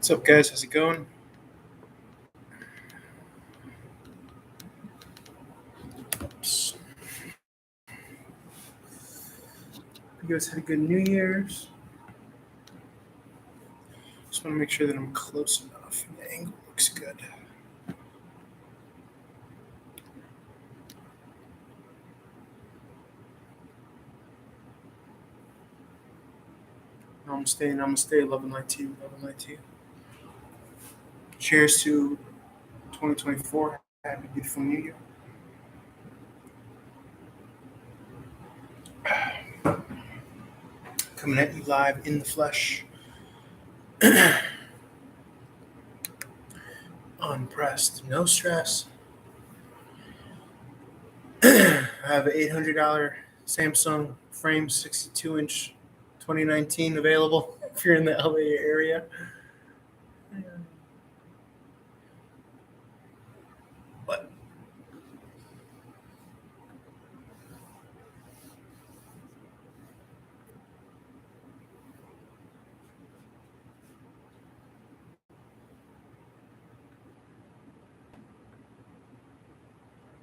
What's up, guys? How's it going? Oops. You guys had a good New Year's. Just want to make sure that I'm close enough. The angle looks good. Namaste, love and light to you, love and light to you. Cheers to 2024. Happy, beautiful New Year. Coming at you live in the flesh. Unpressed, no stress. I have an $800 Samsung frame 62-inch 2019 available if you're in the LA area. What?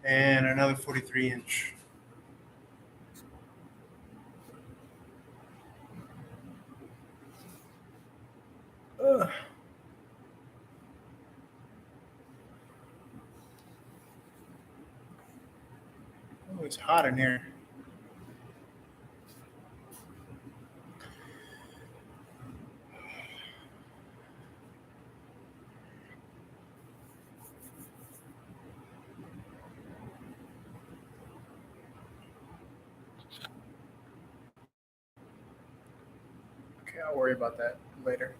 And another 43-inch. Oh, it's hot in here. Okay, I'll worry about that later.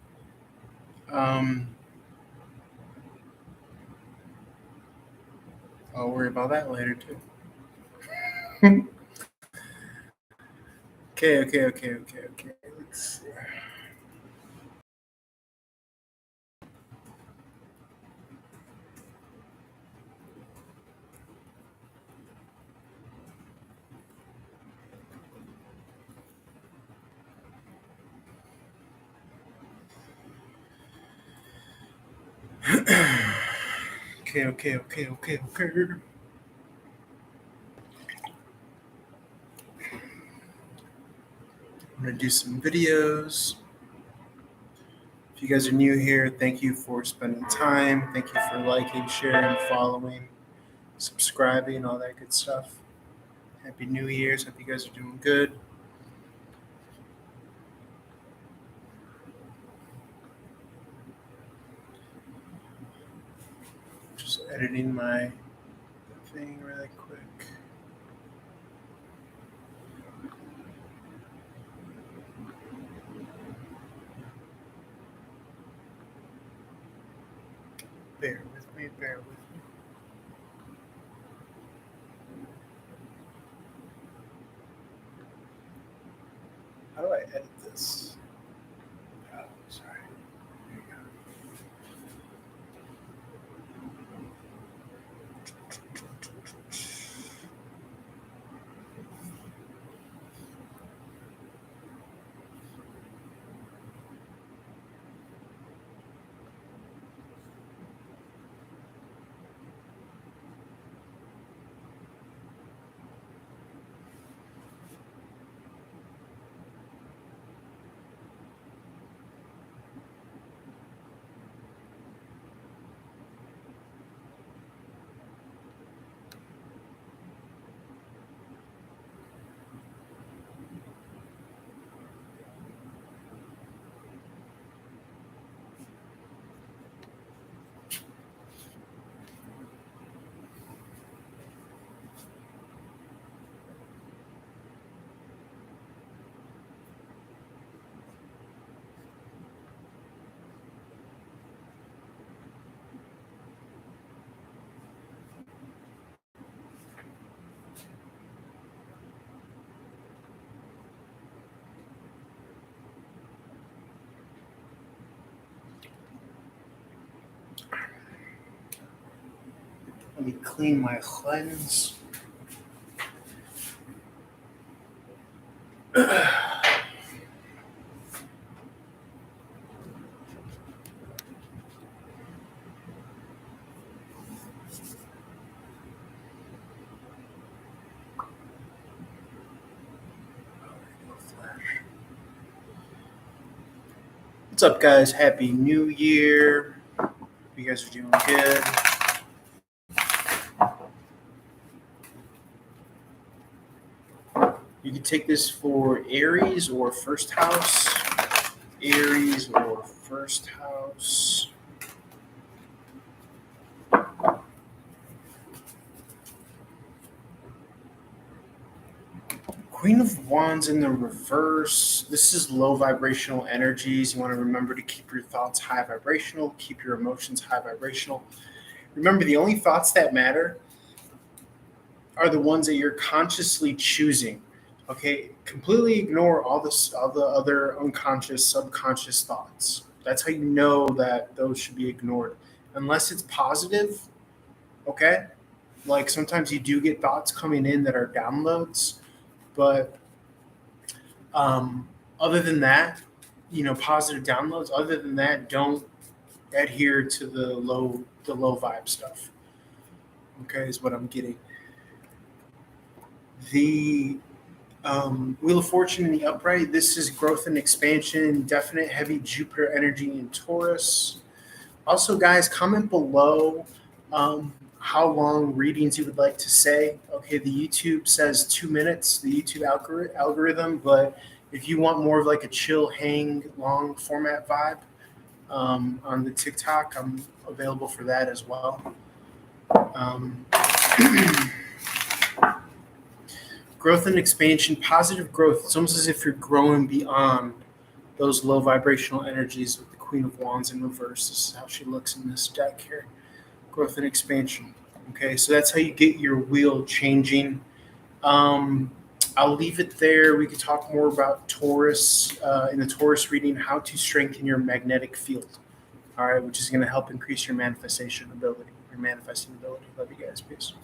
I'll worry about that later too. Okay. Let's see. Okay. I'm gonna do some videos. If you guys are new here, thank you for spending time. Thank you for liking, sharing, following, subscribing, all that good stuff. Happy New Year's. Hope you guys are doing good. Just editing my thing really quick. Bear with me. How do I edit this? Oh, sorry. There you go. Let me clean my lens. What's up, guys? Happy New Year. You guys are doing good. You can take this for Aries or first house. Aries or first house. Queen of Wands in the reverse. This is low vibrational energies. You want to remember to keep your thoughts high vibrational, keep your emotions high vibrational. Remember, the only thoughts that matter are the ones that you're consciously choosing. Okay, completely ignore all the other unconscious, subconscious thoughts. That's how you know that those should be ignored, unless it's positive. Okay, like sometimes you do get thoughts coming in that are downloads, but other than that, positive downloads. Other than that, don't adhere to the low vibe stuff. Okay, is what I'm getting. The Wheel of Fortune in the upright. This is growth and expansion. Definite heavy Jupiter energy in Taurus. Also, guys, comment below how long readings you would like to say. Okay, the YouTube says 2 minutes, the YouTube algorithm, but if you want more of like a chill, hang, long format vibe on the TikTok, I'm available for that as well. Um, growth and expansion, positive growth. It's almost as if you're growing beyond those low vibrational energies with the Queen of Wands in reverse. This is how she looks in this deck here. Growth and expansion. Okay, so that's how you get your wheel changing. I'll leave it there. We could talk more about Taurus in the Taurus reading, how to strengthen your magnetic field. All right, which is going to help increase your manifestation ability, your manifesting ability. Love you guys. Peace.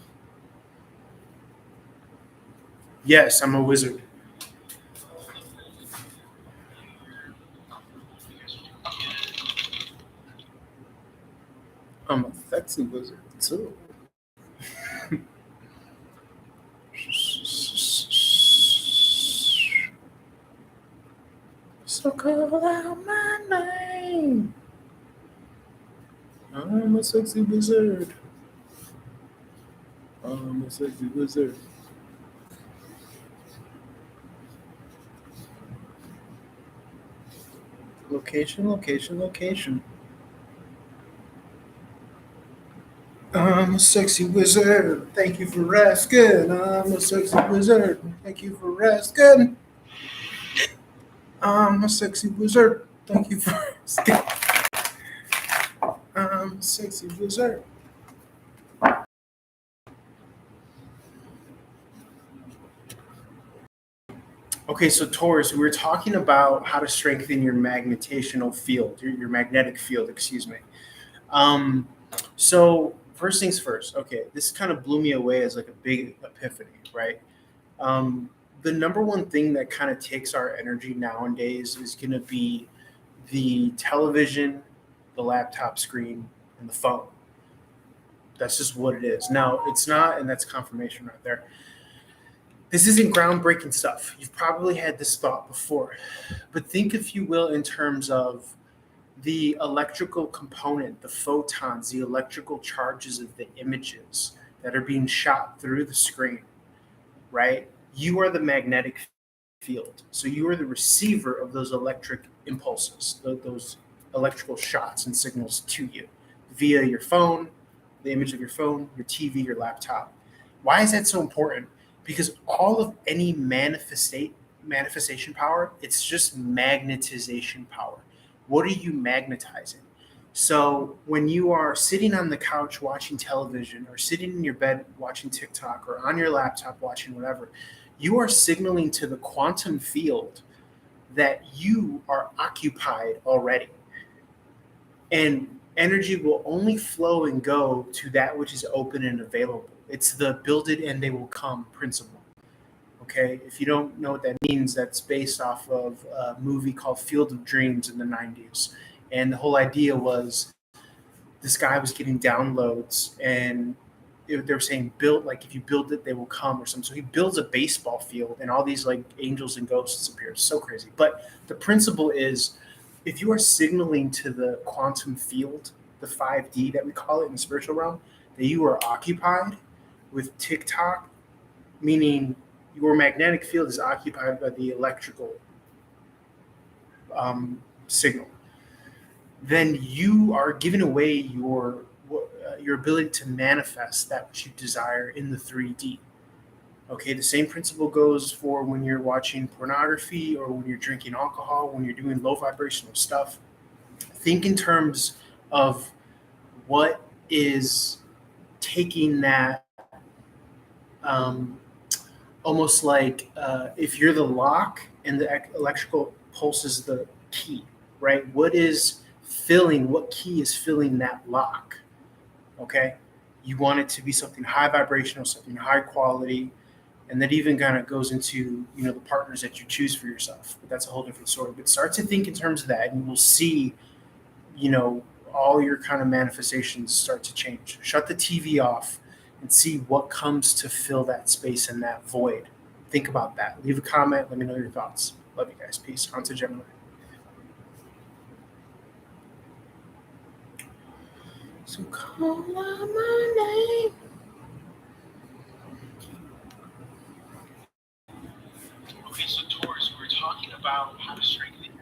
Yes, I'm a wizard. I'm a sexy wizard too. So call out my name. I'm a sexy wizard. I'm a sexy wizard. Location, location, location. I'm a sexy wizard. Thank you for asking. I'm a sexy wizard. Thank you for asking. I'm a sexy wizard. Thank you for asking. I'm a sexy wizard. Okay, so Taurus, we were talking about how to strengthen your magnetational field, your magnetic field, excuse me. So first things first. Okay, this kind of blew me away as like a big epiphany, right? The number one thing that kind of takes our energy nowadays is going to be the television, the laptop screen, and the phone. That's just what it is. Now, it's not, and that's confirmation right there. This isn't groundbreaking stuff. You've probably had this thought before, but think, if you will, in terms of the electrical component, the photons, the electrical charges of the images that are being shot through the screen, right? You are the magnetic field. So you are the receiver of those electric impulses, those electrical shots and signals to you via your phone, the image of your phone, your TV, your laptop. Why is that so important? Because all of any manifestation power, it's just magnetization power. What are you magnetizing? So when you are sitting on the couch watching television, or sitting in your bed watching TikTok, or on your laptop watching whatever, you are signaling to the quantum field that you are occupied already. And energy will only flow and go to that which is open and available. It's the build it and they will come principle. Okay, if you don't know what that means, that's based off of a movie called Field of Dreams in the 90s. And the whole idea was this guy was getting downloads, and they were saying build, like if you build it they will come or something. So he builds a baseball field and all these like angels and ghosts appear. It's so crazy. But the principle is if you are signaling to the quantum field, the 5D that we call it in the spiritual realm, that you are occupied with TikTok, meaning your magnetic field is occupied by the electrical signal, then you are giving away your ability to manifest that which you desire in the 3D. Okay, the same principle goes for when you're watching pornography or when you're drinking alcohol, when you're doing low vibrational stuff. Think in terms of what is taking that, um, almost like if you're the lock and the electrical pulse is the key, right? What key is filling that lock? Okay, you want it to be something high vibrational, something high quality, and that even kind of goes into the partners that you choose for yourself. But that's a whole different story. But start to think in terms of that, and you will see, you know, all your kind of manifestations start to change. Shut the TV off and see what comes to fill that space and that void. Think about that. Leave a comment. Let me know your thoughts. Love you guys. Peace. On to Gemini. So call out my name. Okay, so Taurus, we're talking about how to strengthen your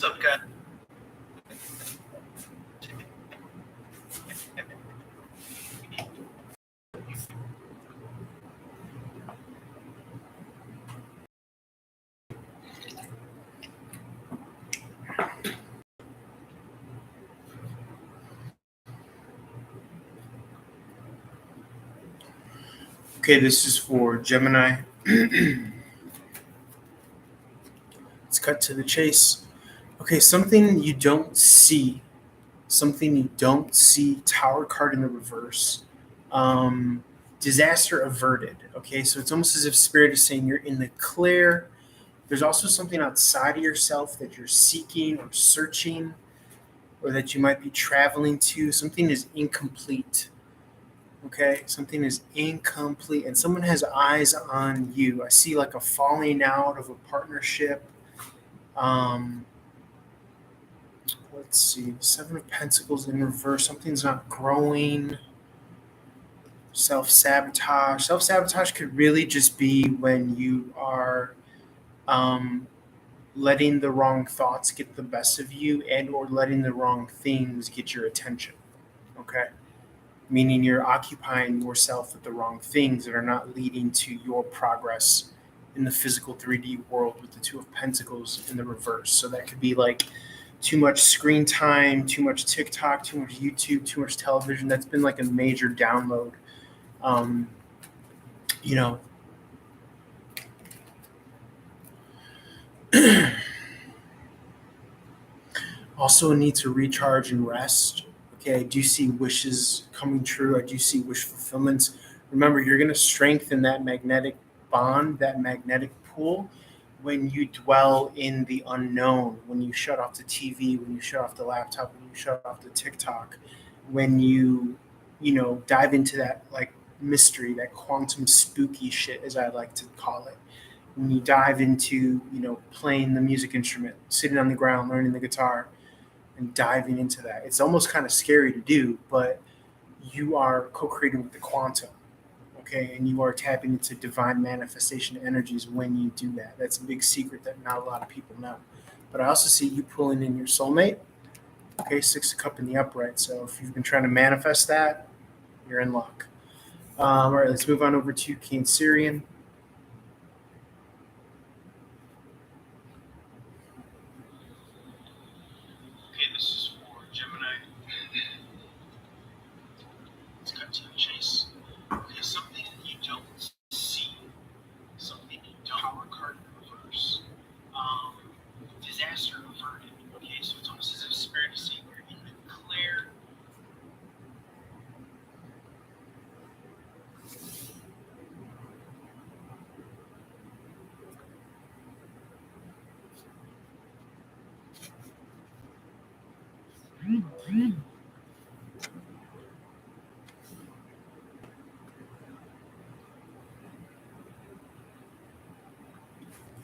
What's up, guys? Okay, this is for Gemini. Let's cut to the chase. Okay, something you don't see. Something you don't see. Tower card in the reverse. Disaster averted. Okay, so it's almost as if Spirit is saying you're in the clear. There's also something outside of yourself that you're seeking or searching, or that you might be traveling to. Something is incomplete. Okay, something is incomplete, and someone has eyes on you. I see like a falling out of a partnership. Um, let's see, Seven of Pentacles in reverse. Something's not growing. Self-sabotage. Self-sabotage could really just be when you are um, letting the wrong thoughts get the best of you, and or letting the wrong things get your attention. Okay, meaning you're occupying yourself with the wrong things that are not leading to your progress in the physical 3D world, with the Two of Pentacles in the reverse. So that could be like too much screen time, too much TikTok, too much YouTube, too much television. That's been like a major download. Um, you know, also a need to recharge and rest. Okay, I do see wishes coming true. I do see wish fulfillments. Remember, you're going to strengthen that magnetic bond, that magnetic pull, when you dwell in the unknown, when you shut off the TV, when you shut off the laptop, when you shut off the TikTok, when you dive into that like mystery, that quantum spooky shit, as I like to call it. When you dive into, playing the music instrument, sitting on the ground, learning the guitar, and diving into that. It's almost kind of scary to do, but you are co-creating with the quantum, okay? And you are tapping into divine manifestation energies when you do that. That's a big secret that not a lot of people know. But I also see you pulling in your soulmate, okay? Six of Cup in the upright. So if you've been trying to manifest that, you're in luck. All right, let's move on over to Cancerian. Okay, this is for Gemini. Let's cut to the chase. Okay, something you don't see, something you don't. Power card in reverse. Um, Disaster averted. Okay, so it's almost as if Spirit is saying you're in the clear.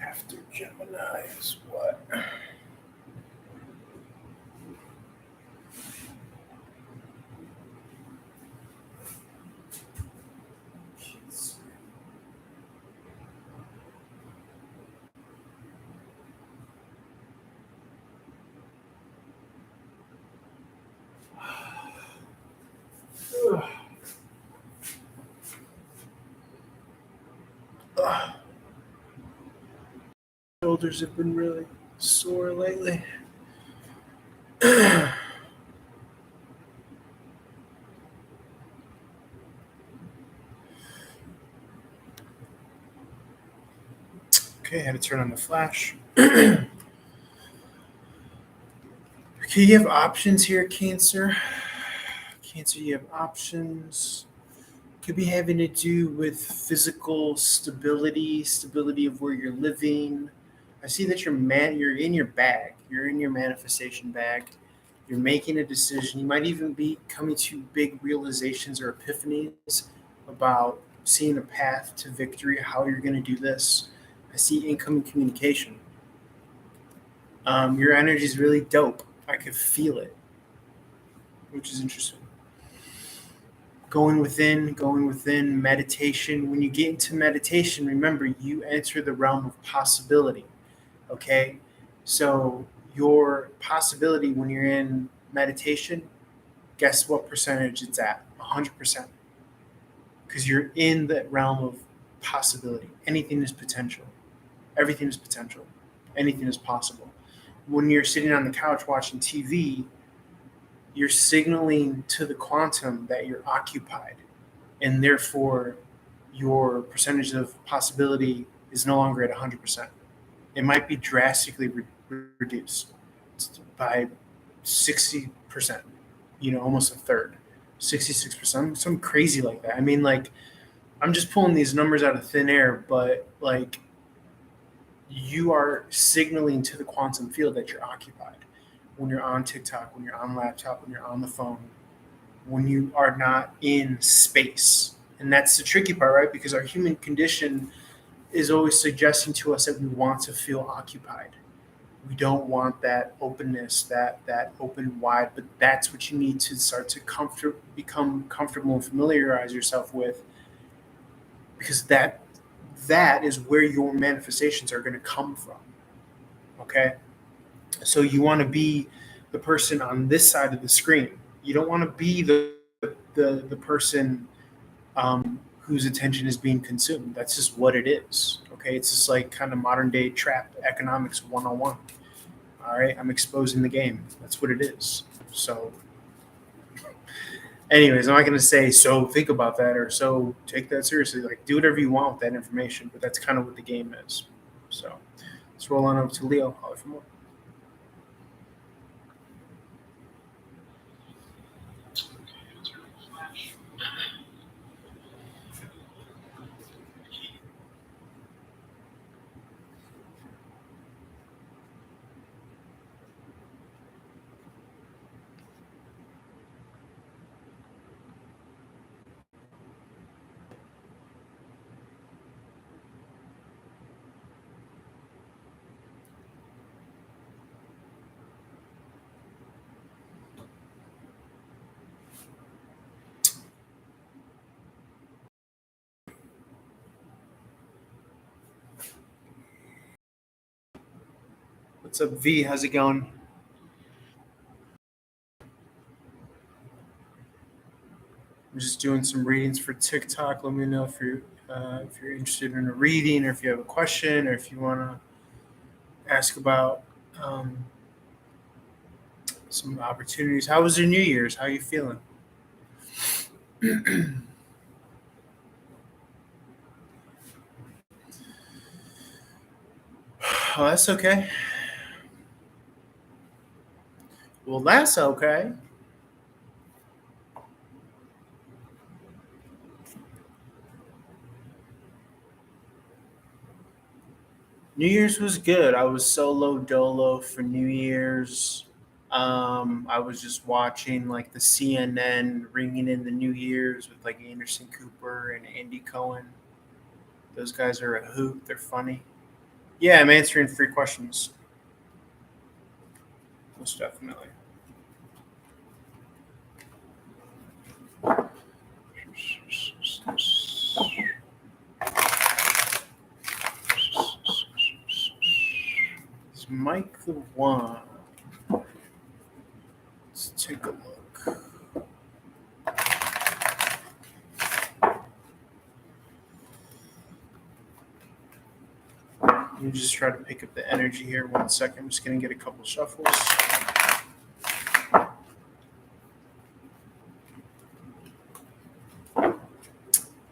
After Gemini is what? Shoulders have been really sore lately. Okay, had to turn on the flash. Okay, you have options here, Cancer. Cancer, you have options. Could be having to do with physical stability of where you're living. I see that you're in your bag. You're in your manifestation bag. You're making a decision. You might even be coming to big realizations or epiphanies about seeing a path to victory, how you're going to do this. I see incoming communication. Your energy is really dope. I could feel it, which is interesting. Going within meditation. When you get into meditation, remember you enter the realm of possibility. Okay, so your possibility when you're in meditation, guess what percentage it's at? 100%. Because you're in the realm of possibility. Anything is potential. Everything is potential. Anything is possible. When you're sitting on the couch watching TV, you're signaling to the quantum that you're occupied, and therefore your percentage of possibility is no longer at 100%. It might be drastically reduced by 60%, almost a third, 66%, something crazy like that. I mean, like, I'm just pulling these numbers out of thin air, but like, you are signaling to the quantum field that you're occupied when you're on TikTok, when you're on laptop, when you're on the phone, when you are not in space. And that's the tricky part, right? Because our human condition is always suggesting to us that we want to feel occupied. We don't want that openness, that open wide, but that's what you need to start to become comfortable and familiarize yourself with, because that is where your manifestations are going to come from. Okay, so you want to be the person on this side of the screen. You don't want to be the person whose attention is being consumed. That's just what it is. Okay, it's just like kind of modern day trap economics 101. All right, I'm exposing the game. That's what it is. So, anyways, I'm not going to say so think about that or so take that seriously. Like, do whatever you want with that information, but that's kind of what the game is. So, let's roll on over to Leo. Holler for more. What's up, V? How's it going? I'm just doing some readings for TikTok. Let me know if you're interested in a reading, or if you have a question, or if you want to ask about some opportunities. How was your New Year's? How are you feeling? Oh, that's okay. Well, that's okay. New Year's was good. I was solo dolo for New Year's. I was just watching like the CNN ringing in the New Year's with like Anderson Cooper and Andy Cohen. Those guys are a hoot. They're funny. Yeah, I'm answering free questions. Most definitely. Is Mike the one? Let's take a look. Let me just try to pick up the energy here. 1 second. I'm just going to get a couple shuffles.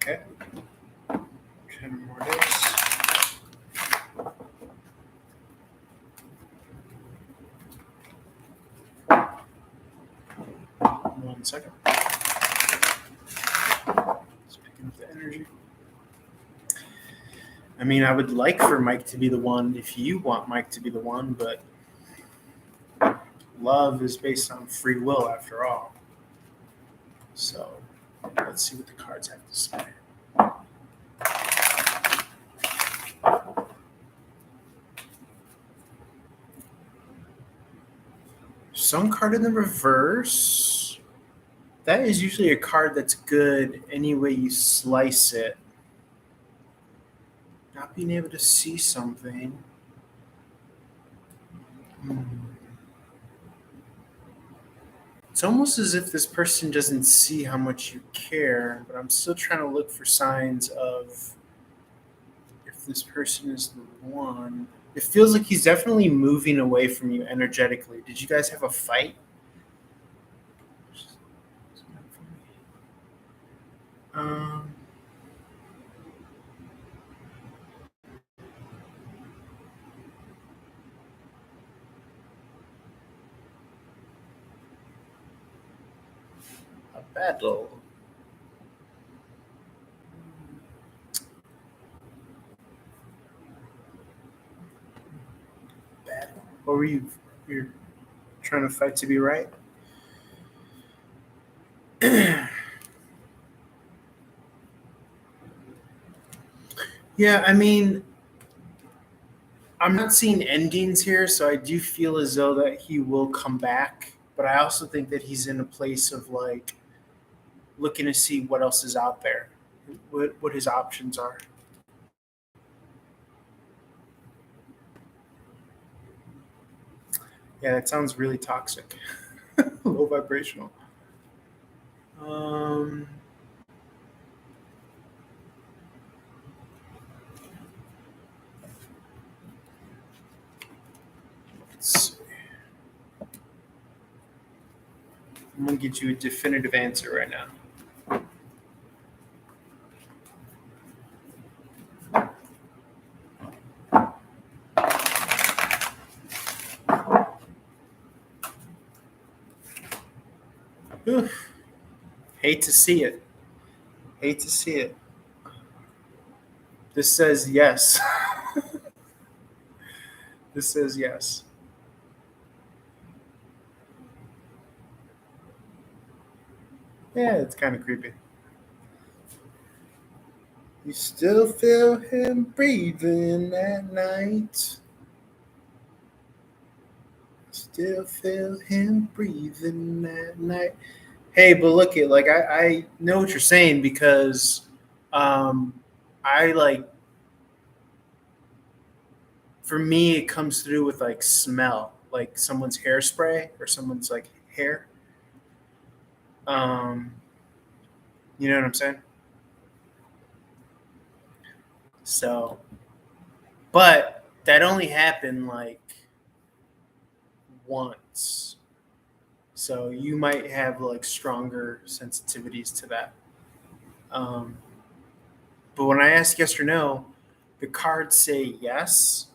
Okay. 10 more days. One second. Just picking up the energy. I mean, I would like for Mike to be the one if you want Mike to be the one, but love is based on free will after all. So let's see what the cards have to say. Sun card in the reverse. That is usually a card that's good any way you slice it. Not being able to see something. It's almost as if this person doesn't see how much you care, but I'm still trying to look for signs of if this person is the one. It feels like he's definitely moving away from you energetically. Did you guys have a fight? Um, a battle. Battle. What were you? You're trying to fight to be right? Yeah, I mean, I'm not seeing endings here, so I do feel as though that he will come back. But I also think that he's in a place of like looking to see what else is out there, what his options are. Yeah, that sounds really toxic, low vibrational. Um, let's see. I'm gonna get you a definitive answer right now. Oof. Hate to see it. Hate to see it. This says yes. This says yes. Yeah, it's kind of creepy. You still feel him breathing at night. Still feel him breathing at night. Hey, but look it, like I know what you're saying because um I like for me it comes through with like smell, like someone's hairspray or someone's like hair. Um you know what I'm saying? So but that only happened like once. So you might have like stronger sensitivities to that. Um, but when I ask yes or no, the cards say yes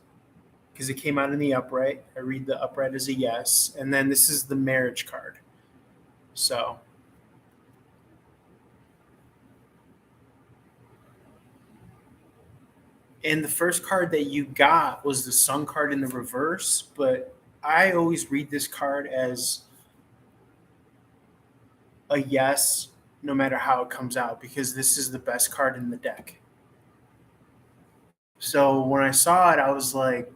because it came out in the upright. I read the upright as a yes, and then this is the marriage card. So, and the first card that you got was the sun card in the reverse, but I always read this card as a yes, no matter how it comes out, because this is the best card in the deck. So when I saw it, I was like,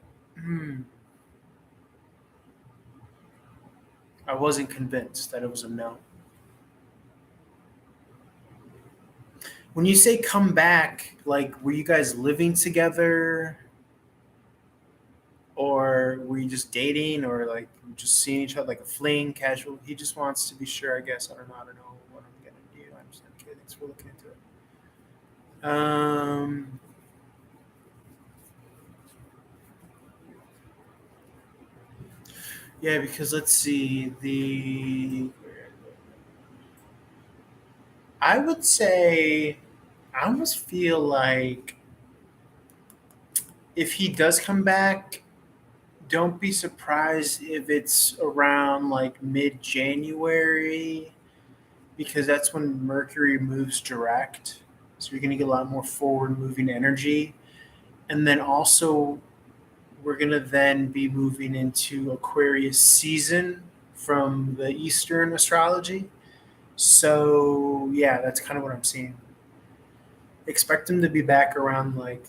I wasn't convinced that it was a no. When you say come back, like, were you guys living together? Or were you just dating, or like just seeing each other like a fling, casual? He just wants to be sure, I guess. I don't know. I don't know what I'm gonna do. I'm just okay. Thanks for looking into it. Yeah, because let's see the. I would say, I almost feel like if he does come back, don't be surprised if it's around like mid January, because that's when Mercury moves direct. So you're going to get a lot more forward moving energy. And then also, we're going to then be moving into Aquarius season from the Eastern astrology. So, yeah, that's kind of what I'm seeing. Expect him to be back around like,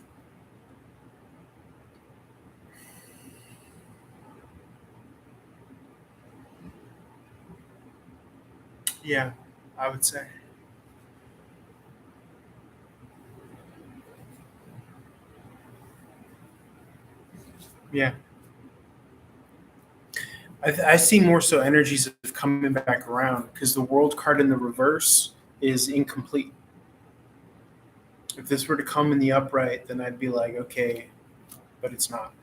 yeah, I would say. Yeah. I see more so energies of coming back around because the world card in the reverse is incomplete. If this were to come in the upright, then I'd be like, okay, but it's not.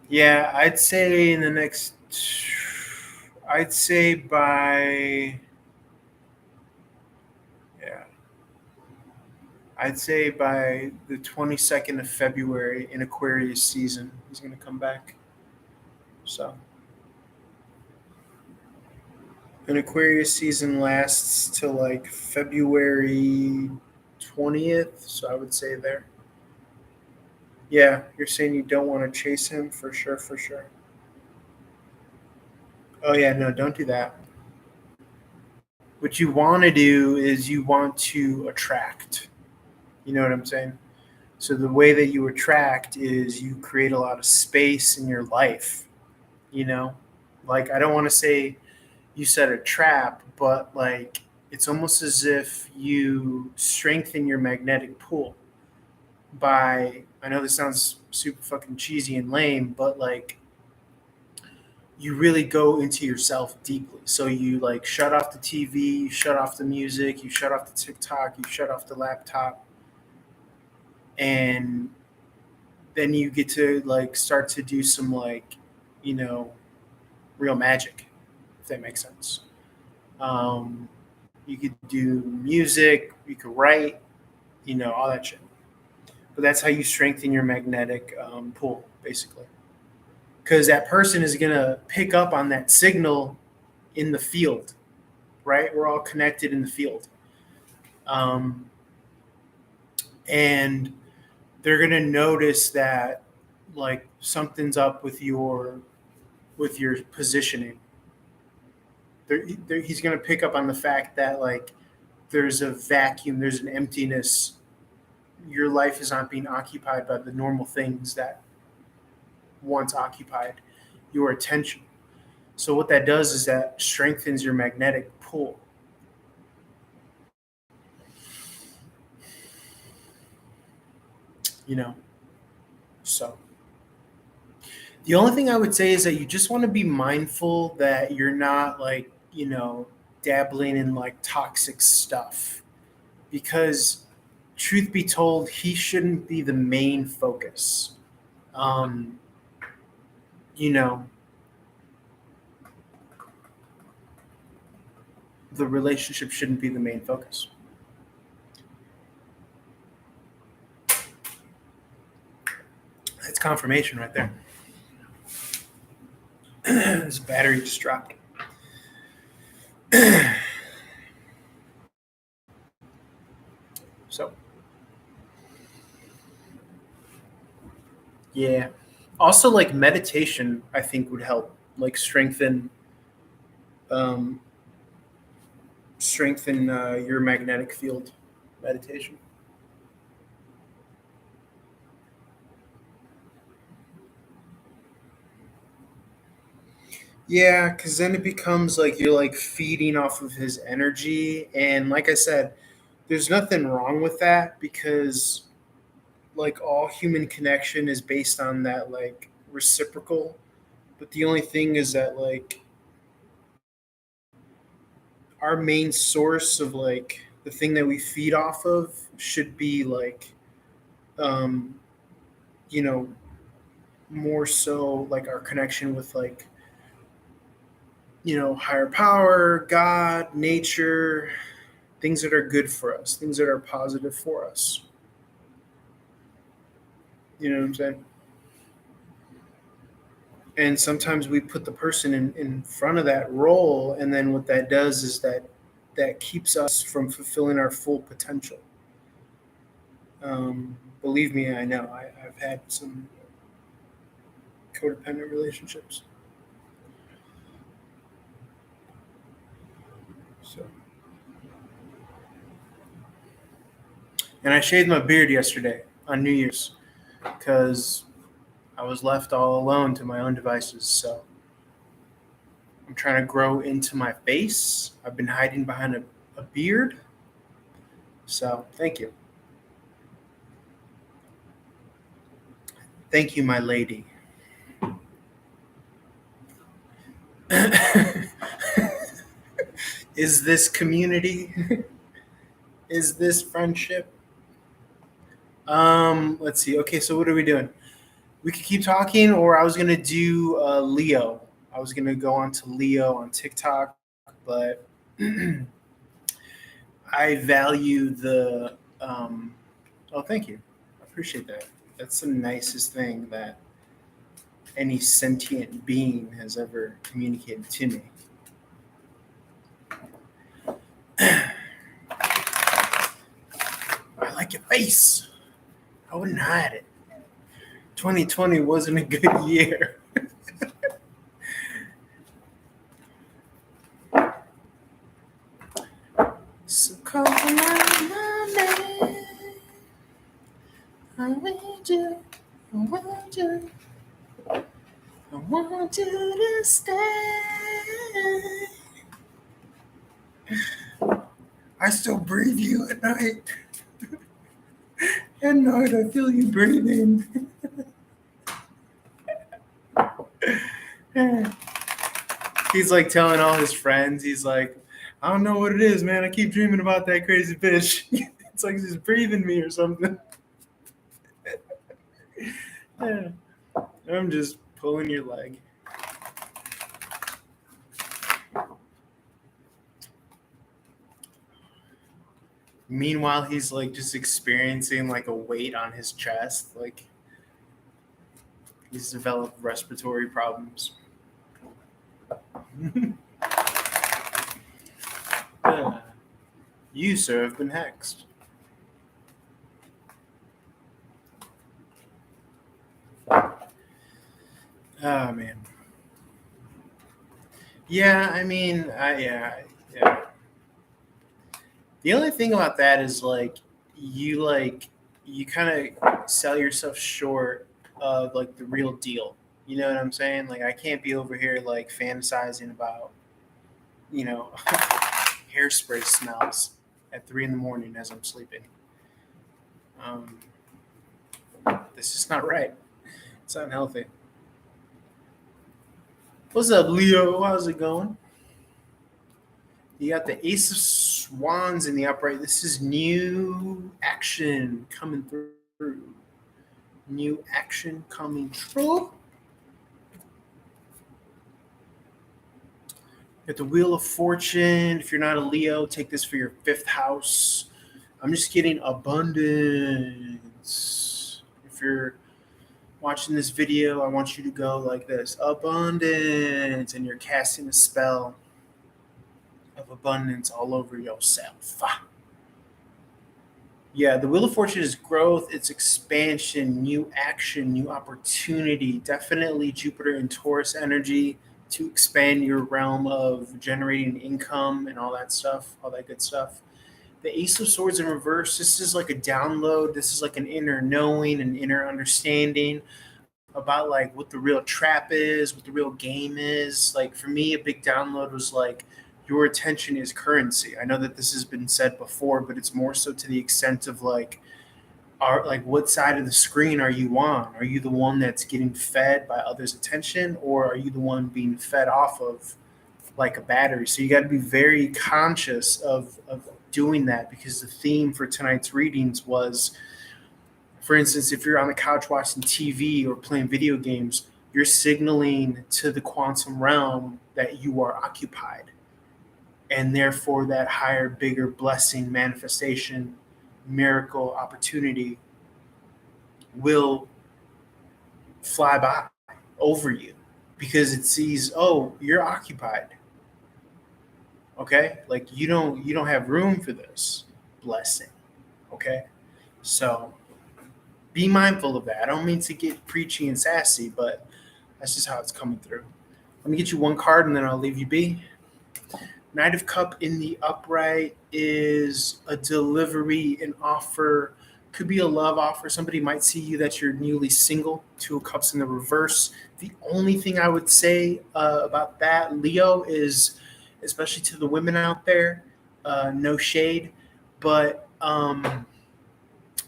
Yeah, I'd say in the next, I'd say by, yeah, I'd say by the 22nd of February in Aquarius season, he's going to come back. So, an Aquarius season lasts till like February 20th. So, I would say there. Yeah, you're saying you don't want to chase him for sure, for sure. Oh, yeah, no, don't do that. What you want to do is you want to attract. You know what I'm saying? So the way that you attract is you create a lot of space in your life, you know? Like I don't want to say you set a trap, but like it's almost as if you strengthen your magnetic pull by I know this sounds super fucking cheesy and lame, but like you really go into yourself deeply. So you like shut off the TV, you shut off the music, you shut off the TikTok, you shut off the laptop, and then you get to like start to do some like, you know, real magic, if that makes sense. Um, you could do music, you could write, you know, all that shit. But that's how you strengthen your magnetic pull, basically. Because that person is gonna pick up on that signal in the field, right? We're all connected in the field, um, and they're gonna notice that like something's up with your positioning. He's going to pick up on the fact that like there's a vacuum, there's an emptiness. Your life is not being occupied by the normal things that once occupied your attention. So what that does is that strengthens your magnetic pull. You know, so the only thing I would say is that you just want to be mindful that you're not like, you know, dabbling in like toxic stuff because truth be told, he shouldn't be the main focus. Um, you know, the relationship shouldn't be the main focus. That's confirmation right there. This battery just dropped. So, yeah. Also, like meditation, I think would help, like um, strengthen your magnetic field. Meditation. Yeah, because then it becomes like you're like feeding off of his energy, and like I said, there's nothing wrong with that because like all human connection is based on that like reciprocal. But the only thing is that like our main source of like the thing that we feed off of should be like um you know more so like our connection with like higher power, God, nature, things that are good for us, things that are positive for us. You know what I'm saying? And sometimes we put the person in front of that role, and then what that does is that keeps us from fulfilling our full potential. Believe me, I know. I've had some codependent relationships. So, and I shaved my beard yesterday on New Year's because I was left all alone to my own devices. So I'm trying to grow into my face. I've been hiding behind a beard. So thank you. Thank you, my lady. Is this community? Is this friendship? Let's see. Okay, so what are we doing? We could keep talking, or I was gonna do Leo. I was gonna go on to Leo on TikTok, but I value the. Oh, thank you. I appreciate that. That's the nicest thing that any sentient being has ever communicated to me. I like your face. I wouldn't hide it. 2020 wasn't a good year. So call my name. I need you. I want you. I want you to stay. I still breathe you at night. At night, I feel you breathing. He's like telling all his friends, he's like, I don't know what it is, man. I keep dreaming about that crazy bitch. It's like she's breathing me or something. Yeah. I'm just pulling your leg. Meanwhile, he's like just experiencing like a weight on his chest. Like he's developed respiratory problems. Yeah. You, sir, have been hexed. Oh man. Yeah, I mean, yeah. The only thing about that is like you kind of sell yourself short of like the real deal. You know what I'm saying? Like I can't be over here like fantasizing about you know hairspray smells at 3 in the morning as I'm sleeping. Um, this is not right. It's unhealthy. What's up, Leo? How's it going? You got the Ace of Swans in the upright. This is new action coming through. New action coming through. Got the Wheel of Fortune. If you're not a Leo, take this for your fifth house. I'm just getting abundance. If you're watching this video, I want you to go like this abundance, and you're casting a spell of abundance all over yourself. Yeah, the Wheel of Fortune is growth, it's expansion, new action, new opportunity. Definitely Jupiter and Taurus energy to expand your realm of generating income and all that stuff, all that good stuff. The Ace of Swords in reverse, this is like a download. This is like an inner knowing, an inner understanding about like what the real trap is, what the real game is. Like for me, a big download was like your attention is currency. I know that this has been said before, but it's more so to the extent of like are like what side of the screen are you on? Are you the one that's getting fed by others' attention, or are you the one being fed off of like a battery? So you got to be very conscious of doing that, because the theme for tonight's readings was, for instance, if you're on the couch watching TV or playing video games, you're signaling to the quantum realm that you are occupied. And therefore, that higher, bigger blessing, manifestation, miracle, opportunity will fly by over you because it sees, oh, you're occupied. Okay? Like you don't have room for this blessing. Okay? So be mindful of that. I don't mean to get preachy and sassy, but that's just how it's coming through. Let me get you one card and then I'll leave you be. Knight of Cup in the upright is a delivery, an offer, could be a love offer. Somebody might see you that you're newly single. Two of Cups in the reverse. The only thing I would say about that, Leo, is especially to the women out there, no shade, but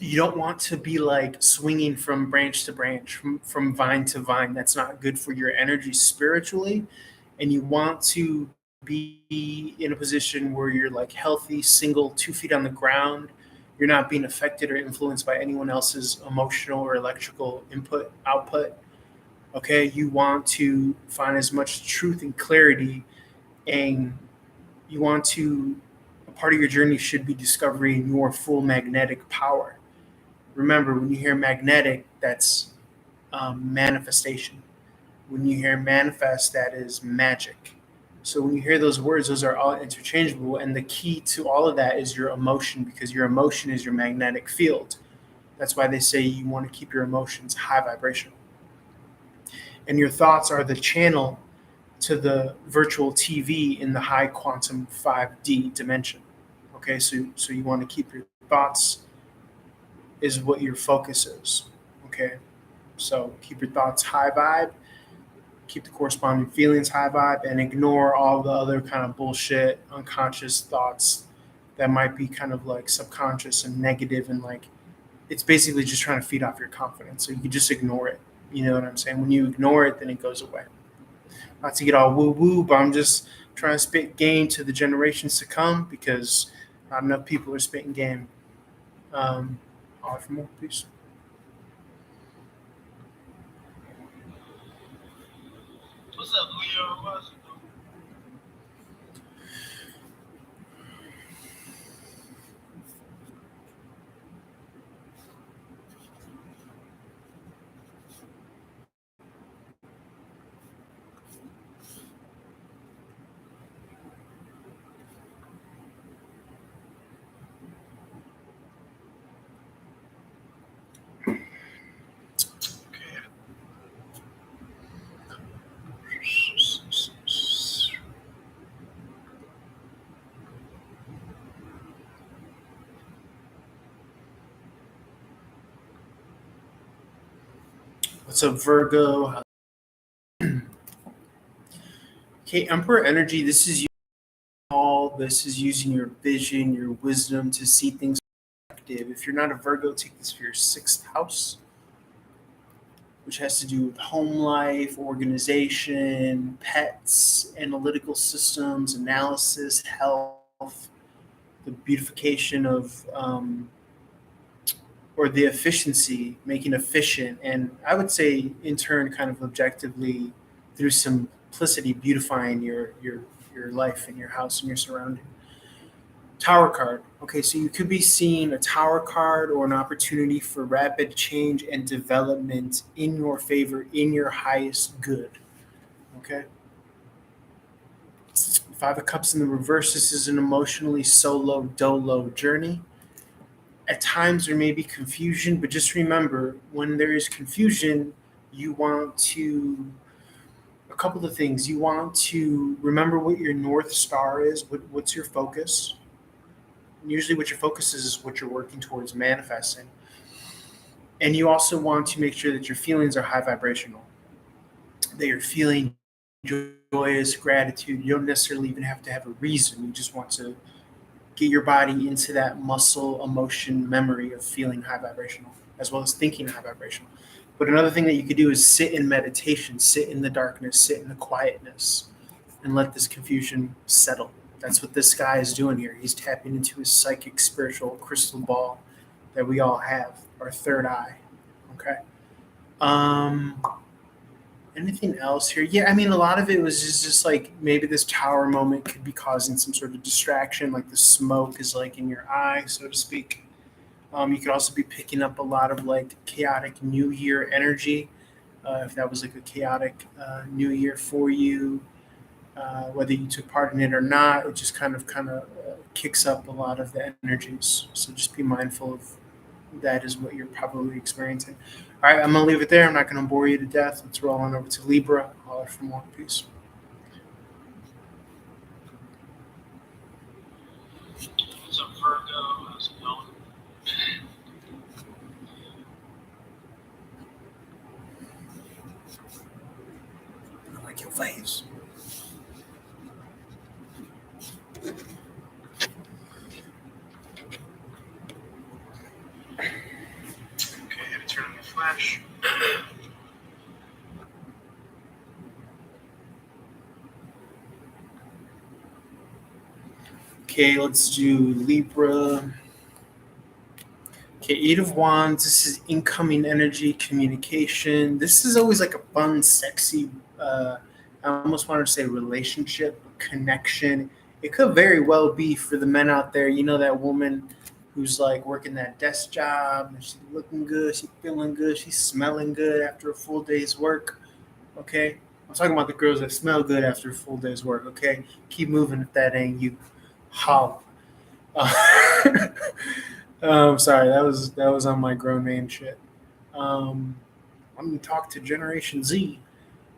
you don't want to be like swinging from branch to branch, from vine to vine. That's not good for your energy spiritually. And you want to be in a position where you're like healthy, single, 2 feet on the ground. You're not being affected or influenced by anyone else's emotional or electrical input, output. Okay. You want to find as much truth and clarity, and you want to, a part of your journey should be discovering your full magnetic power. Remember, when you hear magnetic, that's manifestation. When you hear manifest, that is magic. So when you hear those words, those are all interchangeable. And the key to all of that is your emotion, because your emotion is your magnetic field. That's why they say you want to keep your emotions high vibrational. And your thoughts are the channel to the virtual TV in the high quantum 5D dimension. Okay, so you want to keep your thoughts is what your focus is. Okay, so keep your thoughts high vibe, keep the corresponding feelings high vibe, and ignore all the other kind of bullshit, unconscious thoughts that might be kind of like subconscious and negative, and like it's basically just trying to feed off your confidence. So you just ignore it. You know what I'm saying? When you ignore it, then it goes away. Not to get all woo woo, but I'm just trying to spit game to the generations to come, because not enough people are spitting game. All for more. Peace. What's up, Leo? What's okay? What's up, Virgo? Okay, Emperor energy. This is all. This is using your vision, your wisdom to see things perspective. If you're not a Virgo, take this for your sixth house, which has to do with home life, organization, pets, analytical systems, analysis, health, the beautification of, or the efficiency, making efficient, and I would say in turn, kind of objectively, through simplicity, beautifying your life and your house and your surroundings. Tower card. Okay, so you could be seeing a tower card or an opportunity for rapid change and development in your favor, in your highest good. Okay. Five of Cups in the reverse. This is an emotionally solo dolo journey. At times there may be confusion, but just remember, when there is confusion, you want to, a couple of things. You want to remember what your North Star is, what's your focus. Usually what your focus is what you're working towards manifesting. And you also want to make sure that your feelings are high vibrational, that you're feeling joyous, gratitude. You don't necessarily even have to have a reason. You just want to get your body into that muscle, emotion, memory of feeling high vibrational, as well as thinking high vibrational. But another thing that you could do is sit in meditation, sit in the darkness, sit in the quietness, and let this confusion settle. That's what this guy is doing here. He's tapping into his psychic, spiritual crystal ball that we all have, our third eye. Okay. Um, Anything else here? Yeah, I mean, a lot of it was just like maybe this tower moment could be causing some sort of distraction, like the smoke is like in your eye, so to speak. You could also be picking up a lot of like chaotic New Year energy, if that was like a chaotic New Year for you, whether you took part in it or not. It just kind of kicks up a lot of the energies. So just be mindful of that is what you're probably experiencing. All right, I'm gonna leave it there. I'm not gonna bore you to death. Let's roll on over to Libra. Holler for more. Peace. What's up, Virgo? How's it going? I like your face. Okay, I had to turn on the flash. Okay, let's do Libra. Okay, Eight of Wands. This is incoming energy, communication. This is always like a fun, sexy. I almost wanted to say relationship, connection. It could very well be for the men out there. You know that woman who's like working that desk job and she's looking good, she's feeling good, she's smelling good after a full day's work. Okay, I'm talking about the girls that smell good after a full day's work. Okay, keep moving if that ain't you. Holla. Sorry, that was on my grown man shit. Um, I'm gonna talk to Generation Z.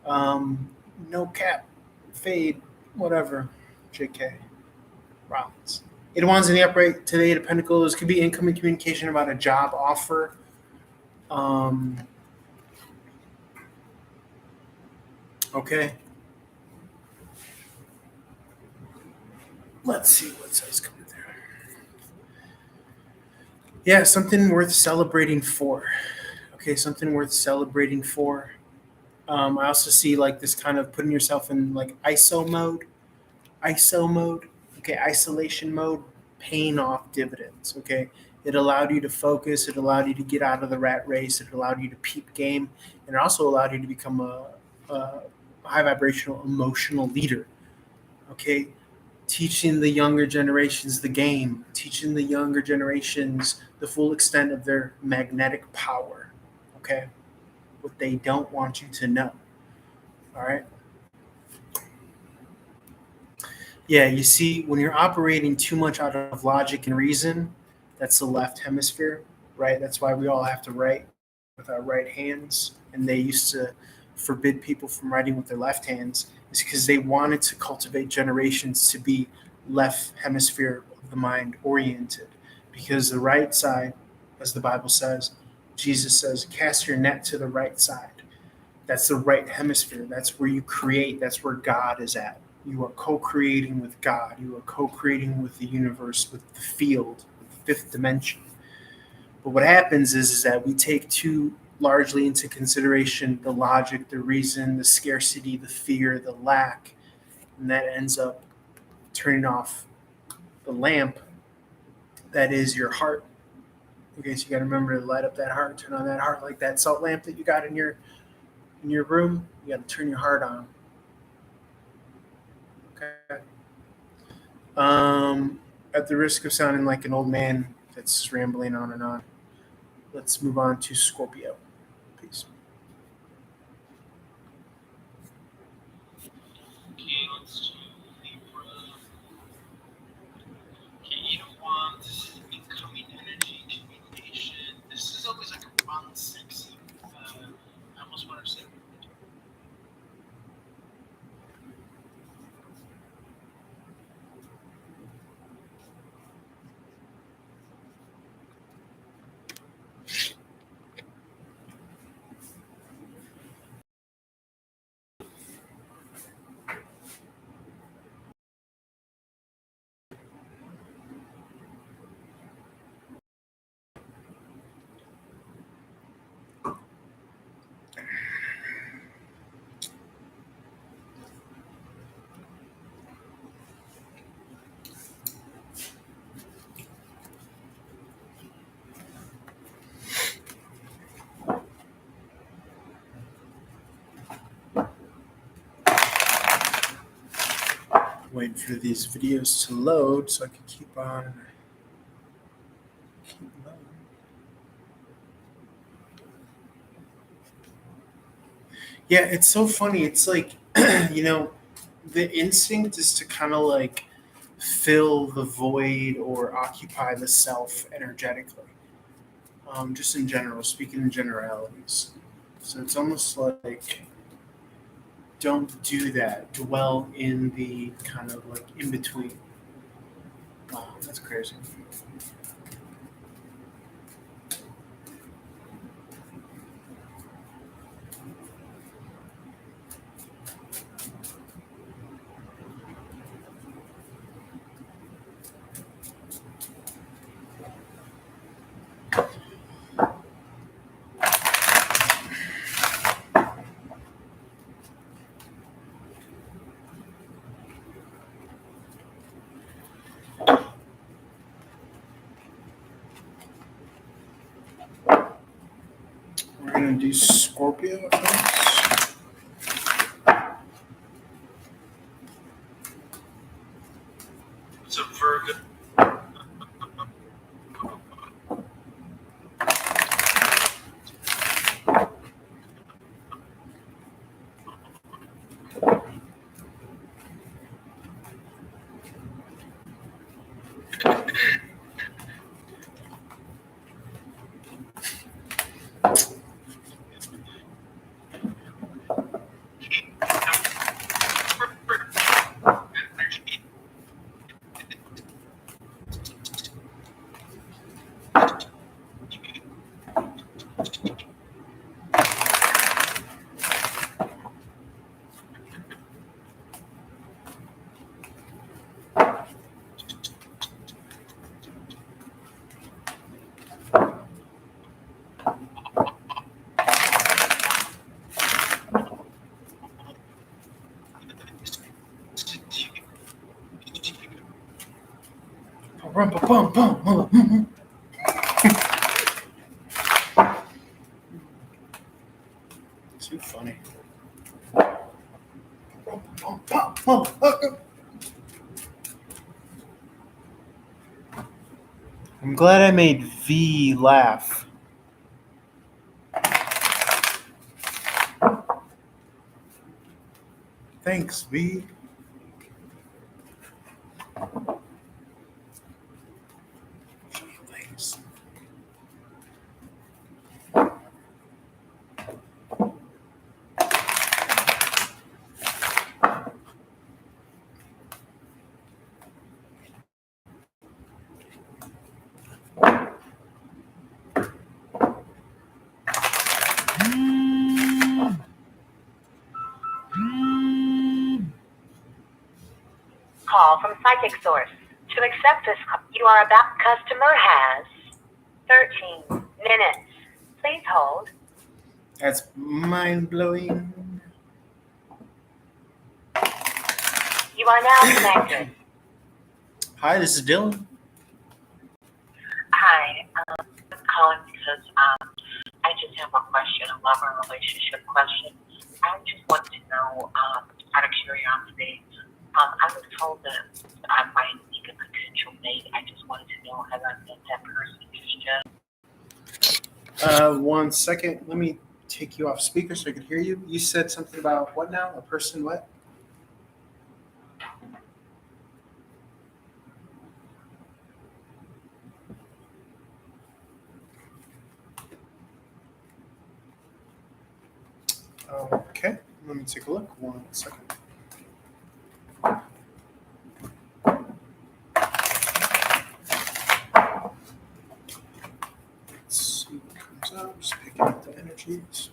No cap, fade, whatever. JK. Rollins. It wands in the upright today. The Pentacles could be incoming communication about a job offer. Um, okay. Let's see what says coming there. Yeah, something worth celebrating for. Okay, something worth celebrating for. I also see like this kind of putting yourself in like ISO mode. ISO mode. Okay, isolation mode, paying off dividends. Okay, it allowed you to focus. It allowed you to get out of the rat race. It allowed you to peep game, and it also allowed you to become a high vibrational emotional leader. Okay, teaching the younger generations the game, teaching the younger generations the full extent of their magnetic power. Okay, what they don't want you to know. All right. Yeah, you see, when you're operating too much out of logic and reason, that's the left hemisphere, right? That's why we all have to write with our right hands. And they used to forbid people from writing with their left hands, is because they wanted to cultivate generations to be left hemisphere of the mind oriented. Because the right side, as the Bible says, Jesus says, cast your net to the right side. That's the right hemisphere. That's where you create. That's where God is at. You are co-creating with God. You are co-creating with the universe, with the field, with the fifth dimension. But what happens is that we take too largely into consideration the logic, the reason, the scarcity, the fear, the lack, and that ends up turning off the lamp that is your heart. Okay, so you got to remember to light up that heart, turn on that heart, like that salt lamp that you got in your room. You got to turn your heart on. Okay. At the risk of sounding like an old man that's rambling on and on, let's move on to Scorpio. Peace. Okay, let's do Libra. Okay, Eight of Wands. This is incoming energy, Waiting for these videos to load so I can keep on. Keep loading. Yeah, it's so funny. It's like, the instinct is to kind of like fill the void or occupy the self energetically, just in general, speaking in generalities. So it's almost like don't do that. Dwell in the kind of like in between. Wow, that's crazy. We're gonna do Scorpio first. So Virgo. Too funny. I'm glad I made V laugh. Thanks, V. Thanks. Call from Psychic Source. To accept this call, you are about customer has 13 minutes. Please hold. That's mind blowing. You are now connected. Hi, this is Dylan. Hi, I'm calling because I just have a question, a lover relationship question. I just want to know, out of curiosity, I was told that I might be a potential mate. I just wanted to know, have I met that person just yet? 1 second. Let me take you off speaker so I can hear you. You said something about what now? A person what? Okay. Let me take a look. 1 second. Let's see what comes up. Just picking up the energies.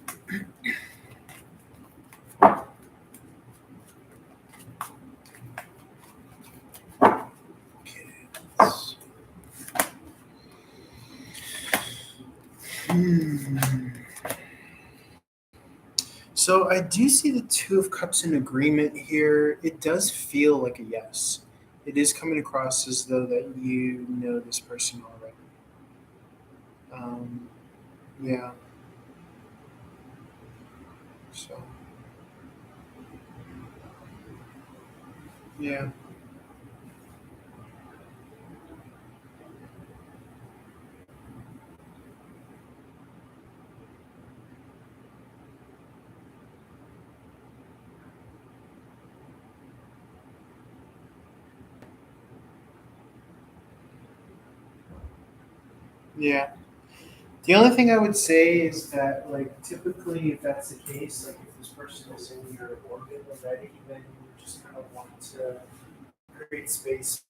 Okay. So I do see the Two of Cups in agreement here. It does feel like a yes. It is coming across as though that you know this person already. Um, yeah. So yeah. Yeah. The only thing I would say is that, like, typically, if that's the case, like, if this person is in your orbit already, then you just kind of want to create space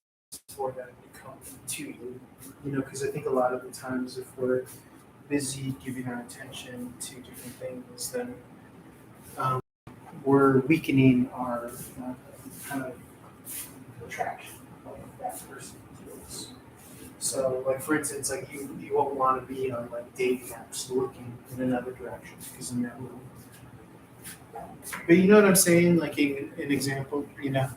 for them to come to you. You know, because I think a lot of the times, if we're busy giving our attention to different things, then um, we're weakening our kind of attraction of that person to us. So, like for instance, like you won't want to be on like dating apps looking in another direction because then that will. But you know what I'm saying? Like an example, you know.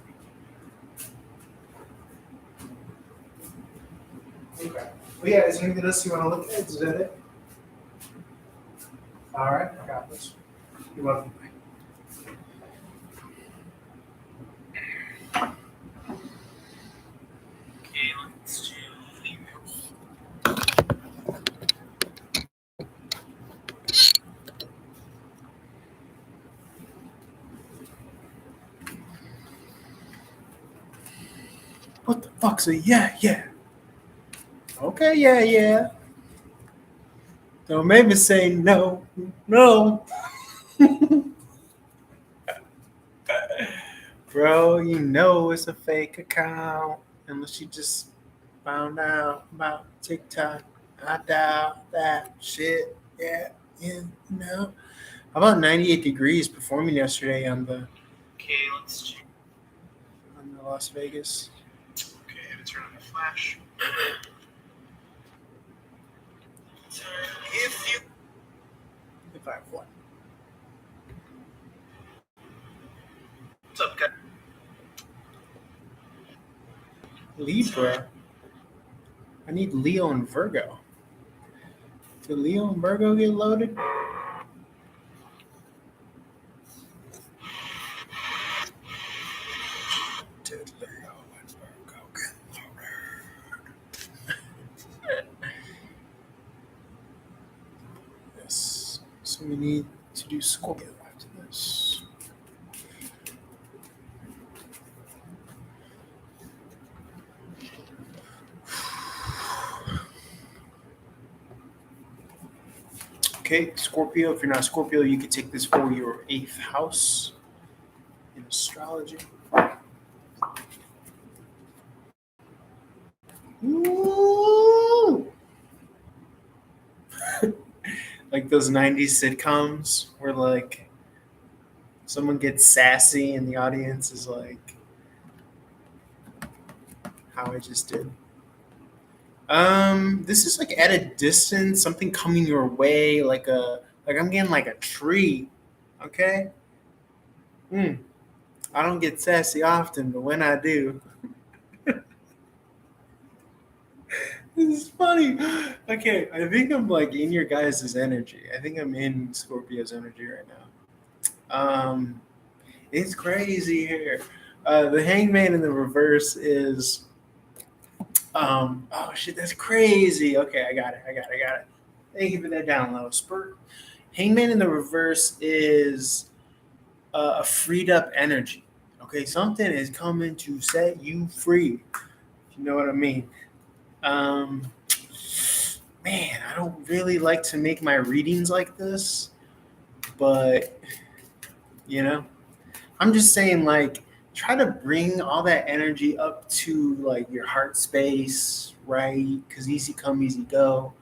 Okay. Well, yeah. Is there anything else you want to look at? Is that it? All right. I got this. You're welcome. Okay, let's do females. What the fuck's a yeah, yeah? Okay, yeah, yeah. Don't make me say no, no. Bro, you know it's a fake account unless you just found out about TikTok. I doubt that shit. Yeah, yeah, no. How about 98 Degrees performing yesterday Okay, let's do. on the Las Vegas? Okay, I have to turn on the flash. If you. If I have one. What's up, guys? Libra. I need Leo and Virgo. Did Leo and Virgo get loaded? Did Leo and Virgo get loaded? Yes. So we need to do Scorpio after this. Okay, Scorpio. If you're not Scorpio, you can take this for your 8th house in astrology. Ooh. Like those 90s sitcoms where like someone gets sassy and the audience is like how I just did. This is like at a distance, something coming your way, like I'm getting like a tree. Okay? I don't get sassy often, but when I do, this is funny. Okay, I think I'm like in your guys' energy. I think I'm in Scorpio's energy right now. It's crazy here. The hangman in the reverse is oh shit, that's crazy. Okay, I got it. Thank you for that download. Spurt. Hangman in the reverse is a freed up energy. Okay, something is coming to set you free. If you know what I mean. Um, man, I don't really like to make my readings like this, but you know, I'm just saying like try to bring all that energy up to like your heart space, right? Because easy come, easy go.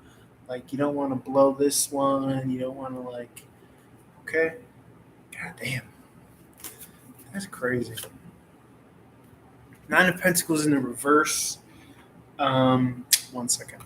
Like you don't want to blow this one. You don't want to like, okay. God damn, that's crazy. 9 of Pentacles in the reverse. 1 second.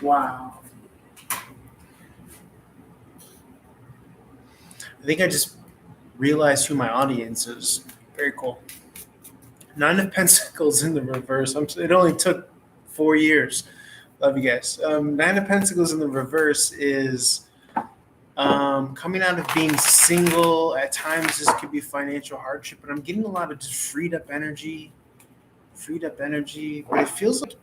Wow. I think I just realized who my audience is. Very cool. 9 of Pentacles in the reverse. It only took 4 years. Love you guys. Nine of Pentacles in the reverse is coming out of being single. At times, this could be financial hardship, but I'm getting a lot of just freed up energy. But it feels like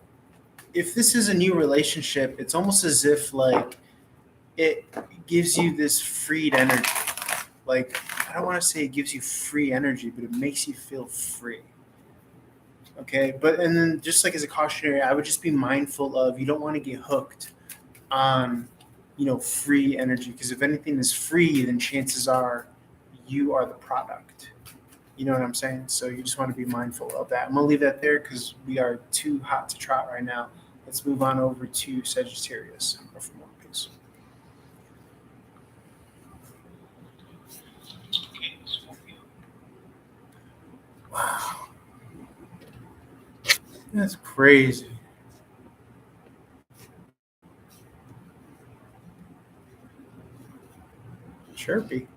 if this is a new relationship, it's almost as if like it gives you this freed energy. Like, I don't want to say it gives you free energy, but it makes you feel free. Okay, but and then just like as a cautionary, I would just be mindful of you don't want to get hooked on, free energy, because if anything is free, then chances are you are the product. You know what I'm saying? So you just want to be mindful of that. I'm gonna leave that there because we are too hot to trot right now. Let's move on over to Sagittarius. Go for more, please. Okay, Scorpio. Wow, that's crazy. Chirpy.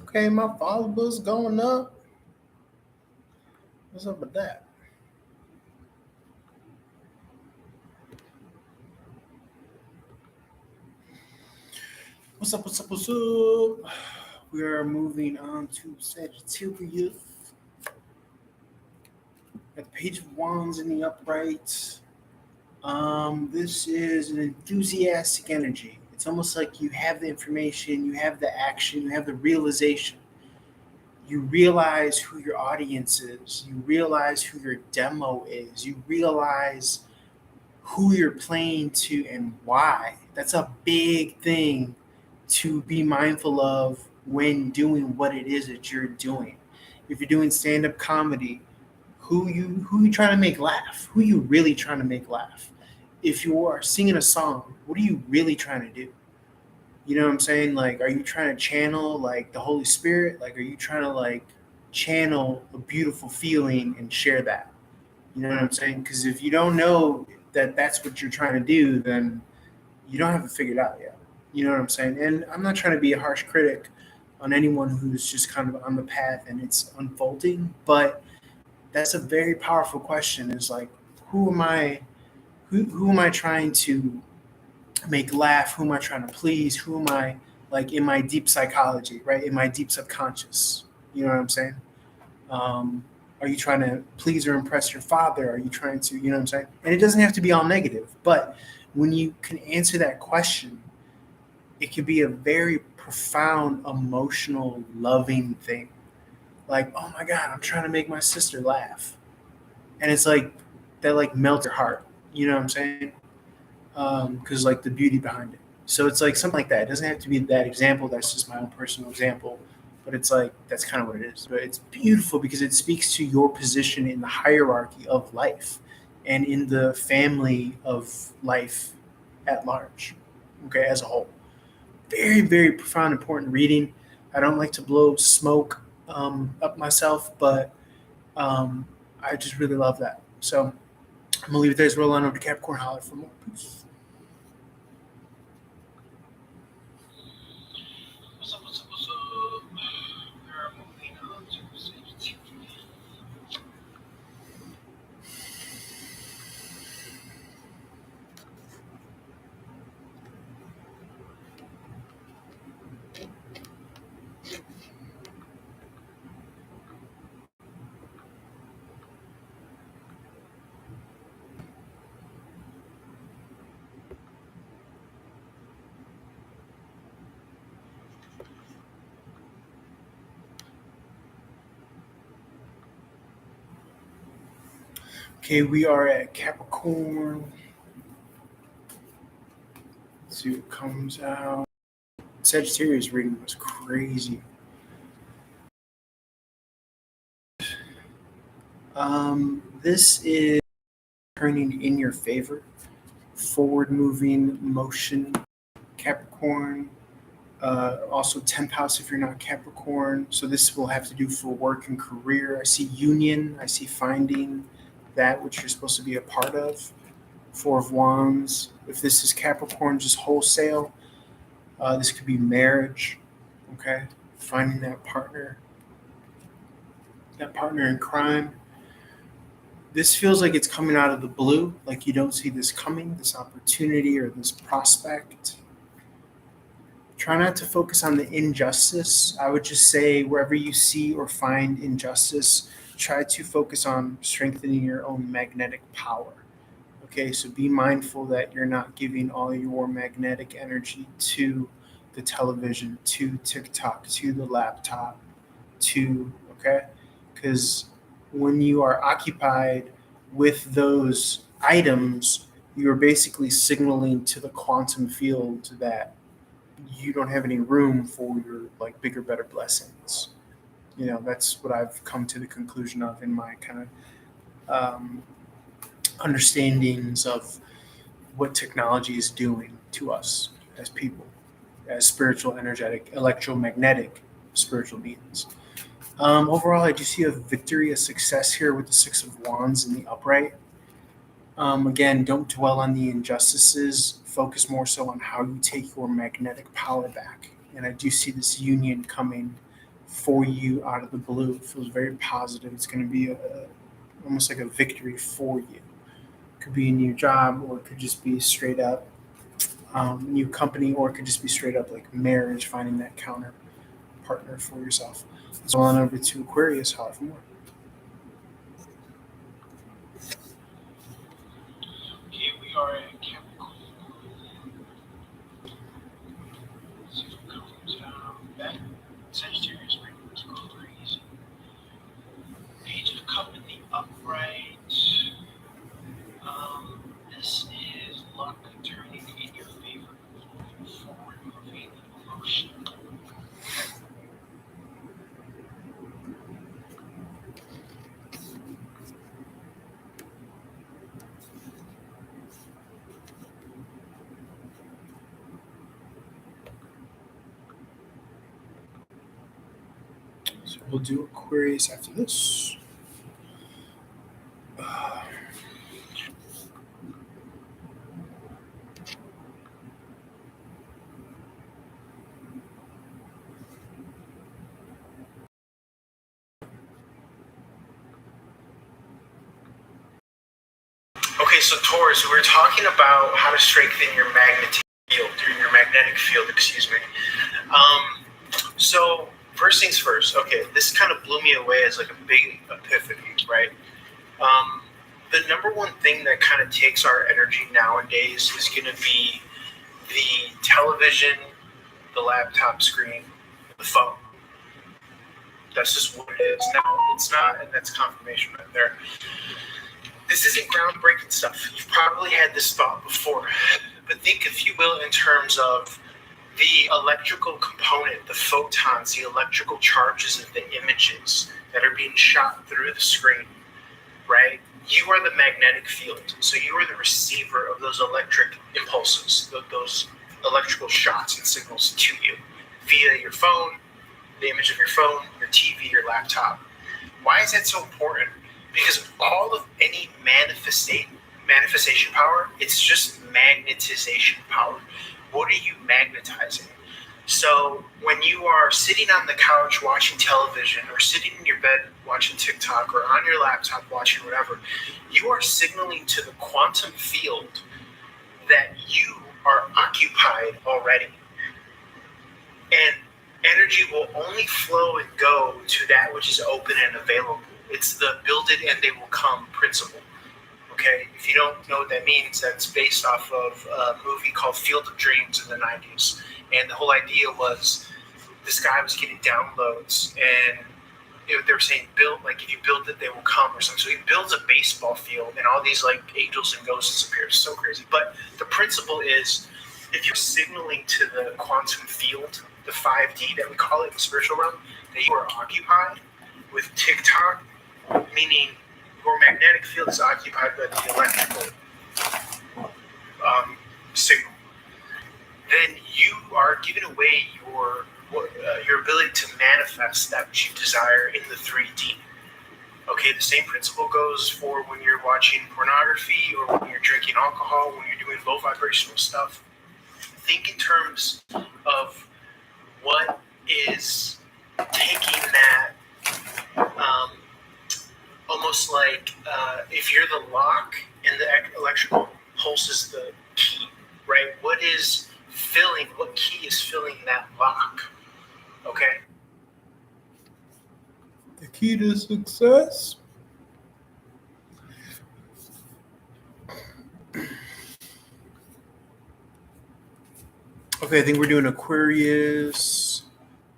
Okay, my followers going up. What's up with that? What's up? We are moving on to Sagittarius. Got the Page of Wands in the upright. This is an enthusiastic energy. It's almost like you have the information, you have the action, you have the realization. You realize who your audience is. You realize who your demo is. You realize who you're playing to and why. That's a big thing to be mindful of when doing what it is that you're doing. If you're doing stand-up comedy, who you trying to make laugh? Who you really trying to make laugh? If you are singing a song, what are you really trying to do? You know what I'm saying? Like, are you trying to channel like the Holy Spirit? Like, are you trying to like channel a beautiful feeling and share that? You know what I'm saying? Because if you don't know that that's what you're trying to do, then you don't have it figured out yet. You know what I'm saying? And I'm not trying to be a harsh critic on anyone who's just kind of on the path and it's unfolding, but that's a very powerful question. Is like, who am I? Who am I trying to make laugh? Who am I trying to please? Who am I like in my deep psychology, right? In my deep subconscious. You know what I'm saying? Are you trying to please or impress your father? Are you trying to, you know what I'm saying? And it doesn't have to be all negative, but when you can answer that question, it can be a very profound, emotional, loving thing. Like, oh my God, I'm trying to make my sister laugh. And it's like, that like melts your heart. You know what I'm saying? Because like the beauty behind it. So it's like something like that. It doesn't have to be that example. That's just my own personal example. But it's like, that's kind of what it is. But it's beautiful because it speaks to your position in the hierarchy of life and in the family of life at large, okay, as a whole. Very, very profound, important reading. I don't like to blow smoke up myself, but I just really love that. So I'm gonna leave it there. Roll on over to Capricorn. Holler for more. Peace. What's up? We're moving on to Sagittarius. Okay, we are at Capricorn. Let's see what comes out. Sagittarius reading was crazy. This is turning in your favor. Forward moving motion, Capricorn. Also 10th house if you're not Capricorn. So this will have to do for work and career. I see union. I see finding that which you're supposed to be a part of. 4 of Wands. If this is Capricorn, just wholesale. This could be marriage. Okay, finding that partner in crime. This feels like it's coming out of the blue, like you don't see this coming, this opportunity or this prospect. Try not to focus on the injustice. I would just say wherever you see or find injustice, try to focus on strengthening your own magnetic power. Okay, so be mindful that you're not giving all your magnetic energy to the television, to TikTok, to the laptop, okay? Because when you are occupied with those items, you're basically signaling to the quantum field that you don't have any room for your like bigger, better blessings. That's what I've come to the conclusion of in my kind of understandings of what technology is doing to us as people, as spiritual, energetic, electromagnetic spiritual beings. Overall, I do see a victory, a success here with the 6 of Wands in the upright. Again, don't dwell on the injustices. Focus more so on how you take your magnetic power back. And I do see this union coming for you out of the blue. It feels very positive. It's going to be almost like a victory for you. It could be a new job, or it could just be straight up new company, or it could just be straight up like marriage, finding that counter partner for yourself. So on over to Aquarius, however more. Here we are at Capricorn. Let's see if it comes back. Sagittarius reading was crazy. Page of Cup in the upright. This is luck turning in your favor. Forward moving motion. So we'll do Aquarius after this. Okay, so Taurus, we were talking about how to strengthen your magnetic field, excuse me. So first things first, okay, this kind of blew me away as like a big epiphany, right? The number one thing that kind of takes our energy nowadays is going to be the television, the laptop screen, the phone. That's just what it is. Now, it's not, and that's confirmation right there. This isn't groundbreaking stuff. You've probably had this thought before, but think, if you will, in terms of the electrical component, the photons, the electrical charges of the images that are being shot through the screen, right? You are the magnetic field. So you are the receiver of those electric impulses, those electrical shots and signals to you via your phone, the image of your phone, your TV, your laptop. Why is that so important? Because all of any manifestation power, it's just magnetization power. What are you magnetizing? So when you are sitting on the couch watching television, or sitting in your bed watching TikTok, or on your laptop watching whatever, you are signaling to the quantum field that you are occupied already. And energy will only flow and go to that which is open and available. It's the build it and they will come principle. Okay, if you don't know what that means, that's based off of a movie called Field of Dreams in the 90s. And the whole idea was this guy was getting downloads, and they were saying, build, like, if you build it, they will come, or something. So he builds a baseball field, and all these like angels and ghosts appear. It's so crazy. But the principle is, if you're signaling to the quantum field, the 5D that we call it, the spiritual realm, that you are occupied with TikTok, meaning your magnetic field is occupied by the electrical signal, then you are giving away your ability to manifest that which you desire in the 3D. Okay, the same principle goes for when you're watching pornography or when you're drinking alcohol, when you're doing low vibrational stuff. Think in terms of what is taking that, almost like if you're the lock and the electrical pulse is the key, right? What key is filling that lock? Okay? The key to success. Okay, I think we're doing Aquarius.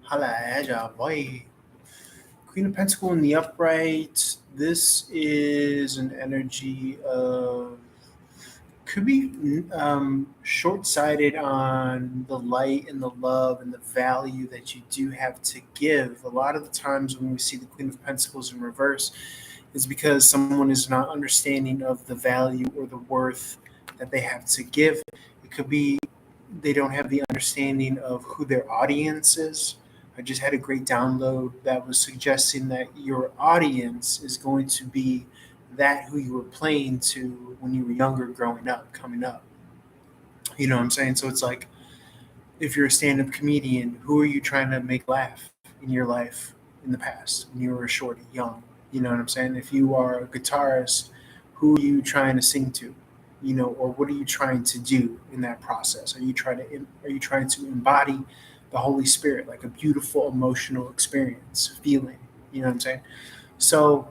Holla at ya, boy. Queen of Pentacles in the upright. This is an energy of, could be short-sighted on the light and the love and the value that you do have to give. A lot of the times when we see the Queen of Pentacles in reverse, is because someone is not understanding of the value or the worth that they have to give. It could be they don't have the understanding of who their audience is. I just had a great download that was suggesting that your audience is going to be that who you were playing to when you were younger, growing up, coming up. You know what I'm saying? So it's like, if you're a stand-up comedian, who are you trying to make laugh in your life in the past when you were short, young? You know what I'm saying? If you are a guitarist, who are you trying to sing to? You know, or what are you trying to do in that process? Are you trying to embody the Holy Spirit, like a beautiful emotional experience, feeling? You know what I'm saying? So,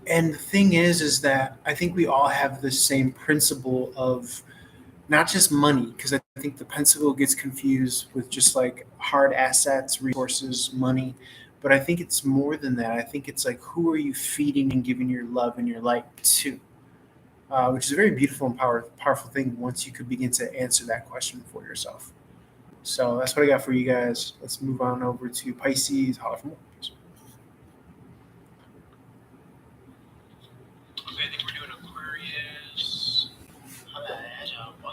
and the thing is that I think we all have the same principle of not just money, because I think the Pentacle gets confused with just like hard assets, resources, money. But I think it's more than that. I think it's like, who are you feeding and giving your love and your light to? Which is a very beautiful and powerful thing once you could begin to answer that question for yourself. So that's what I got for you guys. Let's move on over to Pisces. Holla for more. Okay, I think we're doing Aquarius. Holla at ya, boy.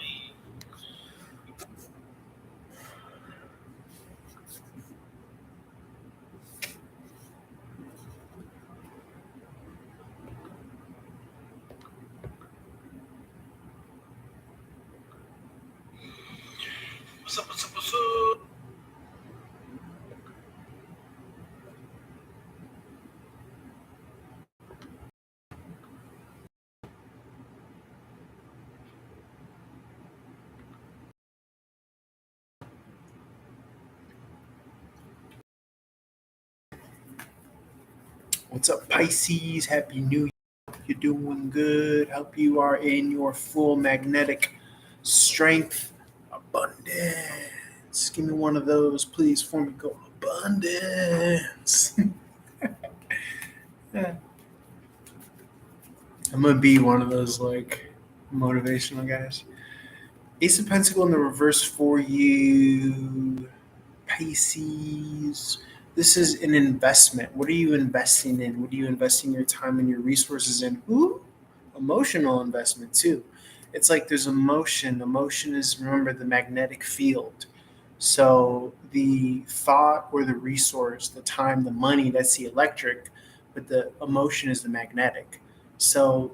What's up, what's up, what's up? What's up, Pisces? Happy New Year. Hope you're doing good. Hope you are in your full magnetic strength, abundance. Give me one of those, please, for me. Go abundance. Yeah. I'm gonna be one of those like motivational guys. Ace of Pentacle in the reverse for you, Pisces. This is an investment. What are you investing in? What are you investing your time and your resources in? Ooh, emotional investment too. It's like there's emotion. Emotion is, remember, the magnetic field. So the thought or the resource, the time, the money, that's the electric, but the emotion is the magnetic. So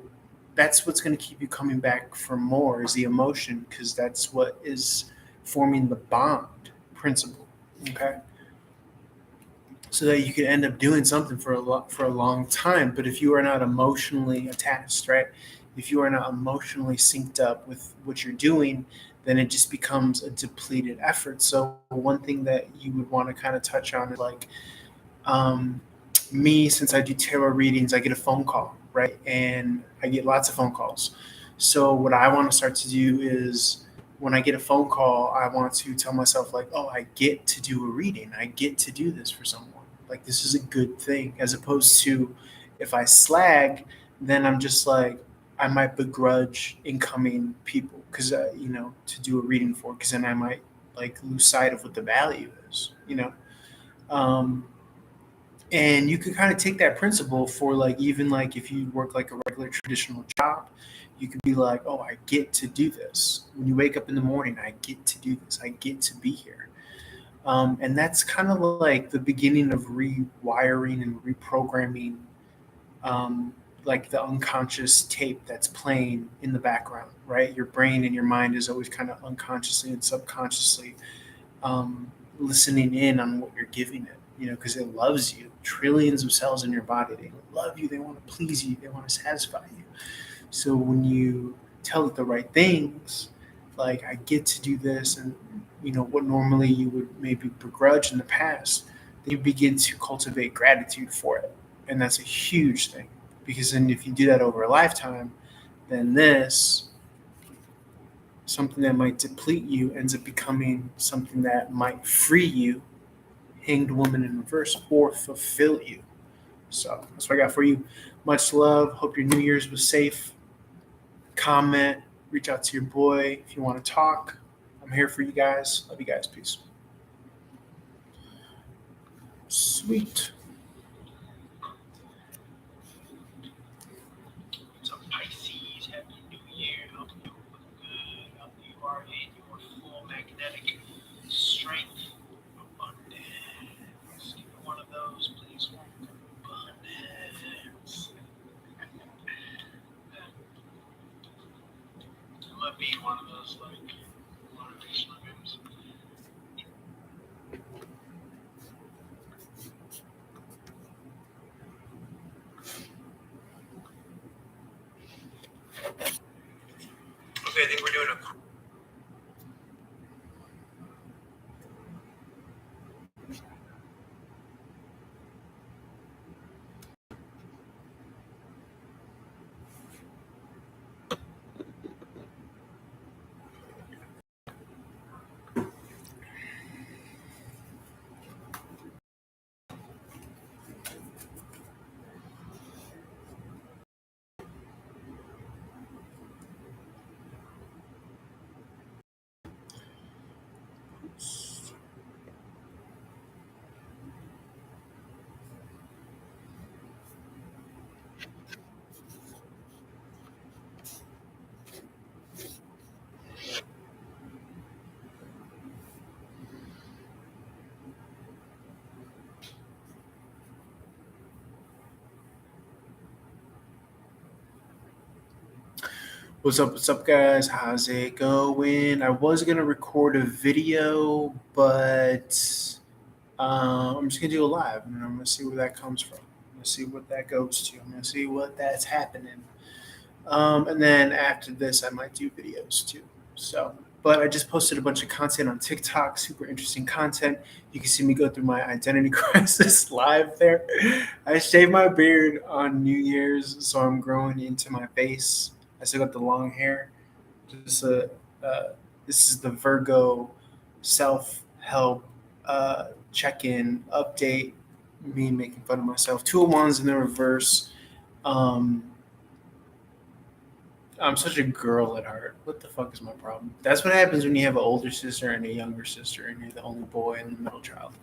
that's what's going to keep you coming back for more, is the emotion, because that's what is forming the bond principle. Okay, so that you can end up doing something for a long time. But if you are not emotionally attached, right? If you are not emotionally synced up with what you're doing, then it just becomes a depleted effort. So one thing that you would want to kind of touch on is like, me, since I do tarot readings, I get a phone call, right? And I get lots of phone calls. So what I want to start to do is, when I get a phone call, I want to tell myself like, oh, I get to do a reading. I get to do this for someone. Like, this is a good thing, as opposed to if I slag, then I'm just like, I might begrudge incoming people. because to do a reading for, because then I might like lose sight of what the value is, um, and you could kind of take that principle for like even like if you work like a regular traditional job, you could be like, oh, I get to do this. When you wake up in the morning, I get to do this. I get to be here. And that's kind of like the beginning of rewiring and reprogramming, like the unconscious tape that's playing in the background, right? Your brain and your mind is always kind of unconsciously and subconsciously listening in on what you're giving it, because it loves you. Trillions of cells in your body, they love you, they want to please you, they want to satisfy you. So when you tell it the right things, like I get to do this, and what normally you would maybe begrudge in the past, then you begin to cultivate gratitude for it. And that's a huge thing, because then if you do that over a lifetime, then this, something that might deplete you, ends up becoming something that might free you, Hanged Woman in reverse, or fulfill you. So that's what I got for you. Much love. Hope your New Year's was safe. Comment, reach out to your boy if you want to talk. I'm here for you guys. Love you guys. Peace. Sweet. So Pisces, Happy New Year. Hope you look good. Hope you are in your full magnetic strength. Abundance. Give me one of those, please. Abundance. I'm gonna be one of those like motivational rooms. Okay, I think we're doing a What's up, guys? How's it going? I was gonna record a video, but I'm just gonna do a live, and I'm gonna see where that comes from. I'm gonna see what that goes to. I'm gonna see what that's happening. And then after this, I might do videos too. So, but I just posted a bunch of content on TikTok, super interesting content. You can see me go through my identity crisis live there. I shaved my beard on New Year's, so I'm growing into my face. I still got the long hair. This, this is the Virgo self-help check-in update. Me making fun of myself. 201s in the reverse. I'm such a girl at heart. What the fuck is my problem? That's what happens when you have an older sister and a younger sister, and you're the only boy and the middle child.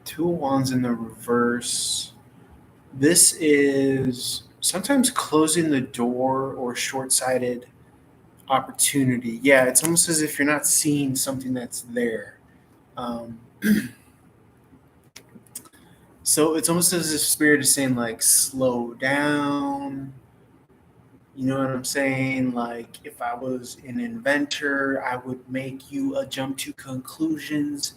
201s in the reverse. This is sometimes closing the door or short-sighted opportunity. Yeah, it's almost as if you're not seeing something that's there. So it's almost as if Spirit is saying, like, slow down. You know what I'm saying? Like, if I was an inventor, I would make you a jump to conclusions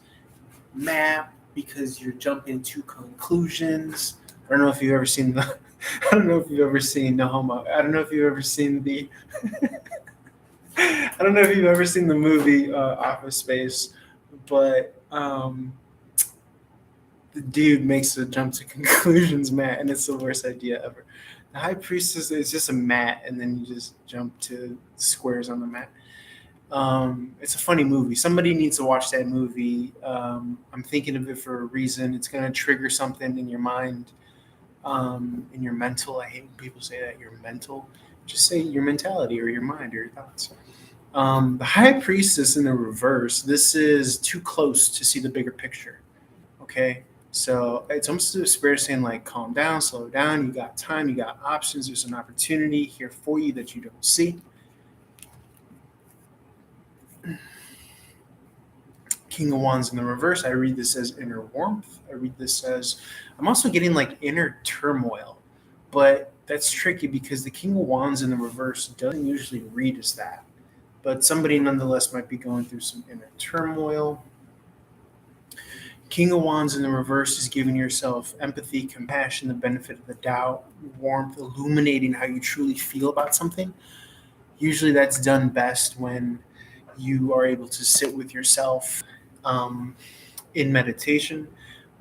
map, because you're jumping to conclusions. I don't know if you've ever seen the. I don't know if you've ever seen No Homo. I don't know if you've ever seen the. I don't know if you've ever seen the movie Office Space, but the dude makes a jump to conclusions mat, and it's the worst idea ever. The High Priestess is just a mat, and then you just jump to squares on the mat. It's a funny movie. Somebody needs to watch that movie. I'm thinking of it for a reason. It's going to trigger something in your mind. in your mental. I hate when people say that, your mental. Just say your mentality or your mind or your thoughts. The high priestess in the reverse, this is too close to see the bigger picture. Okay. So it's almost the spirit saying, like, calm down, slow down. You got time, you got options. There's an opportunity here for you that you don't see. King of Wands in the reverse, I read this as inner warmth. I read this as, I'm also getting like inner turmoil, but that's tricky because the King of Wands in the reverse doesn't usually read as that. But somebody nonetheless might be going through some inner turmoil. King of Wands in the reverse is giving yourself empathy, compassion, the benefit of the doubt, warmth, illuminating how you truly feel about something. Usually that's done best when you are able to sit with yourself in meditation.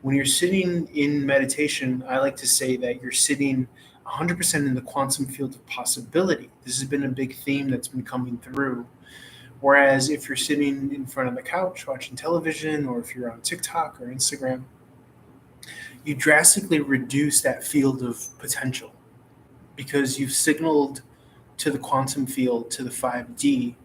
When you're sitting in meditation, I like to say that you're sitting 100% in the quantum field of possibility. This has been a big theme that's been coming through. Whereas if you're sitting in front of the couch watching television, or if you're on TikTok or Instagram, you drastically reduce that field of potential because you've signaled to the quantum field, to the 5D,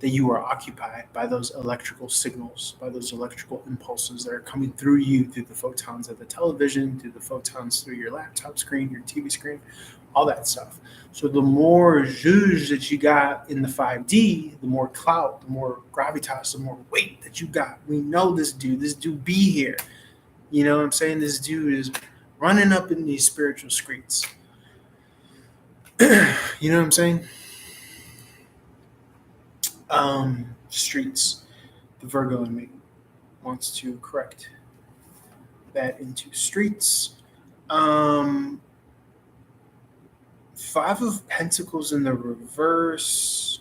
that you are occupied by those electrical signals, by those electrical impulses that are coming through you, through the photons of the television, through the photons through your laptop screen, your TV screen, all that stuff. So the more zhuzh that you got in the 5D, the more clout, the more gravitas, the more weight that you got. We know this dude be here. You know what I'm saying? This dude is running up in these spiritual streets. You know what I'm saying? Streets. The Virgo in me wants to correct that into streets. Five of Pentacles in the reverse.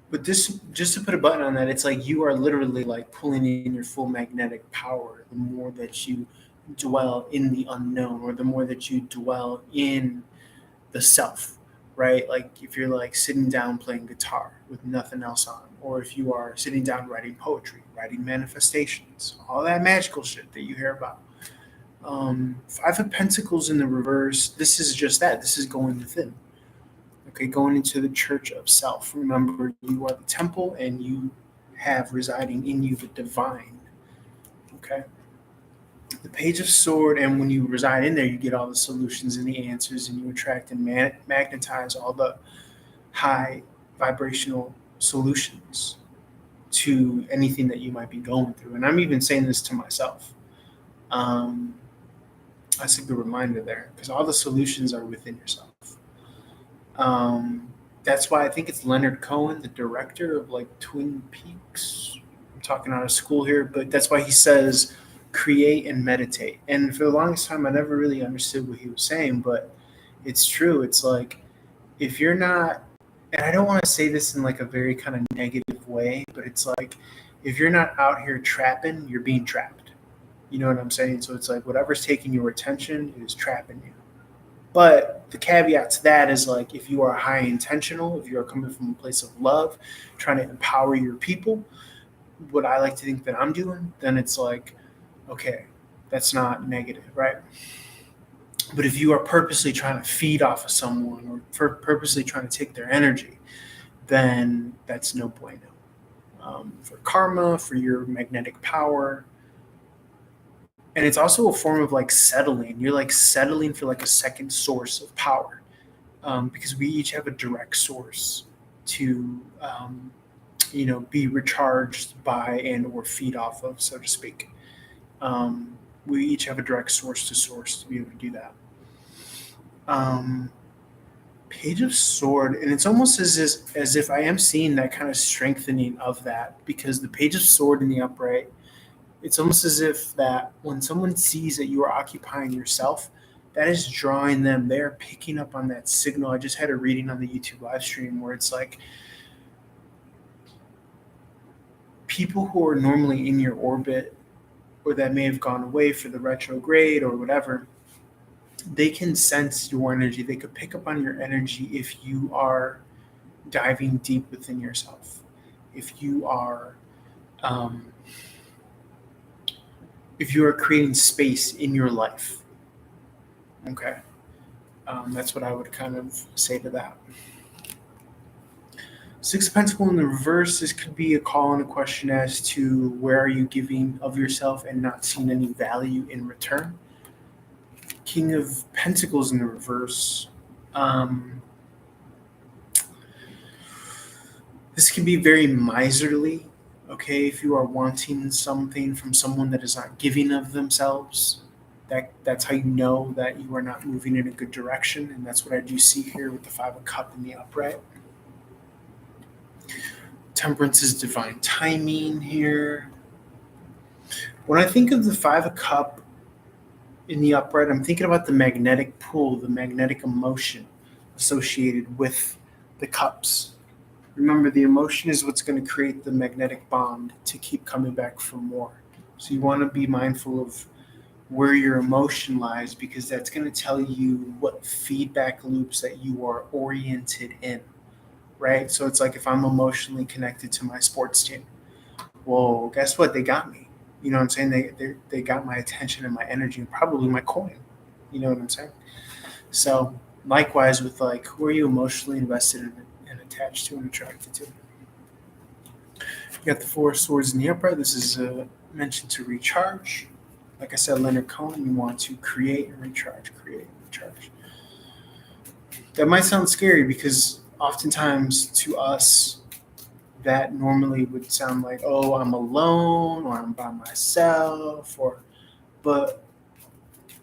But this, just to put a button on that, it's like you are literally like pulling in your full magnetic power the more that you dwell in the unknown, or the more that you dwell in the self, right? Like if you're like sitting down playing guitar with nothing else on, or if you are sitting down writing poetry, writing manifestations, all that magical shit that you hear about. Five of Pentacles in the reverse, this is just that. This is going within. Okay, going into the church of self. Remember, you are the temple and you have residing in you the divine. Okay? The Page of Sword, and when you reside in there, you get all the solutions and the answers, and you attract and magnetize all the high vibrational solutions to anything that you might be going through. And I'm even saying this to myself. That's a good reminder there, because all the solutions are within yourself. That's why I think it's Leonard Cohen, the director of like Twin Peaks. I'm talking out of school here, but that's why he says create and meditate. And for the longest time, I never really understood what he was saying, but it's true. It's like, if you're not, and I don't want to say this in like a very kind of negative way, but it's like, if you're not out here trapping, you're being trapped. You know what I'm saying? So it's like whatever's taking your attention is trapping you. But the caveat to that is like, if you are high intentional, if you are coming from a place of love, trying to empower your people, what I like to think that I'm doing, then it's like, okay, that's not negative, right? But if you are purposely trying to feed off of someone, or purposely trying to take their energy, then that's no bueno. For karma, for your magnetic power. And it's also a form of like settling. You're like settling for like a second source of power, because we each have a direct source to, be recharged by and or feed off of, so to speak. We each have a direct source to be able to do that. Page of Sword, and it's almost as if I am seeing that kind of strengthening of that, because the Page of Sword in the upright, it's almost as if that when someone sees that you are occupying yourself, that is drawing them. They're picking up on that signal. I just had a reading on the YouTube live stream where it's like people who are normally in your orbit, or that may have gone away for the retrograde or whatever, they can sense your energy. They could pick up on your energy if you are diving deep within yourself. If you are creating space in your life. Okay. That's what I would kind of say to that. Six of Pentacles in the reverse, this could be a call and a question as to where are you giving of yourself and not seeing any value in return. King of Pentacles in the reverse. This can be very miserly, okay? If you are wanting something from someone that is not giving of themselves, that's how you know that you are not moving in a good direction, and that's what I do see here with the Five of Cups in the upright. Temperance is divine timing here. When I think of the Five of Cups in the upright, I'm thinking about the magnetic pull, the magnetic emotion associated with the cups. Remember, the emotion is what's going to create the magnetic bond to keep coming back for more. So you want to be mindful of where your emotion lies, because that's going to tell you what feedback loops that you are oriented in, right? So it's like if I'm emotionally connected to my sports team, well, guess what? They got me. You know what I'm saying? They got my attention and my energy and probably my coin. You know what I'm saying? So likewise with like, who are you emotionally invested in and attached to and attracted to? You got the Four of Swords in the upright. This is mentioned to recharge. Like I said, Leonard Cohen, you want to create and recharge, create and recharge. That might sound scary because oftentimes to us, that normally would sound like, oh, I'm alone or I'm by myself, but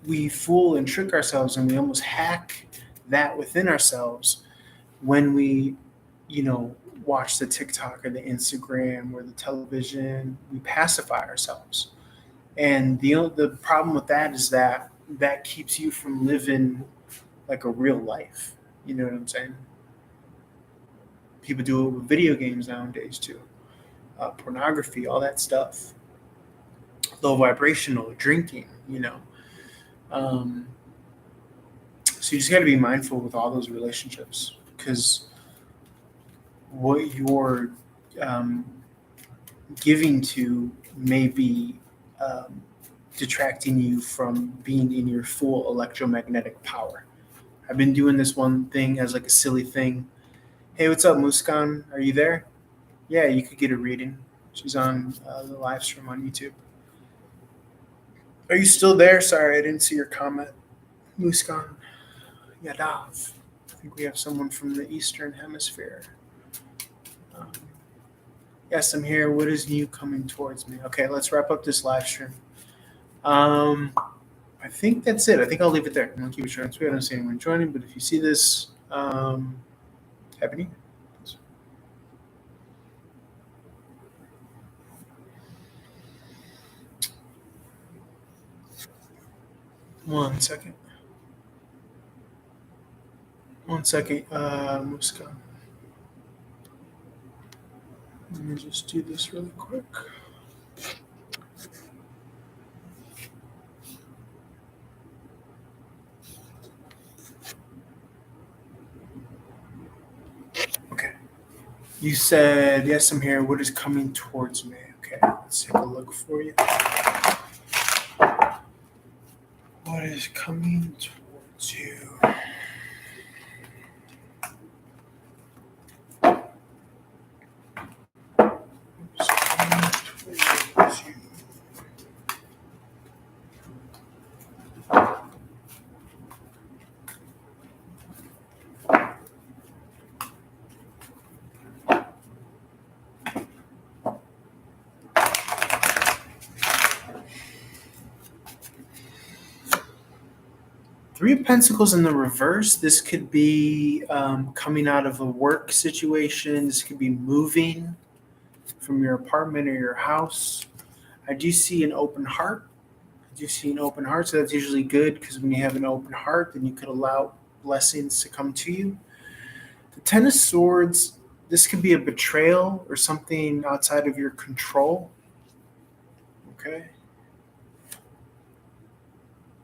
we fool and trick ourselves and we almost hack that within ourselves when we, watch the TikTok or the Instagram or the television. We pacify ourselves. And the problem with that is that keeps you from living like a real life. You know what I'm saying? People do it with video games nowadays too. Pornography, all that stuff. Low vibrational, drinking, So you just got to be mindful with all those relationships, because what you're giving to may be detracting you from being in your full electromagnetic power. I've been doing this one thing as like a silly thing. Hey, what's up, Muskan? Are you there? Yeah, you could get a reading. She's on the live stream on YouTube. Are you still there? Sorry, I didn't see your comment. Muskan Yadav. I think we have someone from the Eastern Hemisphere. Yes, I'm here. What is new coming towards me? Okay, let's wrap up this live stream. I think that's it. I think I'll leave it there. I'm going to keep it short and sweet. I don't see anyone joining, but if you see this, happy New Year. 1 second. 1 second, Muskan. Let me just do this really quick. Okay. You said, yes, I'm here. What is coming towards me? Okay, let's take a look for you. What is coming towards you? Three of Pentacles in the reverse. This could be coming out of a work situation. This could be moving from your apartment or your house. I do see an open heart. So that's usually good, because when you have an open heart, then you could allow blessings to come to you. The Ten of Swords, this could be a betrayal or something outside of your control. Okay.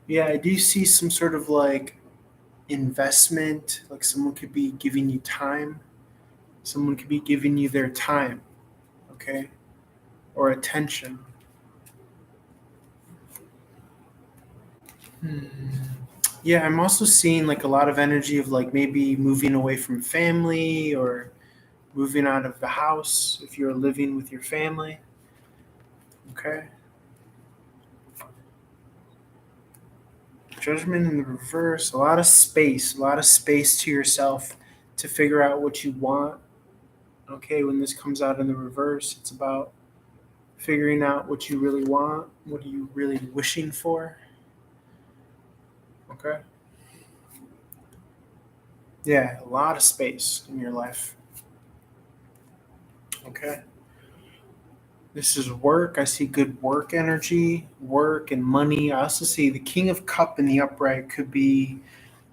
Yeah, I do see some sort of like investment, like someone could be giving you time. Someone could be giving you their time, okay? Or attention. Yeah, I'm also seeing like a lot of energy of like maybe moving away from family or moving out of the house if you're living with your family. Okay. Judgment in the reverse, a lot of space to yourself to figure out what you want. Okay, when this comes out in the reverse, it's about figuring out what you really want. What are you really wishing for? Okay. Yeah, a lot of space in your life. Okay. This is work. I see good work energy, work and money. I also see the King of Cup in the upright could be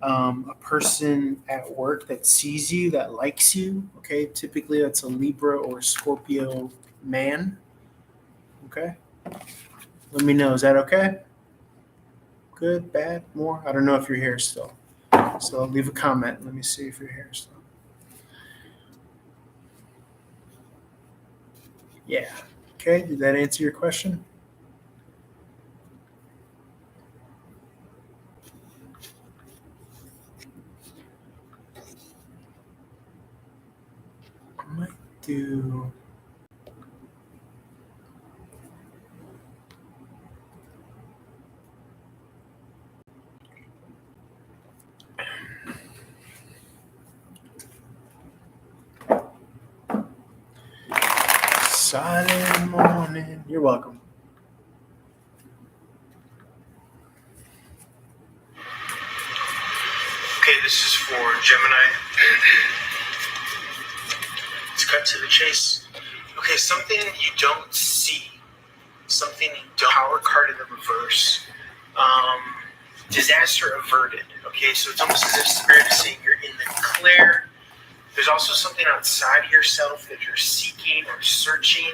a person at work that sees you, that likes you. Okay. Typically, that's a Libra or Scorpio man. Okay. Let me know. Is that okay? Good, bad, more? I don't know if you're here still. So leave a comment. Let me see if you're here still. Yeah. Okay. Did that answer your question? I might do. Silent morning. You're welcome. Okay, this is for Gemini. Let's cut to the chase. Okay, something you don't see, something you don't. Power card in the reverse. Disaster averted. Okay, so it's almost as if Spirit is saying you're in the clear. There's also something outside of yourself that you're seeking or searching,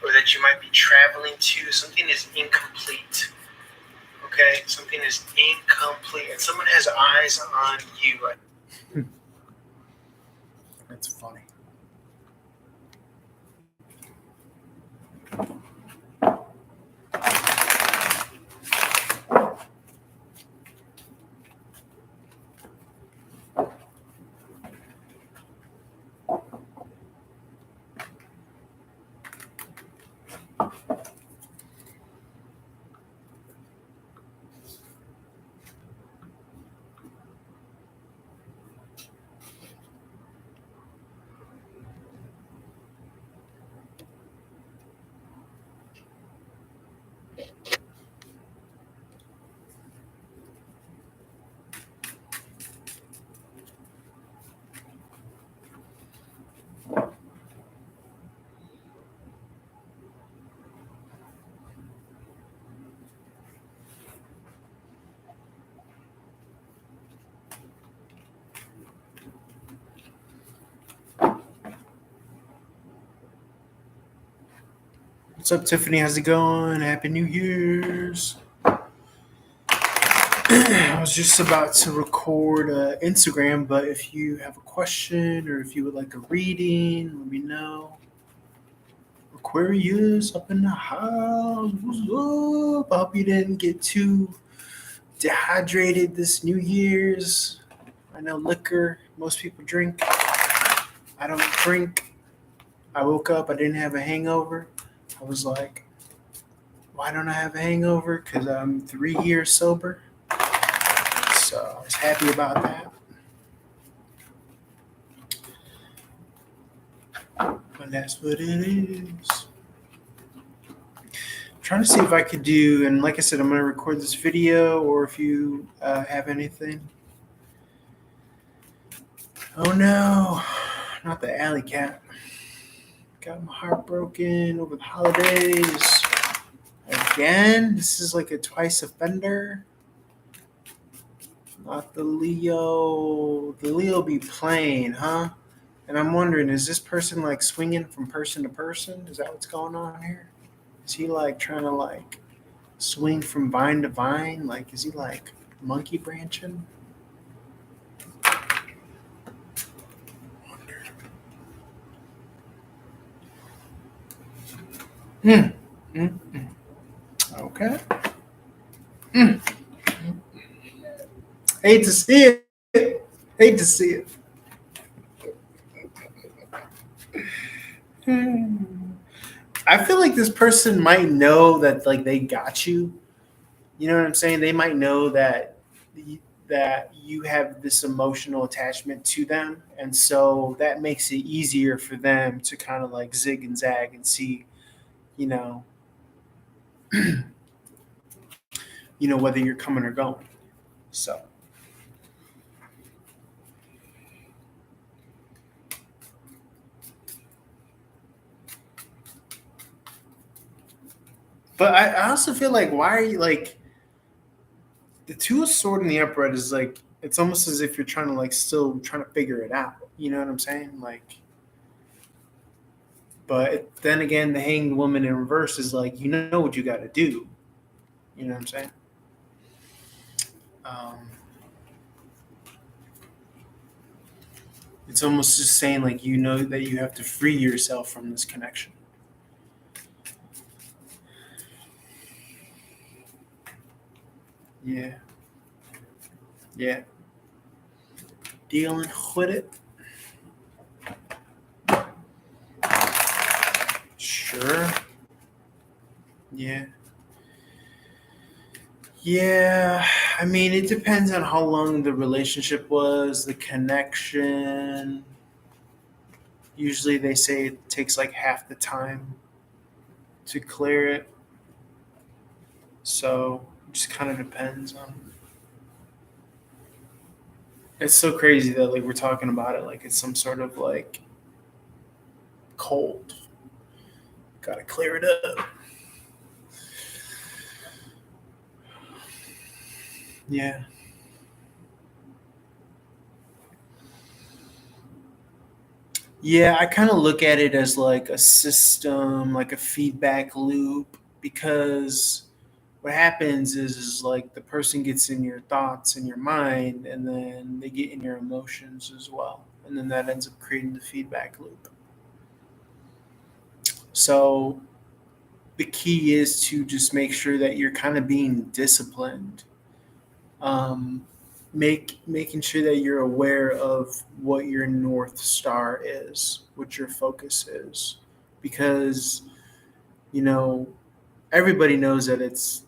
or that you might be traveling to. Something is incomplete. Okay, something is incomplete, and someone has eyes on you. That's funny. What's up, Tiffany? How's it going? Happy New Year's. I was just about to record Instagram, but if you have a question or if you would like a reading, let me know. Aquarius up in the house. What's up? I hope you didn't get too dehydrated this New Year's. I know liquor, most people drink. I don't drink. I woke up, I didn't have a hangover. I was like, why don't I have a hangover? Because I'm 3 years sober. So I was happy about that. But that's what it is. I'm trying to see if I could do, and like I said, I'm going to record this video, or if you have anything. Oh no, not the alley cat. Got my heart broken over the holidays. Again, this is like a twice offender. Not the Leo. The Leo be playing, huh? And I'm wondering, is this person like swinging from person to person? Is that what's going on here? Is he like trying to like swing from vine to vine? Like, is he like monkey branching? Okay. Hate to see it. Hate to see it. I feel like this person might know that like they got you. You know what I'm saying? They might know that you have this emotional attachment to them, and so that makes it easier for them to kind of like zig and zag and see, you know, whether you're coming or going. So, but I also feel like why are you like the two of sword and the upright is like it's almost as if you're trying to like still trying to figure it out. You know what I'm saying? Like, but then again, the hanged woman in reverse is like you know what you got to do. You know what I'm saying? Um, it's almost just saying like you know that you have to free yourself from this connection. Yeah. Yeah. Dealing with it. Sure. Yeah. Yeah. I mean, it depends on how long the relationship was, the connection. Usually they say it takes like half the time to clear it. So it just kind of depends on. It's so crazy that like we're talking about it like it's some sort of like cold. Gotta clear it up. Yeah. Yeah, I kind of look at it as like a system, like a feedback loop, because what happens is like the person gets in your thoughts and your mind, and then they get in your emotions as well. And then that ends up creating the feedback loop. So the key is to just make sure that you're kind of being disciplined. Making sure that you're aware of what your north star is, what your focus is, because you know everybody knows that it's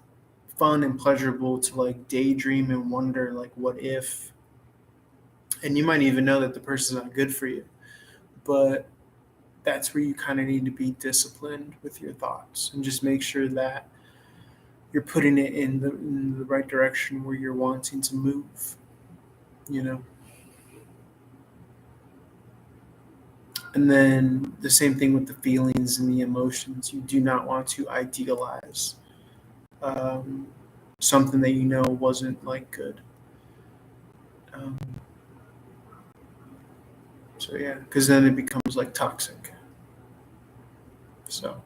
fun and pleasurable to like daydream and wonder like what if, and you might even know that the person's not good for you, but that's where you kind of need to be disciplined with your thoughts and just make sure that you're putting it in the right direction where you're wanting to move, you know. And then the same thing with the feelings and the emotions. You do not want to idealize um, something that you know wasn't like good. Um, so yeah, because then it becomes like toxic. So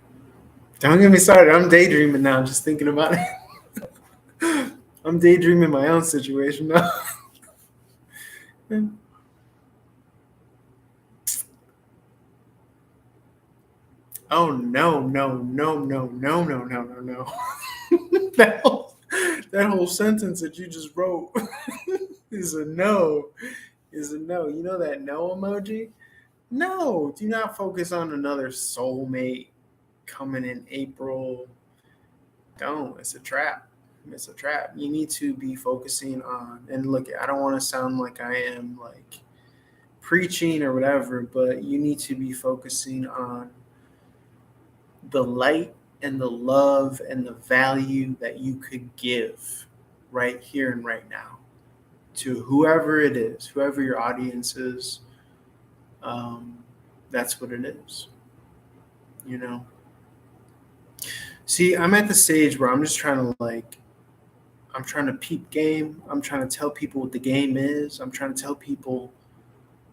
don't get me started. I'm daydreaming now, just thinking about it. I'm daydreaming my own situation now. Oh no, no, no, no, no, no, no, no, no. that whole sentence that you just wrote is a no. Is a no. You know that no emoji? No, do not focus on another soulmate coming in April. Don't. It's a trap. It's a trap. You need to be focusing on, and look, I don't want to sound like I am like preaching or whatever, but you need to be focusing on the light and the love and the value that you could give right here and right now to whoever it is, whoever your audience is. Um, that's what it is, you know. See, I'm at the stage where I'm just trying to like, I'm trying to peep game. I'm trying to tell people what the game is. I'm trying to tell people,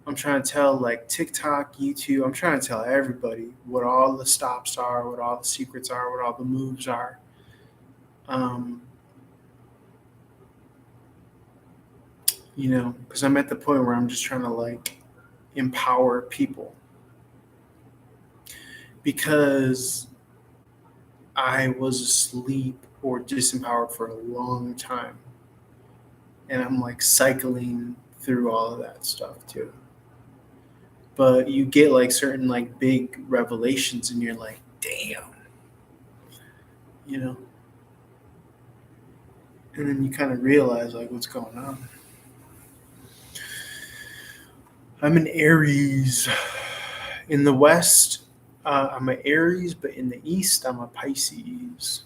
I'm trying to tell like TikTok, YouTube, I'm trying to tell everybody what all the stops are, what all the secrets are, what all the moves are. Um, because I'm at the point where I'm just trying to like empower people because I was asleep or disempowered for a long time. and I'm like cycling through all of that stuff too. But you get like certain like big revelations, and you're like, damn, you know. And then you kind of realize like what's going on. I'm an Aries. In the West, I'm an Aries, but in the East, I'm a Pisces.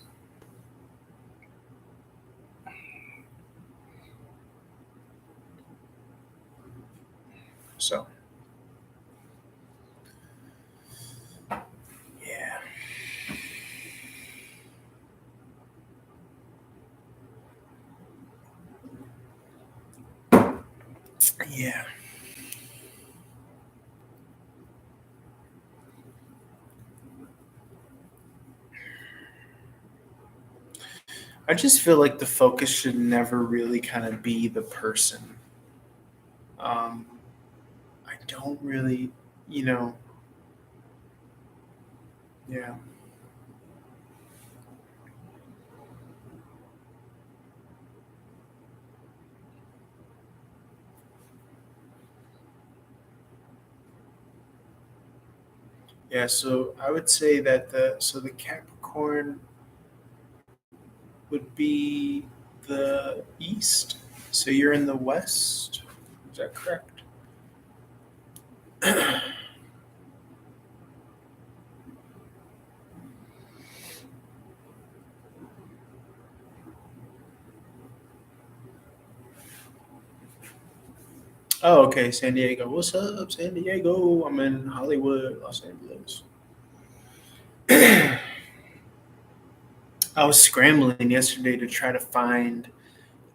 So, yeah. Yeah. I just feel like the focus should never really kind of be the person. Um, I don't really, you know, yeah. Yeah, so I would say that the Capricorn would be the East. So you're in the West. Is that correct? Oh, okay, San Diego. What's up, San Diego? I'm in Hollywood, Los Angeles. I was scrambling yesterday to try to find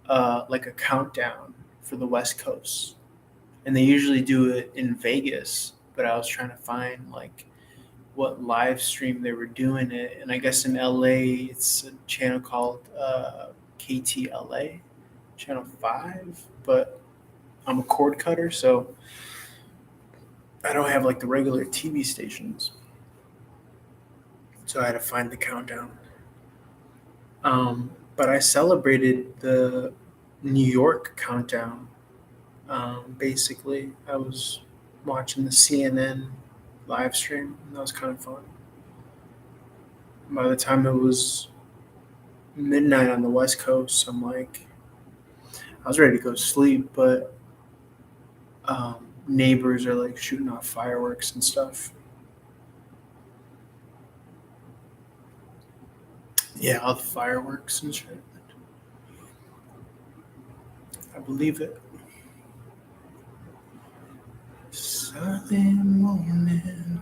like a countdown for the West Coast, and they usually do it in Vegas. But I was trying to find like what live stream they were doing it, and I guess in LA it's a channel called KTLA, Channel 5. But I'm a cord cutter, so I don't have like the regular TV stations. So I had to find the countdown. But I celebrated the New York countdown. Basically, I was watching the CNN live stream, and that was kind of fun. By the time it was midnight on the West Coast, I'm like, I was ready to go to sleep, but neighbors are like shooting off fireworks and stuff. Yeah, all the fireworks and shit. I believe it. Silent morning.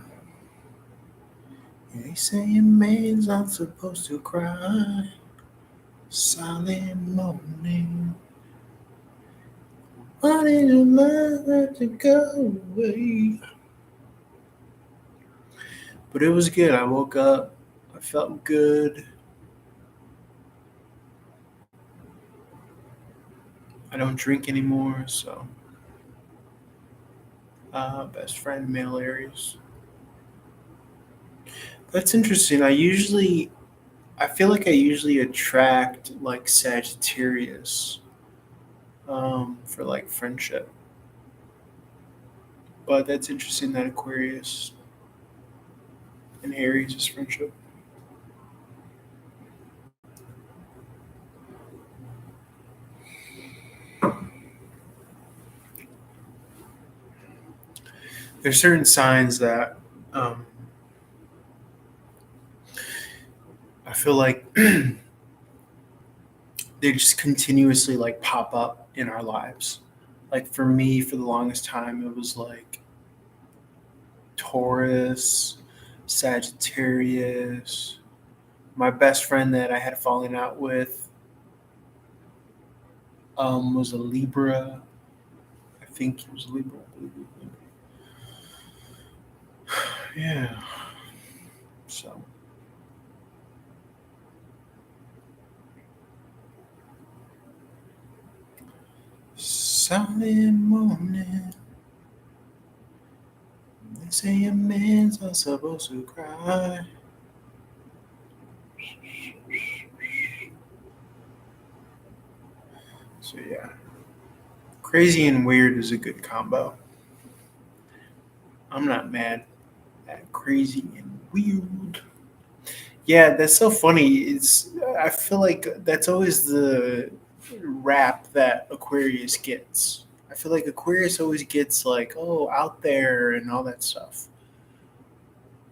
They say a man's not supposed to cry. Silent morning. Why did your love have to go away? But it was good. I woke up. I felt good. I don't drink anymore, so best friend male Aries. That's interesting. I feel like I usually attract like Sagittarius for like friendship. But that's interesting that Aquarius and Aries is friendship. There's certain signs that I feel like they just continuously like pop up in our lives. Like for me, for the longest time, it was like Taurus, Sagittarius. My best friend that I had a falling out with was a Libra. I think he was a Libra. I believe he was a Libra. Yeah. So silent morning. They say a man's not supposed to cry. So yeah. Crazy and weird is a good combo. I'm not mad at crazy and weird. Yeah, that's so funny. I feel like that's always the rap that Aquarius gets. I feel like Aquarius always gets like, oh, out there and all that stuff.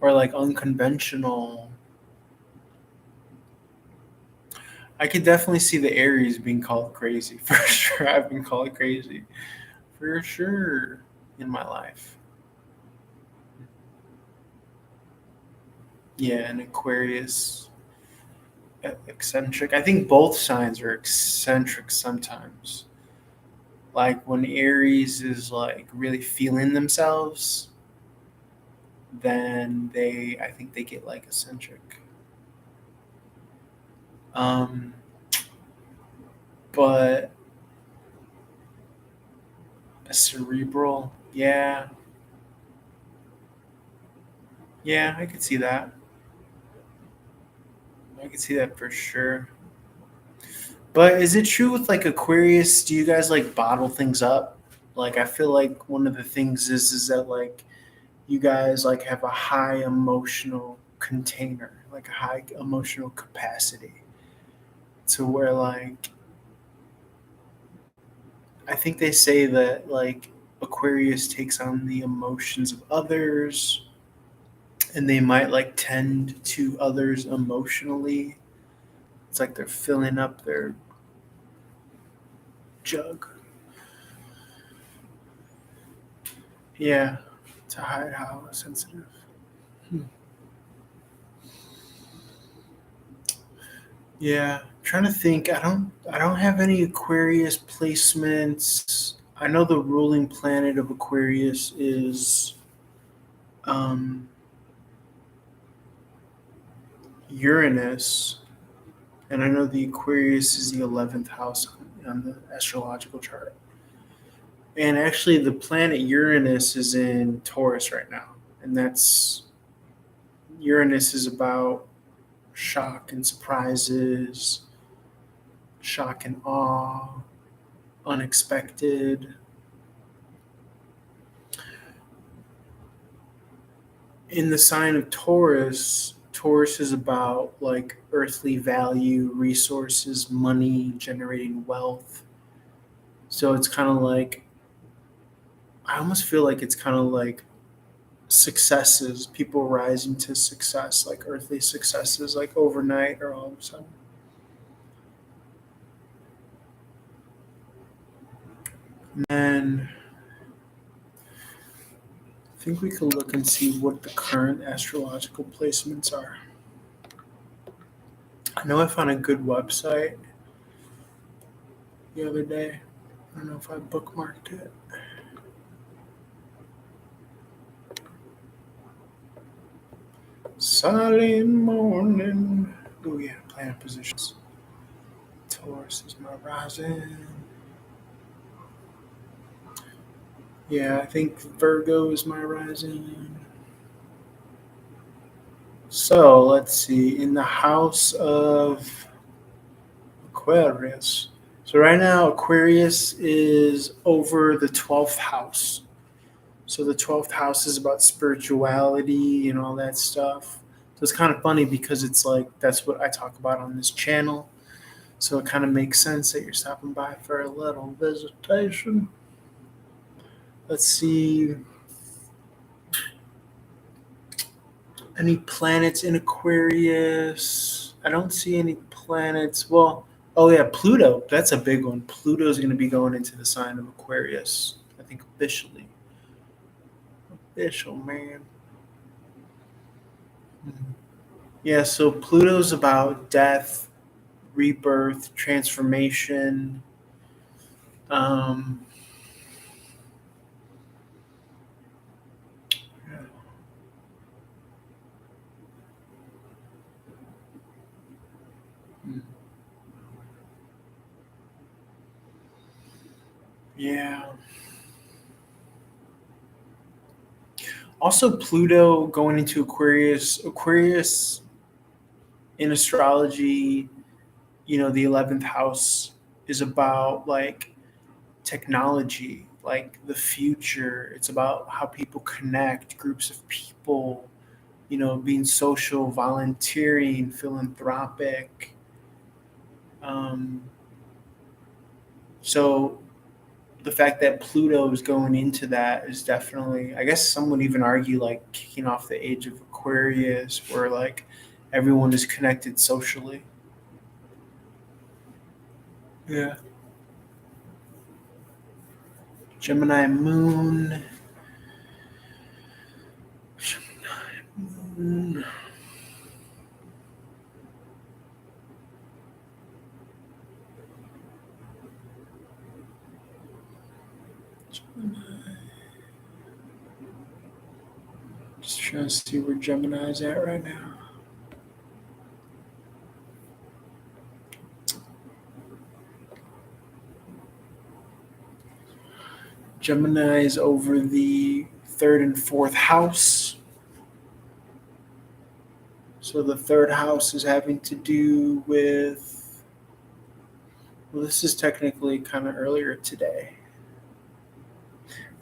Or like unconventional. I could definitely see the Aries being called crazy for sure. I've been called crazy for sure in my life. Yeah, and Aquarius eccentric. I think both signs are eccentric sometimes. Like when Aries is like really feeling themselves, then I think they get like eccentric. But a cerebral, yeah, I could see that. I could see that for sure. But is it true with like Aquarius? Do you guys like bottle things up? Like I feel like one of the things is that like you guys like have a high emotional container, like a high emotional capacity, to where like I think they say that like Aquarius takes on the emotions of others and they might like tend to others emotionally. It's like they're filling up their jug. Yeah, to hide how sensitive. Hmm. Yeah, trying to think. I don't have any Aquarius placements. I know the ruling planet of Aquarius is um, Uranus, and I know the Aquarius is the 11th house on the astrological chart. And actually, the planet Uranus is in Taurus right now, and that's Uranus is about shock and surprises, shock and awe, unexpected. In the sign of Taurus, Taurus is about like earthly value, resources, money, generating wealth. So it's kind of like, I almost feel like it's kind of like successes, people rising to success, like earthly successes, like overnight or all of a sudden. And then I think we can look and see what the current astrological placements are. I know I found a good website the other day. I don't know if I bookmarked it. Silent morning. Oh yeah, planet positions. Taurus is my rising. Yeah, I think Virgo is my rising. So let's see. In the house of Aquarius. So right now Aquarius is over the 12th house. So the 12th house is about spirituality and all that stuff. So it's kind of funny because it's like that's what I talk about on this channel. So it kind of makes sense that you're stopping by for a little visitation. Let's see. Any planets in Aquarius? I don't see any planets. Well, oh yeah, Pluto. That's a big one. Pluto's going to be going into the sign of Aquarius, I think officially. Official, man. Yeah, so Pluto's about death, rebirth, transformation. Um, yeah. Also, Pluto going into Aquarius. Aquarius in astrology, the 11th house is about like technology, like the future. It's about how people connect, groups of people, being social, volunteering, philanthropic. Um, so the fact that Pluto is going into that is definitely, I guess some would even argue, like kicking off the age of Aquarius, where like everyone is connected socially. Yeah. Gemini moon. Gemini moon. Just trying to see where Gemini's at right now. Gemini is over the third and fourth house. So the third house is having to do with, well, this is technically kind of earlier today.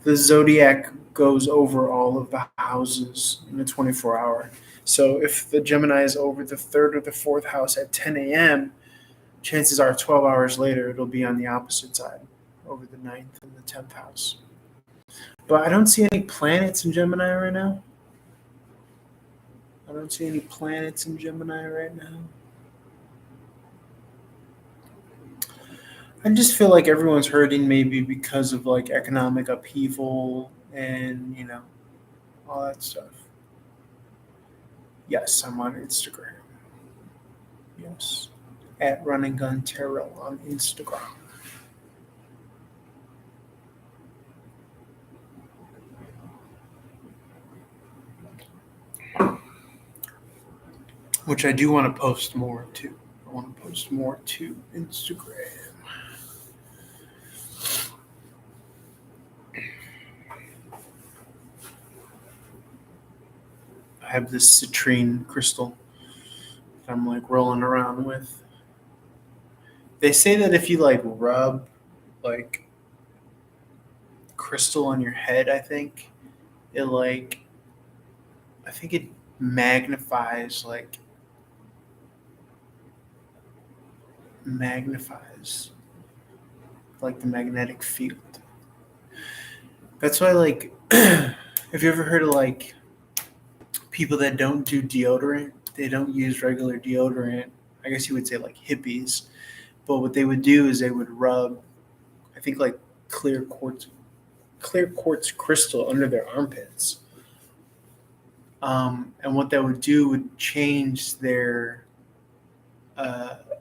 The zodiac goes over all of the houses in a 24-hour. So if the Gemini is over the third or the fourth house at 10 a.m., chances are 12 hours later it'll be on the opposite side, over the ninth and the 10th house. But I don't see any planets in Gemini right now. I don't see any planets in Gemini right now. I just feel like everyone's hurting maybe because of like economic upheaval and, all that stuff. Yes, I'm on Instagram. Yes. At Run and Gun Tarot on Instagram. Which I do want to post more to. I want to post more to Instagram. I have this citrine crystal that I'm like rolling around with. They say that if you like rub like crystal on your head, I think it magnifies like the magnetic field. That's why have you ever heard of like people that don't do deodorant? They don't use regular deodorant. I guess you would say like hippies. But what they would do is they would rub, I think like clear quartz crystal under their armpits. And what that would do would change their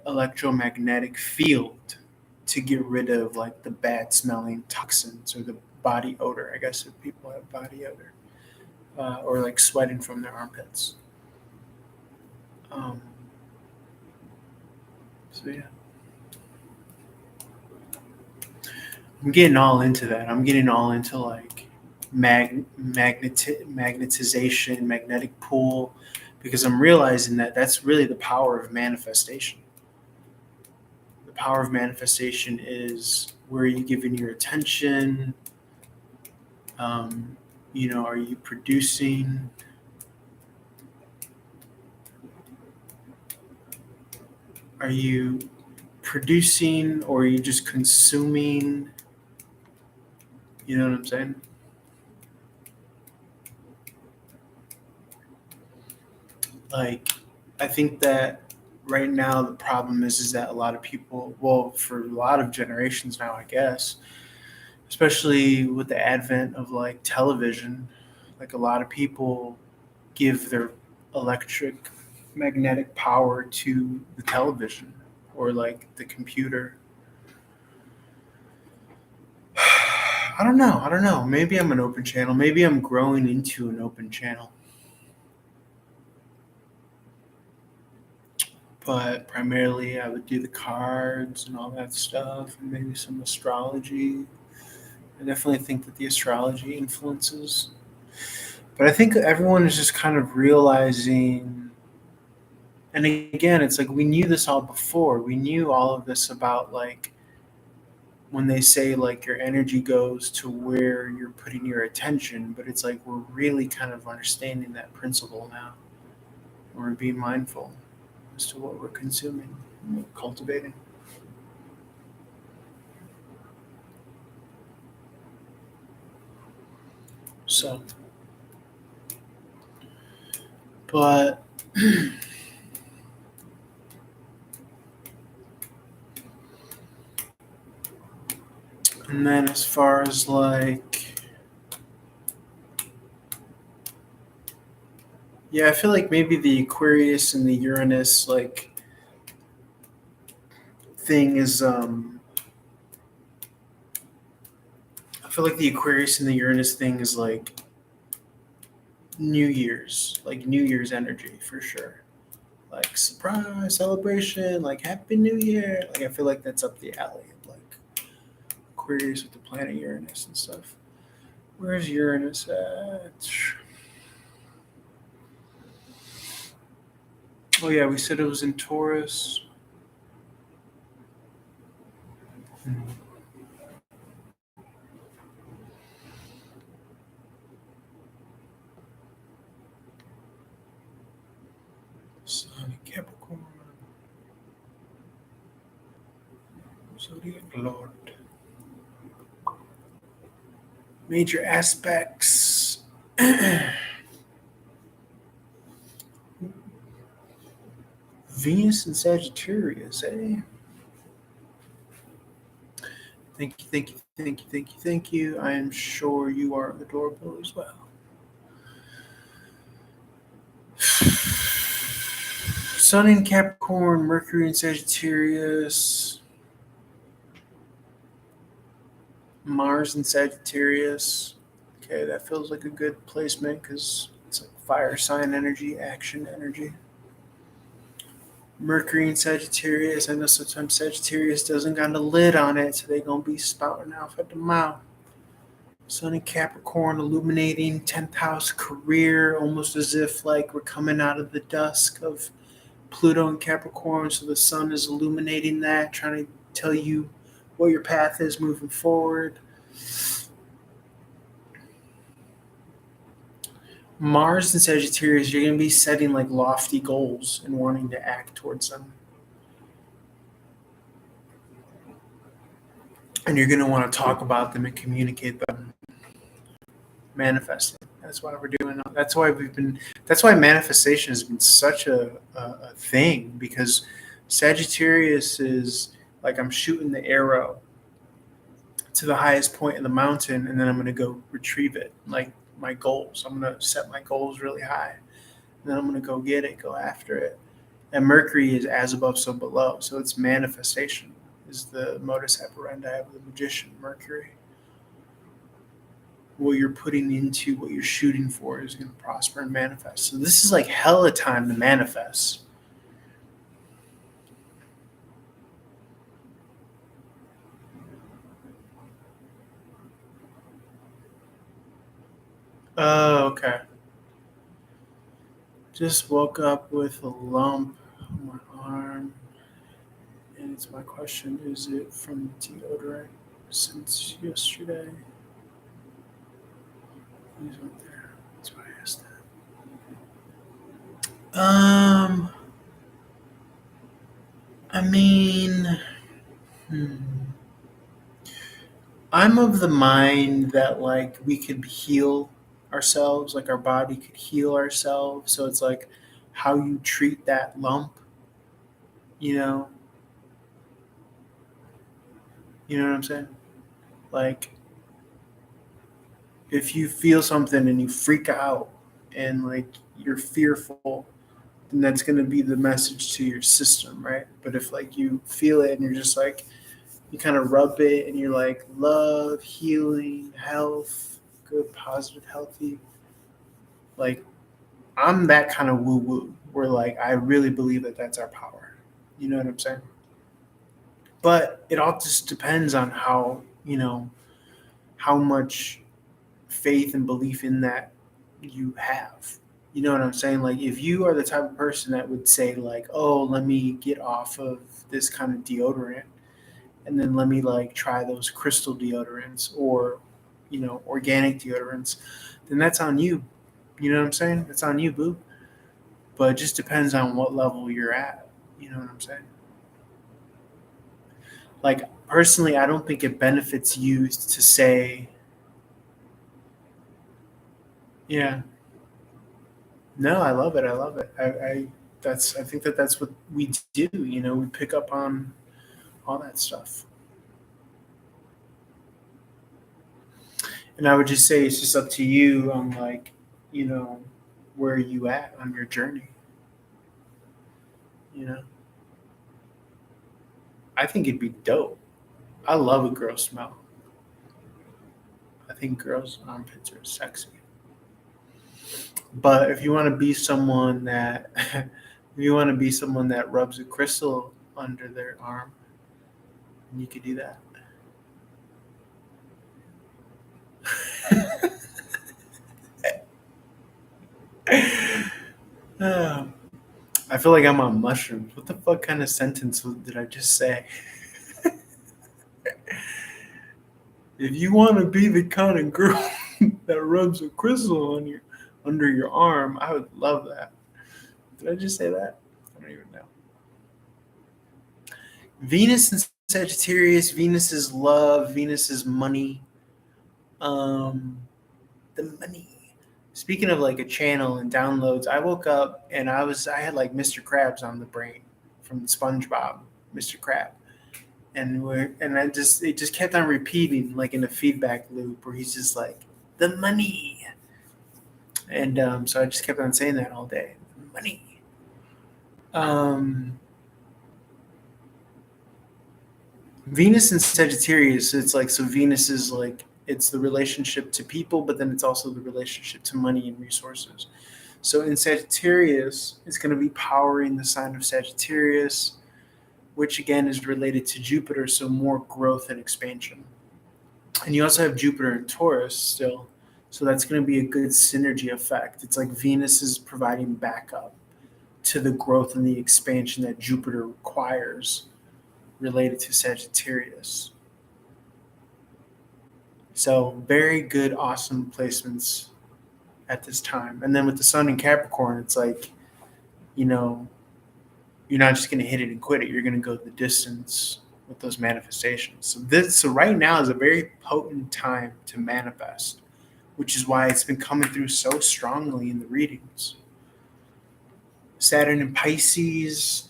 electromagnetic field to get rid of like the bad smelling toxins or the body odor. I guess if people have body odor or like sweating from their armpits. So yeah. I'm getting all into that. I'm getting all into like magnetization, magnetic pull, because I'm realizing that that's really the power of manifestation. The power of manifestation is where are you giving your attention? Are you producing? Are you producing or are you just consuming? You know what I'm saying? Like, I think that right now the problem is that a lot of people, well, for a lot of generations now, I guess, especially with the advent of like television, like a lot of people give their electric magnetic power to the television or like the computer. I don't know. Maybe I'm an open channel. Maybe I'm growing into an open channel. But primarily I would do the cards and all that stuff and maybe some astrology. I definitely think that the astrology influences. But I think everyone is just kind of realizing, and again, it's like we knew this all before. We knew all of this about like when they say like your energy goes to where you're putting your attention, but it's like we're really kind of understanding that principle now. We're being mindful as to what we're consuming, and what we're cultivating. So, but and then as far as like, yeah, I feel like maybe the Aquarius and the Uranus like thing is I feel like the Aquarius and the Uranus thing is like New Year's energy for sure. Like surprise celebration, like Happy New Year. Like I feel like that's up the alley of like Aquarius with the planet Uranus and stuff. Where's Uranus at? Oh yeah, we said it was in Taurus. Sun in Capricorn. Zodiac Lord. Major aspects. Venus and Sagittarius, eh? Thank you, thank you, thank you, thank you, thank you. I am sure you are adorable as well. Sun in Capricorn, Mercury in Sagittarius, Mars in Sagittarius. Okay, that feels like a good placement because it's like fire sign energy, action energy. Mercury in Sagittarius. I know sometimes Sagittarius doesn't got a lid on it, so they're gonna be spouting out at the mouth. Sun in Capricorn, illuminating 10th house career, almost as if like we're coming out of the dusk of Pluto in Capricorn. So the sun is illuminating that, trying to tell you what your path is moving forward. Mars and Sagittarius, you're going to be setting like lofty goals and wanting to act towards them. And you're going to want to talk about them and communicate them, manifesting. That's why we're doing. That's why manifestation has been such a thing, because Sagittarius is like I'm shooting the arrow to the highest point in the mountain, and then I'm going to go retrieve it. Like my goals, I'm going to set my goals really high, and then I'm going to go get it, go after it. And Mercury is as above, so below. So it's manifestation is the modus operandi of the magician, Mercury. What you're putting into what you're shooting for is going to prosper and manifest. So this is like hella time to manifest. Oh, okay. Just woke up with a lump on my arm. And it's my question, is it from deodorant since yesterday? He's right there. That's why I asked that. I mean, I'm of the mind that like we could heal ourselves, like our body could heal ourselves. So it's like how you treat that lump, you know? You know what I'm saying? Like if you feel something and you freak out and like you're fearful, then that's going to be the message to your system, right? But if like you feel it and you're just like you kind of rub it and you're like love, healing, health, good, positive, healthy, like I'm that kind of woo woo where like I really believe that that's our power. You know what I'm saying? But it all just depends on how, how much faith and belief in that you have. You know what I'm saying? Like if you are the type of person that would say like, "Oh, let me get off of this kind of deodorant and then let me like try those crystal deodorants or, organic deodorants, then that's on you. You know what I'm saying? That's on you, boo. But it just depends on what level you're at. You know what I'm saying? Like, personally, I don't think it benefits you to say, yeah, no, I love it. I love it. I think that's what we do. We pick up on all that stuff. And I would just say it's just up to you on like, where are you at on your journey? I think it'd be dope. I love a girl smell. I think girls' armpits are sexy. But if you want to be someone that, if you want to be someone that rubs a crystal under their arm, you could do that. I feel like I'm on mushrooms. What the fuck kind of sentence did I just say? If you want to be the kind of girl that rubs a crystal under your arm, I would love that. Did I just say that? I don't even know. Venus and Sagittarius. Venus is love. Venus is money. The money. Speaking of like a channel and downloads, I woke up and I had like Mr. Krabs on the brain from SpongeBob, Mr. Crab. And it just kept on repeating like in a feedback loop where he's just like, the money. And so I just kept on saying that all day. Money. Venus and Sagittarius, it's like, so Venus is like, it's the relationship to people, but then it's also the relationship to money and resources. So in Sagittarius, it's going to be powering the sign of Sagittarius, which again is related to Jupiter, so more growth and expansion. And you also have Jupiter in Taurus still, so that's going to be a good synergy effect. It's like Venus is providing backup to the growth and the expansion that Jupiter requires related to Sagittarius. So very good, awesome placements at this time. And then with the Sun in Capricorn, it's like, you're not just going to hit it and quit it. You're going to go the distance with those manifestations. So right now is a very potent time to manifest, which is why it's been coming through so strongly in the readings. Saturn in Pisces.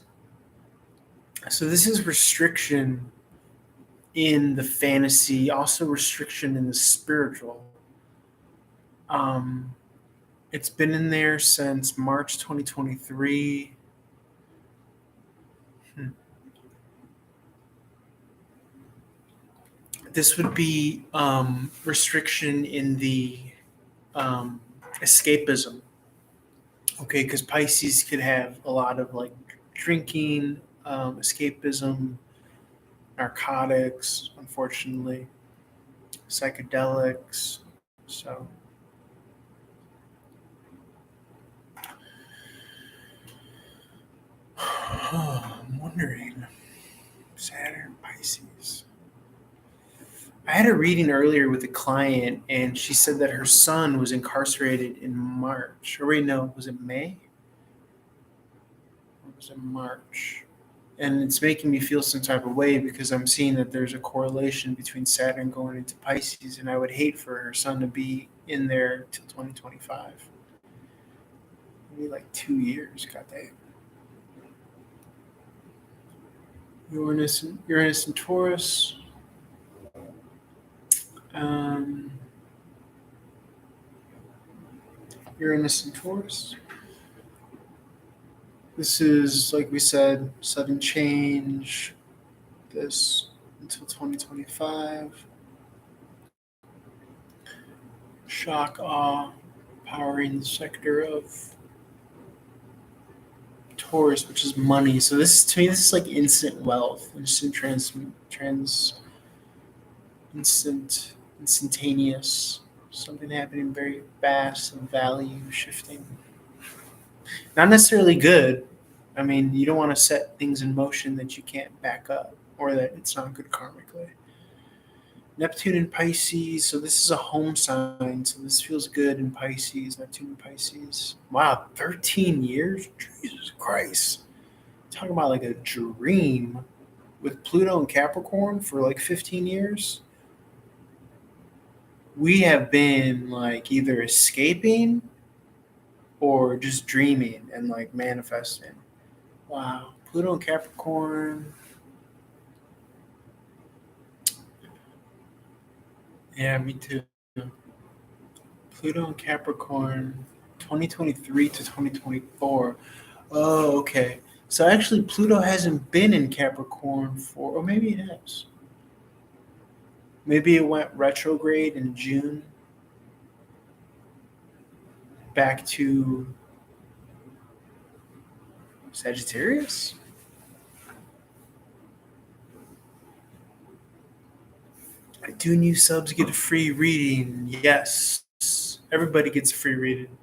So this is restriction in the fantasy, also restriction in the spiritual. It's been in there since March 2023. This would be restriction in the escapism. Okay, because Pisces could have a lot of like drinking, escapism, narcotics, unfortunately, psychedelics. So I'm wondering, Saturn, Pisces. I had a reading earlier with a client, and she said that her son was incarcerated in March. Or wait, no, was it May? Or was it March? And it's making me feel some type of way because I'm seeing that there's a correlation between Saturn going into Pisces, and I would hate for her son to be in there till 2025. Maybe like 2 years, goddamn. Uranus and Taurus. Uranus and Taurus. This is, like we said, sudden change. This until 2025. Shock, awe, powering the sector of Taurus, which is money. So this, to me, this is like instant wealth, instantaneous, something happening very fast and value shifting. Not necessarily good. I mean, you don't want to set things in motion that you can't back up or that it's not good karmically. Neptune in Pisces, so this is a home sign, so this feels good in Pisces. Neptune in Pisces. Wow, 13 years? Jesus Christ. Talking about like a dream with Pluto and Capricorn for like 15 years. We have been like either escaping or just dreaming and like manifesting. Wow. Pluto and Capricorn. Yeah, me too. Pluto and Capricorn, 2023 to 2024. Oh, okay. So actually, Pluto hasn't been in Capricorn for, or maybe it has. Maybe it went retrograde in June back to Sagittarius? Do new subs get a free reading? Yes. Everybody gets a free reading.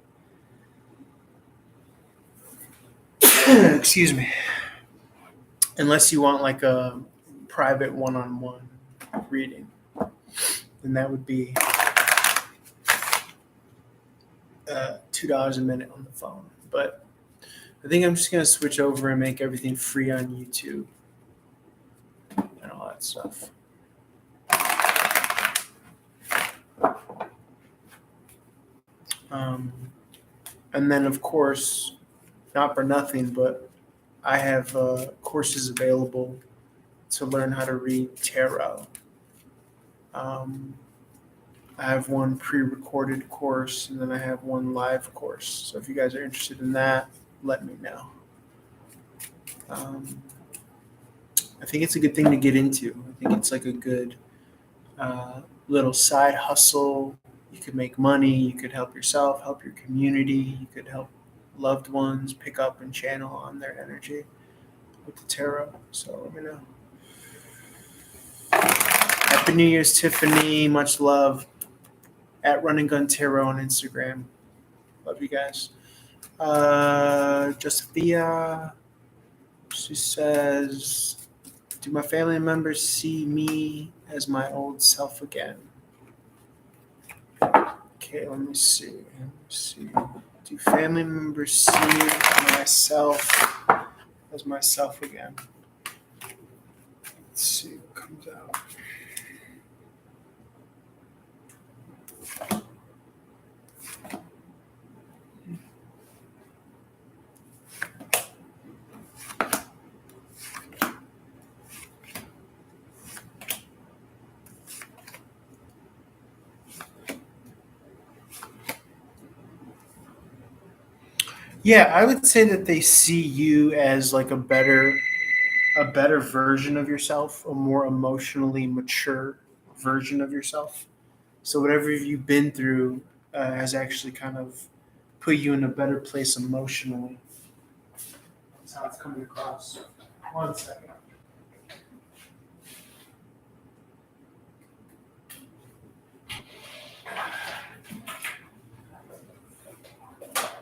Excuse me. Unless you want like a private one-on-one reading, then that would be $2 a minute on the phone. But I think I'm just gonna switch over and make everything free on YouTube and all that stuff. And then, of course, not for nothing, but I have courses available to learn how to read tarot. I have one pre-recorded course, and then I have one live course. So if you guys are interested in that, let me know. I think it's a good thing to get into. I think it's like a good little side hustle. You could make money. You could help yourself, help your community. You could help loved ones pick up and channel on their energy with the tarot. So let me know. Happy New Year's, Tiffany. Much love. At Run and Gun Tarot on Instagram. Love you guys. Josephia, she says, do my family members see me as my old self again? Okay, let me see. Do family members see myself as myself again? Let's see what comes out. Yeah, I would say that they see you as like a better version of yourself, a more emotionally mature version of yourself. So whatever you've been through has actually kind of put you in a better place emotionally. That's how it's coming across. One second.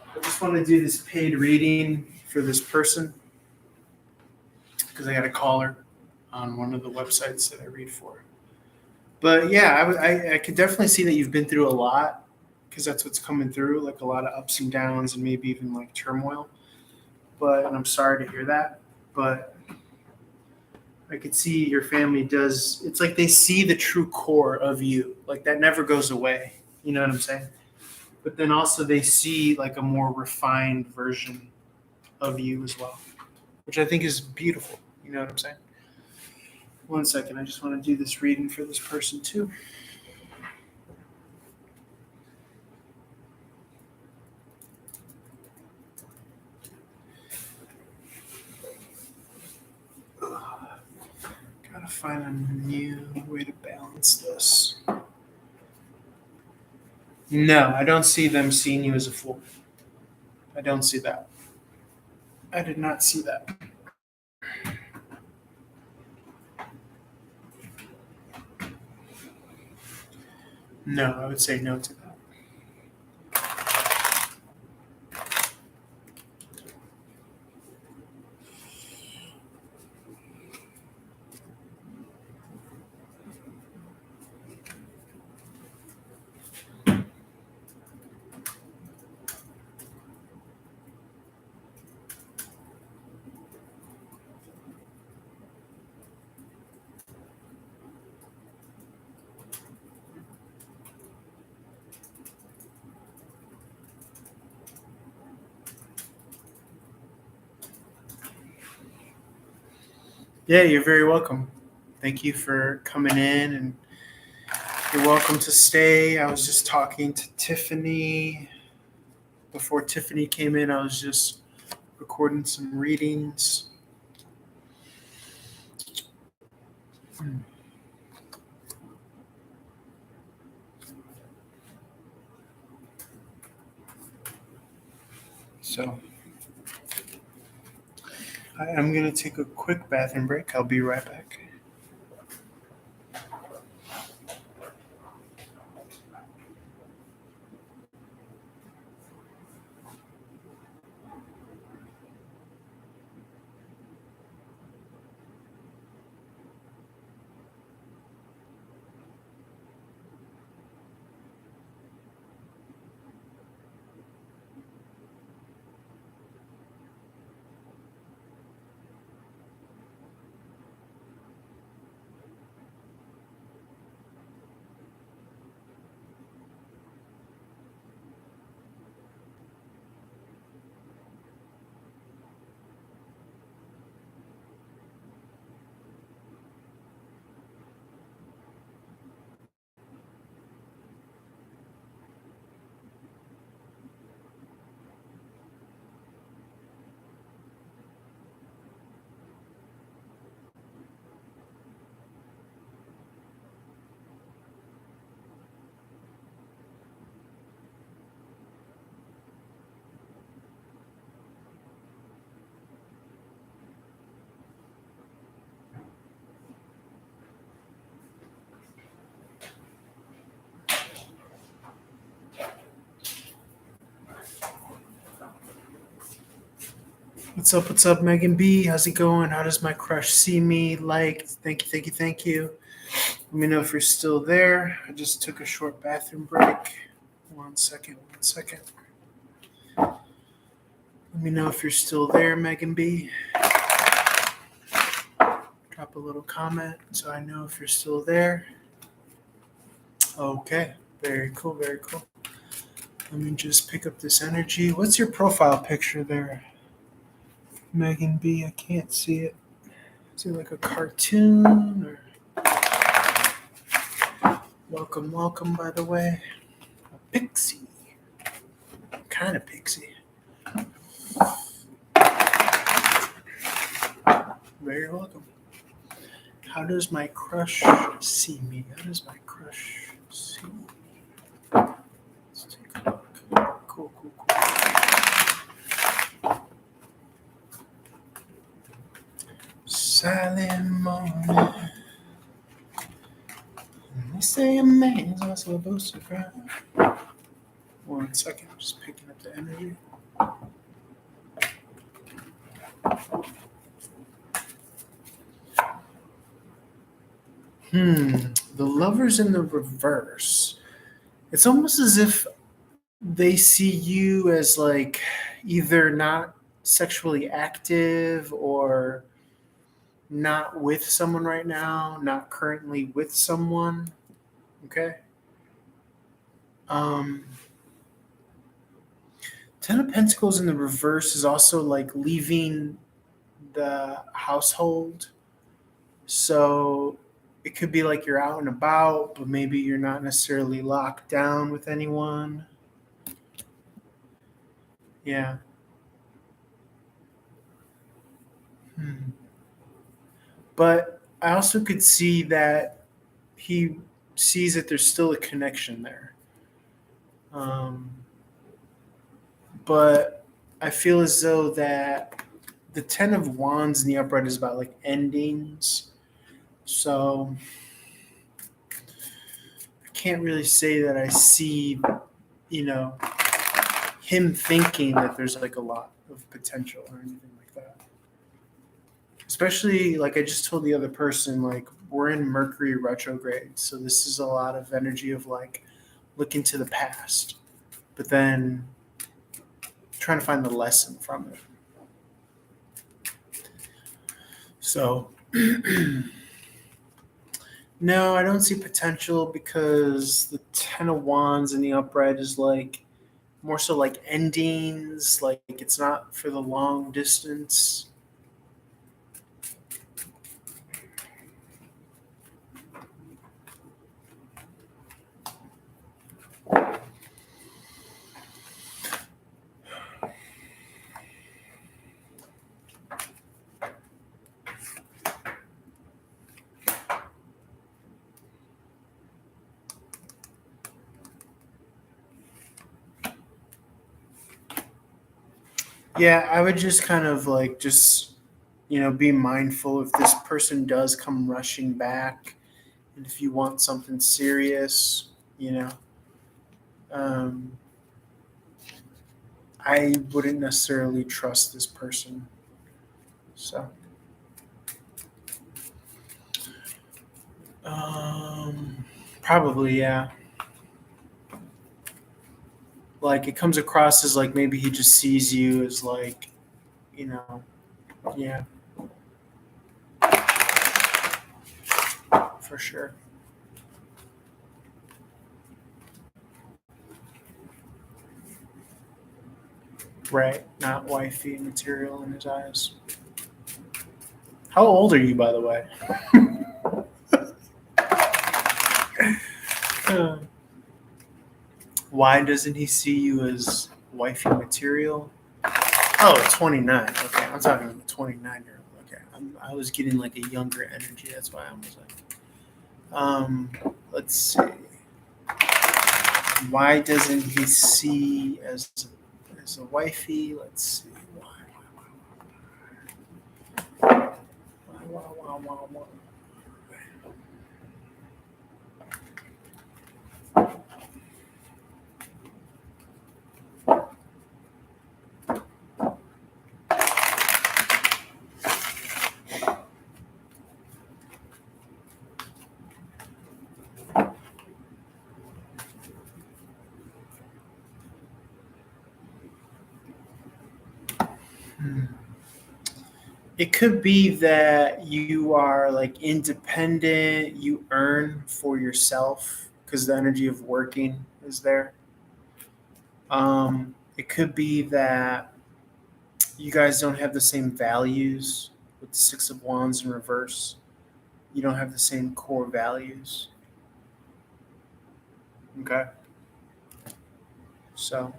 I just want to do this paid reading for this person because I got to call her on one of the websites that I read for. But yeah, I could definitely see that you've been through a lot because that's what's coming through, like a lot of ups and downs and maybe even like turmoil. And I'm sorry to hear that. But I could see your family does. It's like they see the true core of you, like that never goes away. You know what I'm saying? But then also they see like a more refined version of you as well, which I think is beautiful. You know what I'm saying? One second, I just want to do this reading for this person too. Gotta find a new way to balance this. No, I don't see them seeing you as a fool. I don't see that. I did not see that. No, I would say no to that. Yeah, you're very welcome. Thank you for coming in, and you're welcome to stay. I was just talking to Tiffany. Before Tiffany came in, I was just recording some readings. So I'm going to take a quick bathroom break. I'll be right back. What's up, Megan B? How's it going? How does my crush see me? Thank you, thank you, thank you. Let me know if you're still there. I just took a short bathroom break. One second. Let me know if you're still there, Megan B. Drop a little comment so I know if you're still there. Okay, very cool, very cool. Let me just pick up this energy. What's your profile picture there, Megan B? I can't see it. Is it like a cartoon or? Welcome, by the way. A pixie. Kind of pixie. Very welcome. How does my crush see me? Let's take a look. Cool. Silent morning. They say a man's not supposed to cry. 1 second, just picking up the energy. The Lovers in the reverse. It's almost as if they see you as like either not sexually active or not with someone right now, not currently with someone. Okay. Ten of Pentacles in the reverse is also like leaving the household. So it could be like you're out and about, but maybe you're not necessarily locked down with anyone. Yeah. But I also could see that he sees that there's still a connection there. But I feel as though that the Ten of Wands in the upright is about like endings. So I can't really say that I see, him thinking that there's like a lot of potential or anything like that. Especially like I just told the other person, like we're in Mercury retrograde. So this is a lot of energy of like looking to the past, but then trying to find the lesson from it. So no, I don't see potential because the Ten of Wands in the upright is like more so like endings, like it's not for the long distance. Yeah, I would just kind of like just be mindful if this person does come rushing back, and if you want something serious, you know, um, I wouldn't necessarily trust this person. So, probably yeah. Like it comes across as like maybe he just sees you as like, you know, yeah, for sure. Right, not wifey material in his eyes. How old are you, by the way? Uh, Why doesn't he see you as wifey material? Oh, 29. Okay, I'm talking about 29-year old. Okay, I was getting like a younger energy. That's why I was like, let's see. Why doesn't he see as a wifey? Let's see. Why? Hmm. It could be that you are like independent, you earn for yourself because the energy of working is there. It could be that you guys don't have the same values with the Six of Wands in reverse. You don't have the same core values. Okay. So,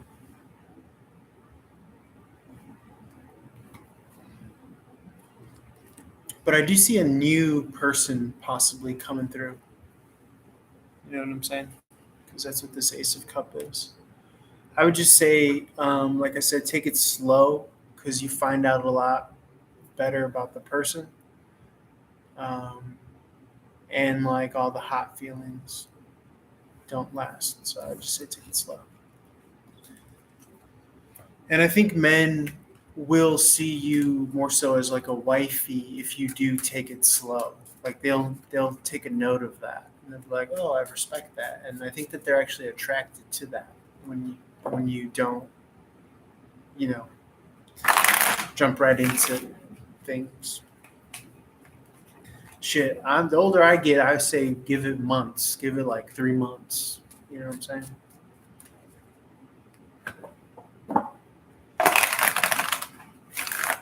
but I do see a new person possibly coming through. You know what I'm saying? Because that's what this Ace of Cup is. I would just say, like I said, take it slow because you find out a lot better about the person. Um, and like all the hot feelings don't last. So I would just say take it slow. And I think men will see you more so as like a wifey if you do take it slow. Like they'll take a note of that and they'll be like, oh, I respect that. And I think that they're actually attracted to that when you don't, you know, jump right into things. Shit, I'm the older I get, I say give it months, give it like 3 months. You know what I'm saying?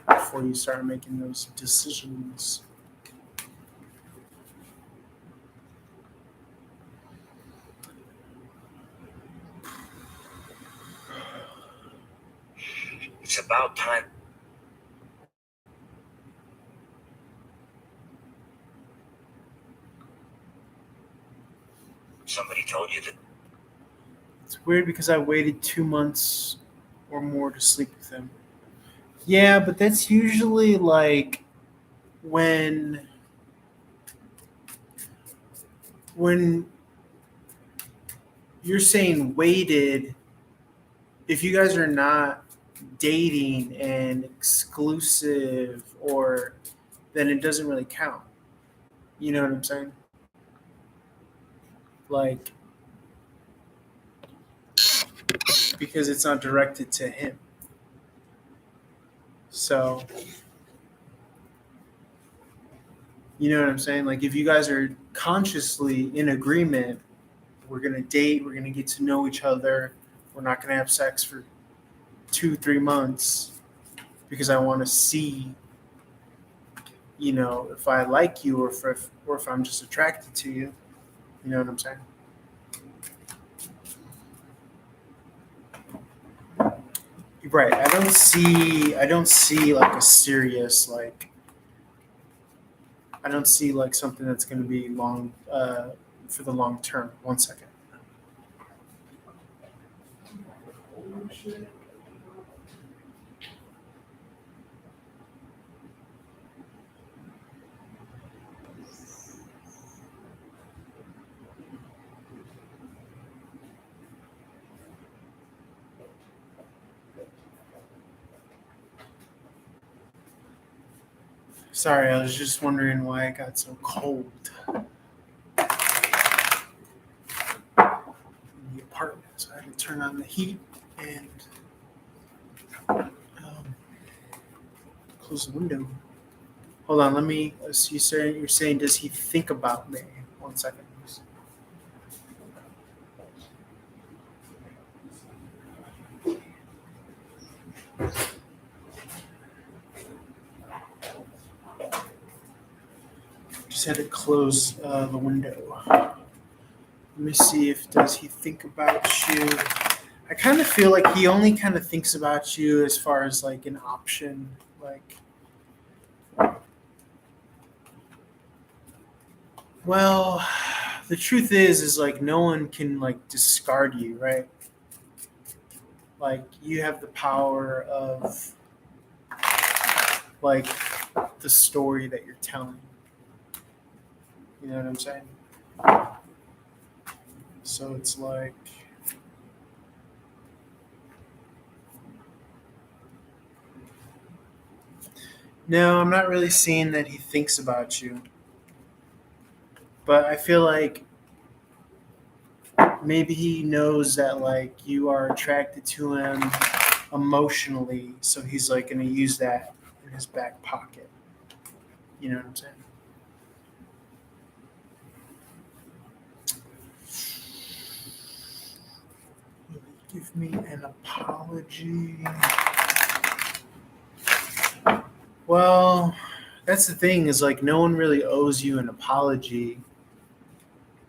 Before you start making those decisions. It's about time. Somebody told you that. It's weird because I waited 2 months or more to sleep with him. Yeah, but that's usually like when when you're saying waited, if you guys are not dating and exclusive or then it doesn't really count. You know what I'm saying? Like because it's not directed to him. So, you know what I'm saying? Like if you guys are consciously in agreement, we're gonna date, we're gonna get to know each other, we're not gonna have sex for 2-3 months because I want to see, if I like you or if I'm just attracted to you. You know what I'm saying? Right. I don't see like a serious like I don't see like something that's going to be long for the long term. 1 second. Sorry, I was just wondering why it got so cold in the apartment. So I had to turn on the heat and close the window. Hold on, let me. You're saying, does he think about me? 1 second, please. Just had to close the window. Let me see if does he think about you. I kind of feel like he only kind of thinks about you as far as like an option, like. Well, the truth is like no one can like discard you, right? Like you have the power of like the story that you're telling. You know what I'm saying? So it's like no, I'm not really seeing that he thinks about you. But I feel like maybe he knows that like you are attracted to him emotionally, so he's like going to use that in his back pocket. You know what I'm saying? Give me an apology. Well, that's the thing is like no one really owes you an apology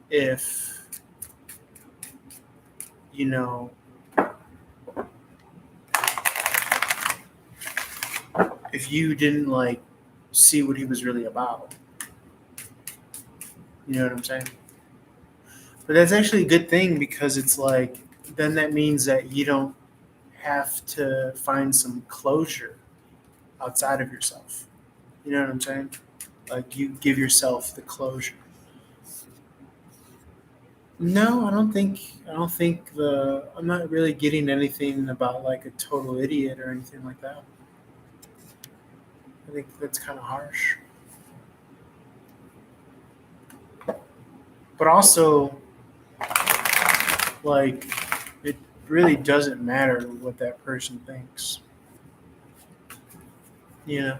if you know if you didn't like see what he was really about. You know what I'm saying? But that's actually a good thing because it's like then that means that you don't have to find some closure outside of yourself. You know what I'm saying? Like you give yourself the closure. No, I'm not really getting anything about like a total idiot or anything like that. I think that's kind of harsh. But also like it really doesn't matter what that person thinks. You know?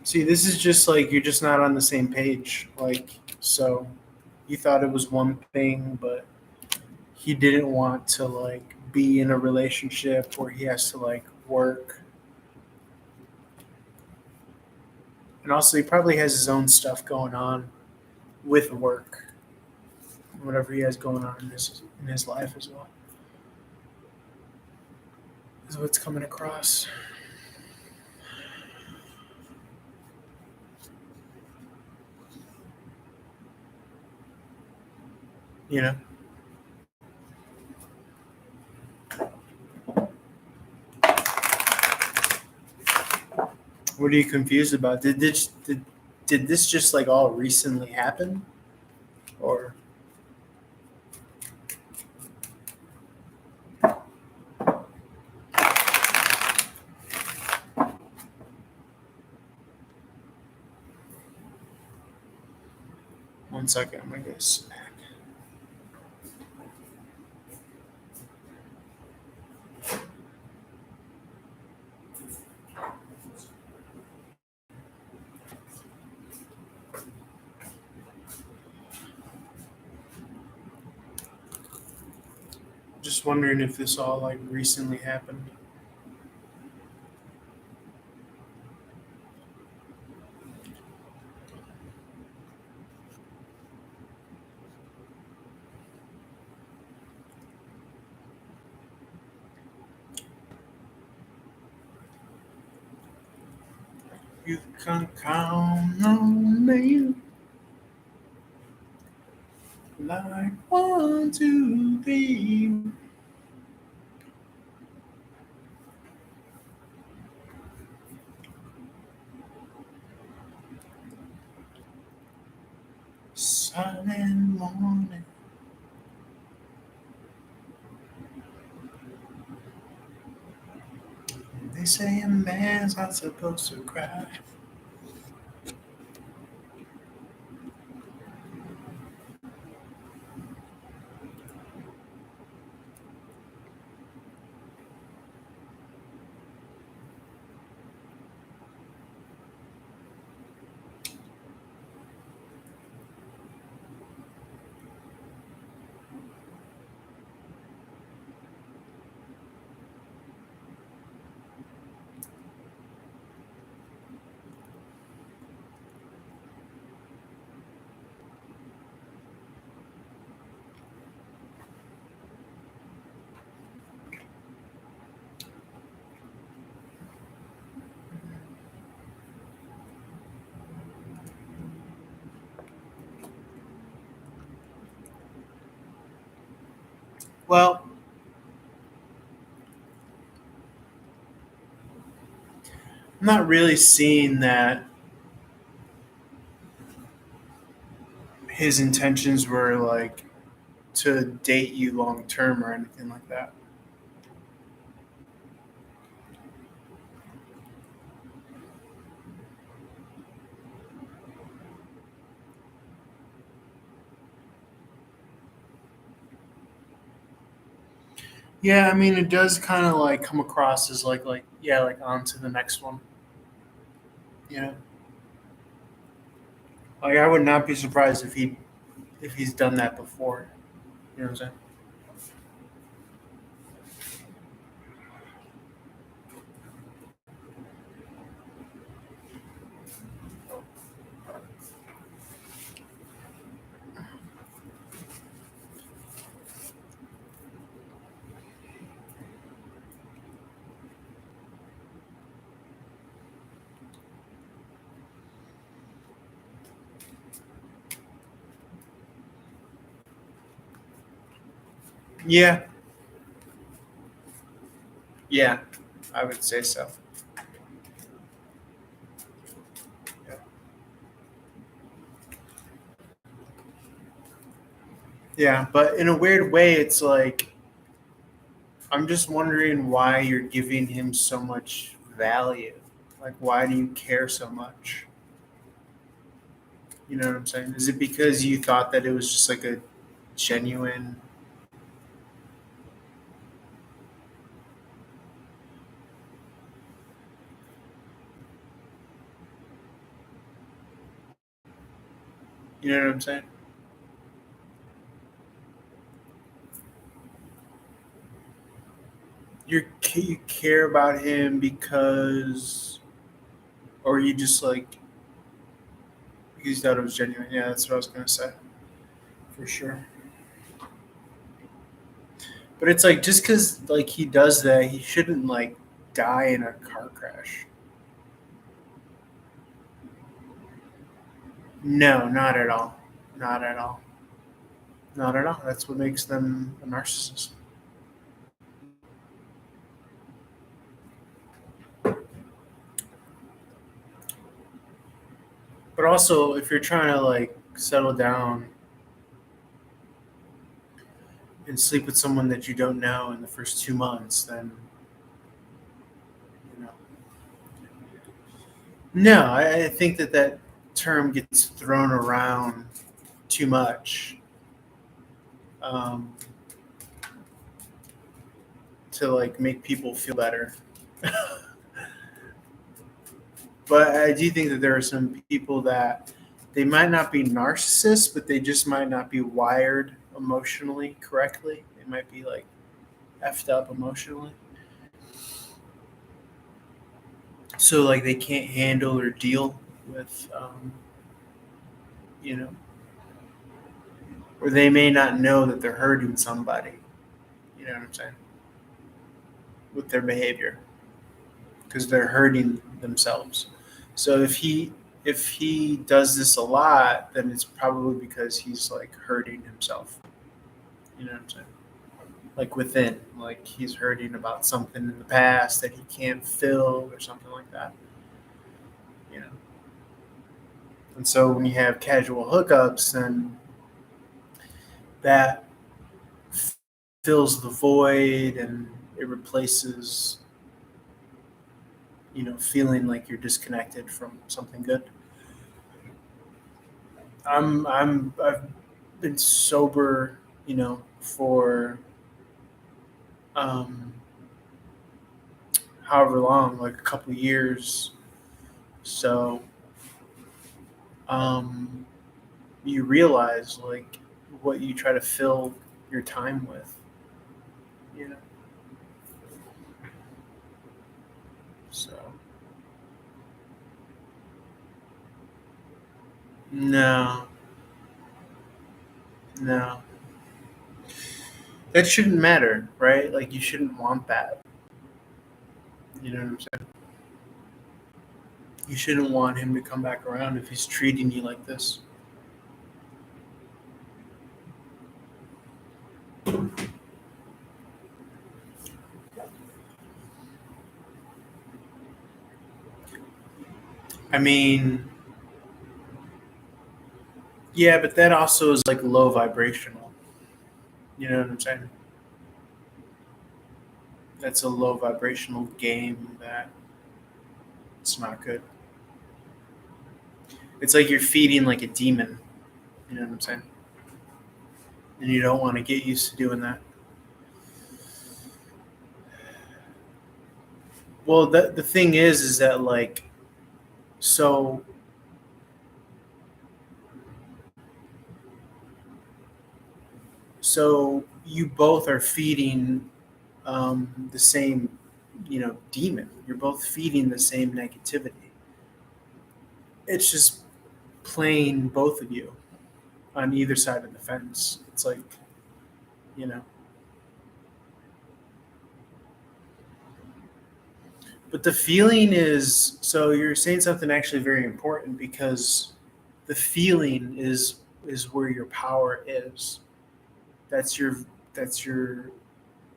See, this is just like you're just not on the same page. Like so you thought it was one thing, but he didn't want to like be in a relationship where he has to like work. And also he probably has his own stuff going on with work. Whatever he has going on in his life as well. Is what's coming across. You know? What are you confused about? Did this just like all recently happen? Or 1 second, I'm gonna get a snack. Just wondering if this all like recently happened. You can count on me like 1, 2, 3. Silent morning. They say a man's not supposed to cry. Well, I'm not really seeing that his intentions were like to date you long term or anything like that. Yeah, I mean, it does kind of like come across as like yeah, like on to the next one. You know, like I would not be surprised if he's done that before. You know what I'm saying? Yeah, yeah, I would say so. Yeah. Yeah, but in a weird way, it's like I'm just wondering why you're giving him so much value. Like, why do you care so much? You know what I'm saying? Is it because you thought that it was just like a genuine? You know what I'm saying? You care about him because, or you just like because you thought it was genuine. Yeah, that's what I was gonna say for sure. But it's like just because like he does that, he shouldn't like die in a car crash. No, not at all. Not at all. Not at all. That's what makes them a narcissist. But also, if you're trying to like settle down and sleep with someone that you don't know in the first 2 months, then you know. No, I think that that term gets thrown around too much um, to like make people feel better. But I do think that there are some people that they might not be narcissists, but they just might not be wired emotionally correctly. They might be like effed up emotionally. So like they can't handle or deal with, you know, or they may not know that they're hurting somebody. You know what I'm saying? With their behavior because they're hurting themselves. So if he does this a lot, then it's probably because he's like hurting himself. You know what I'm saying? Like within, like he's hurting about something in the past that he can't fill or something like that. You know. And so when you have casual hookups, then that fills the void and it replaces feeling like you're disconnected from something good. I've been sober, for however long, like a couple years. So you realize like what you try to fill your time with, you know. So no, no, that shouldn't matter, right? Like you shouldn't want that. You know what I'm saying? You shouldn't want him to come back around if he's treating you like this. I mean, yeah, but that also is like low vibrational. You know what I'm saying? That's a low vibrational game that it's not good. It's like you're feeding like a demon. You know what I'm saying? And you don't want to get used to doing that. Well, the thing is that like, so you both are feeding the same, demon. You're both feeding the same negativity. It's just playing both of you on either side of the fence. It's like, you know. But the feeling is, so you're saying something actually very important, because the feeling is where your power is. That's your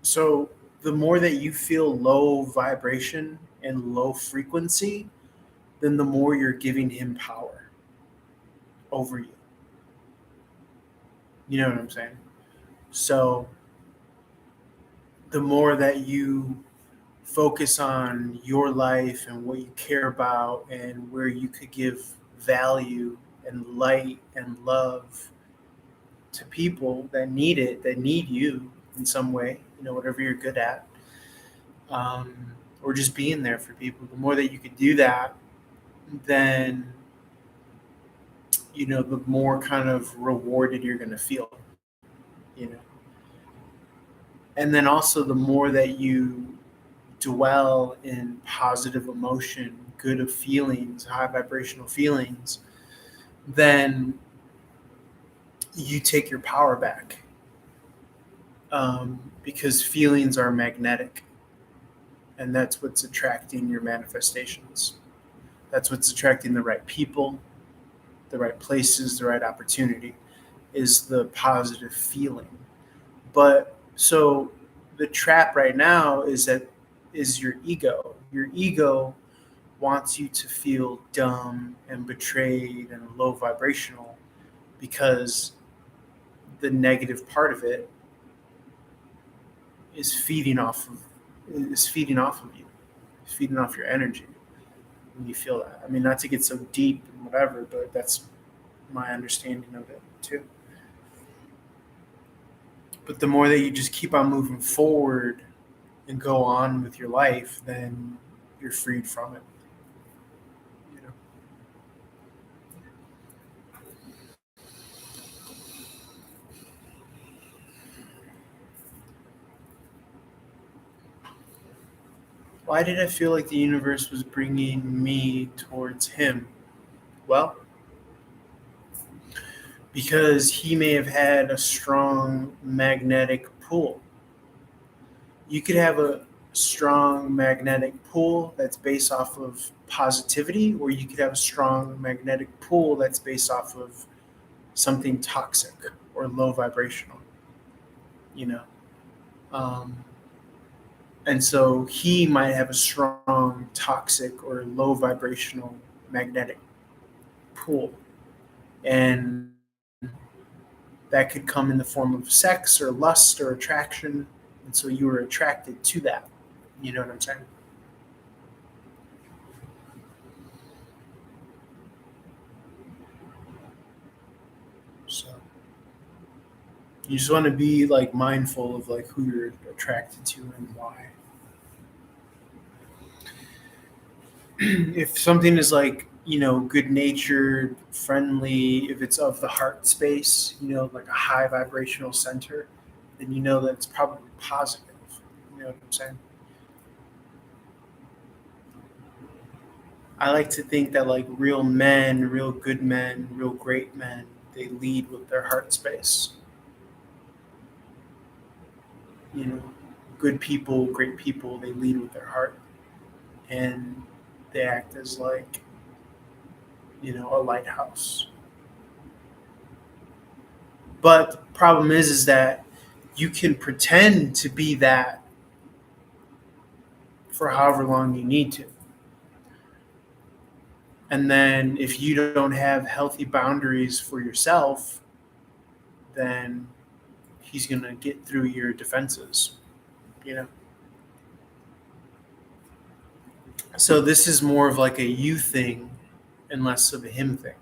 so the more that you feel low vibration and low frequency, then the more you're giving him power over you. You know what I'm saying? So the more that you focus on your life and what you care about and where you could give value and light and love to people that need it, that need you in some way, whatever you're good at, or just being there for people, the more that you could do that, then, the more kind of rewarded you're going to feel, And then also the more that you dwell in positive emotion, good feelings, high vibrational feelings, then you take your power back, because feelings are magnetic, and that's what's attracting your manifestations. That's what's attracting the right people, the right places, the right opportunity, is the positive feeling. But so the trap right now is your ego. Your ego wants you to feel dumb and betrayed and low vibrational, because the negative part of it is feeding off of you, is feeding off your energy when you feel that. I mean, not to get so deep and whatever, but that's my understanding of it too. But the more that you just keep on moving forward and go on with your life, then you're freed from it. Why did I feel like the universe was bringing me towards him? Well, because he may have had a strong magnetic pull. You could have a strong magnetic pull that's based off of positivity, or you could have a strong magnetic pull that's based off of something toxic or low vibrational, and so he might have a strong toxic or low vibrational magnetic pull, and that could come in the form of sex or lust or attraction. And so you were attracted to that. You know what I'm saying? You just want to be like mindful of like who you're attracted to and why. If something is like, good natured, friendly, if it's of the heart space, like a high vibrational center, then you know that it's probably positive. You know what I'm saying? I like to think that like real men, real good men, real great men, they lead with their heart space. Good people, great people, they lead with their heart. And they act as like, a lighthouse. But the problem is that you can pretend to be that for however long you need to. And then if you don't have healthy boundaries for yourself, then he's going to get through your defenses, So this is more of like a you thing and less of a him thing,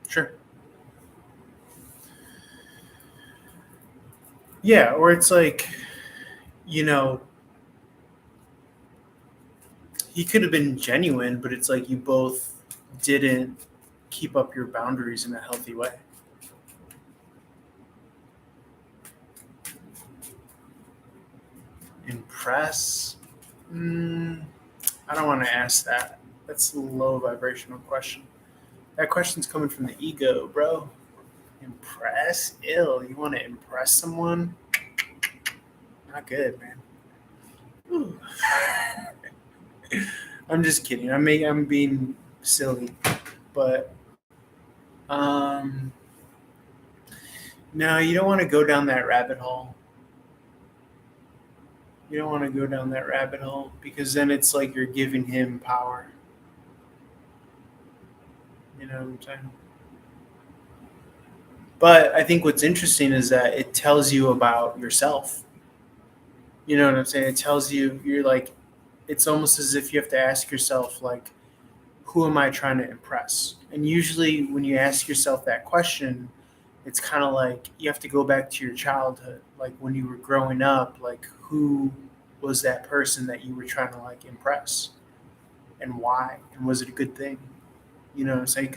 Sure. Yeah, or it's like, he could have been genuine, but it's like you both didn't keep up your boundaries in a healthy way. Impress? I don't want to ask that. That's a low vibrational question. That question's coming from the ego, bro. Impress? Ill. You want to impress someone? Not good, man. Ooh. I'm just kidding. I'm being silly, but no, you don't want to go down that rabbit hole. You don't want to go down that rabbit hole because then it's like you're giving him power. You know what I'm saying? But I think what's interesting is that it tells you about yourself. You know what I'm saying? It tells you, you're like, it's almost as if you have to ask yourself, like, who am I trying to impress? And usually when you ask yourself that question, it's kind of like you have to go back to your childhood. Like when you were growing up, like who was that person that you were trying to like impress and why? And was it a good thing? You know what I'm saying?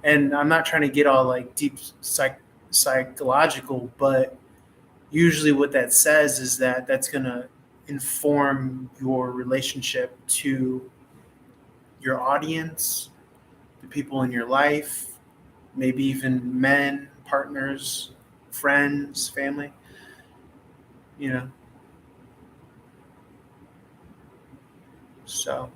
And I'm not trying to get all like deep psychological, but usually what that says is that that's going to inform your relationship to your audience, the people in your life, maybe even men, partners, friends, family, So,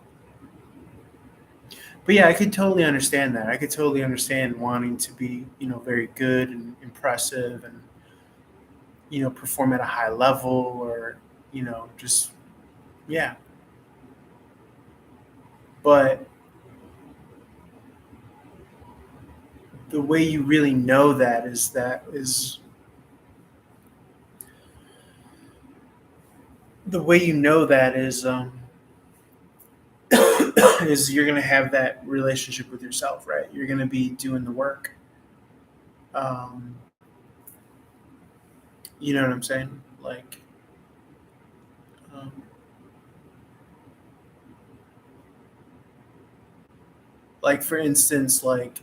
but yeah, I could totally understand that. I could totally understand wanting to be, very good and impressive and, perform at a high level or, just, yeah. But the way you really know that is the way you know that is is you're going to have that relationship with yourself, right? You're going to be doing the work. You know what I'm saying? Um, like for instance, like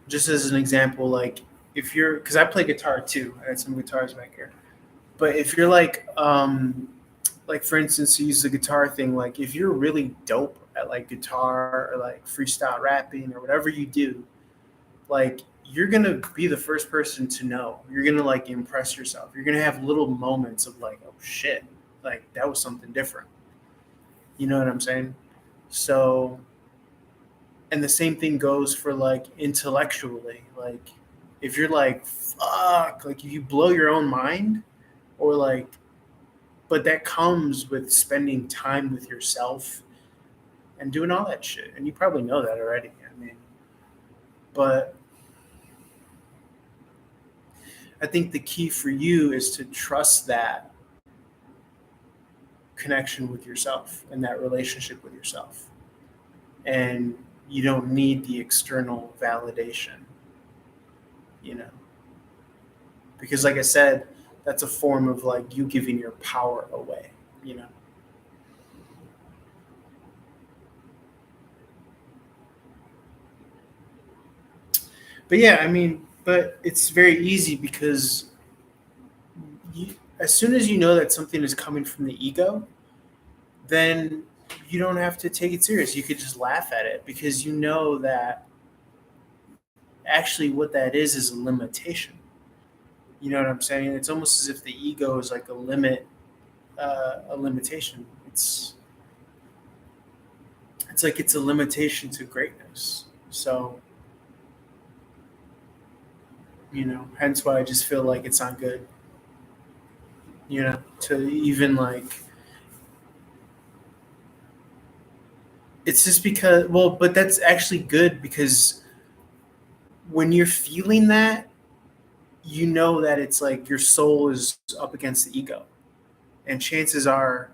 just as an example, like if you're, because I play guitar too, I had some guitars back here. But if you're like for instance, to use the guitar thing, like if you're really dope at like guitar or like freestyle rapping or whatever you do, like you're gonna be the first person to know. You're gonna like impress yourself. You're gonna have little moments of like, oh shit, like that was something different. You know what I'm saying? So, and the same thing goes for like intellectually. Like if you're like, fuck, like if you blow your own mind or like, but that comes with spending time with yourself and doing all that shit. And you probably know that already. I mean, but I think the key for you is to trust that connection with yourself and that relationship with yourself. And you don't need the external validation, you know, because like I said, that's a form of like you giving your power away, you know. But yeah, I mean, but it's very easy because as soon as you know that something is coming from the ego, then you don't have to take it serious. You could just laugh at it because you know that actually what that is a limitation. You know what I'm saying? It's almost as if the ego is like a limitation. It's like it's a limitation to greatness. So, you know, hence why I just feel like it's not good. You know, to even like, it's just because, well, but that's actually good because when you're feeling that, you know that it's like your soul is up against the ego. And chances are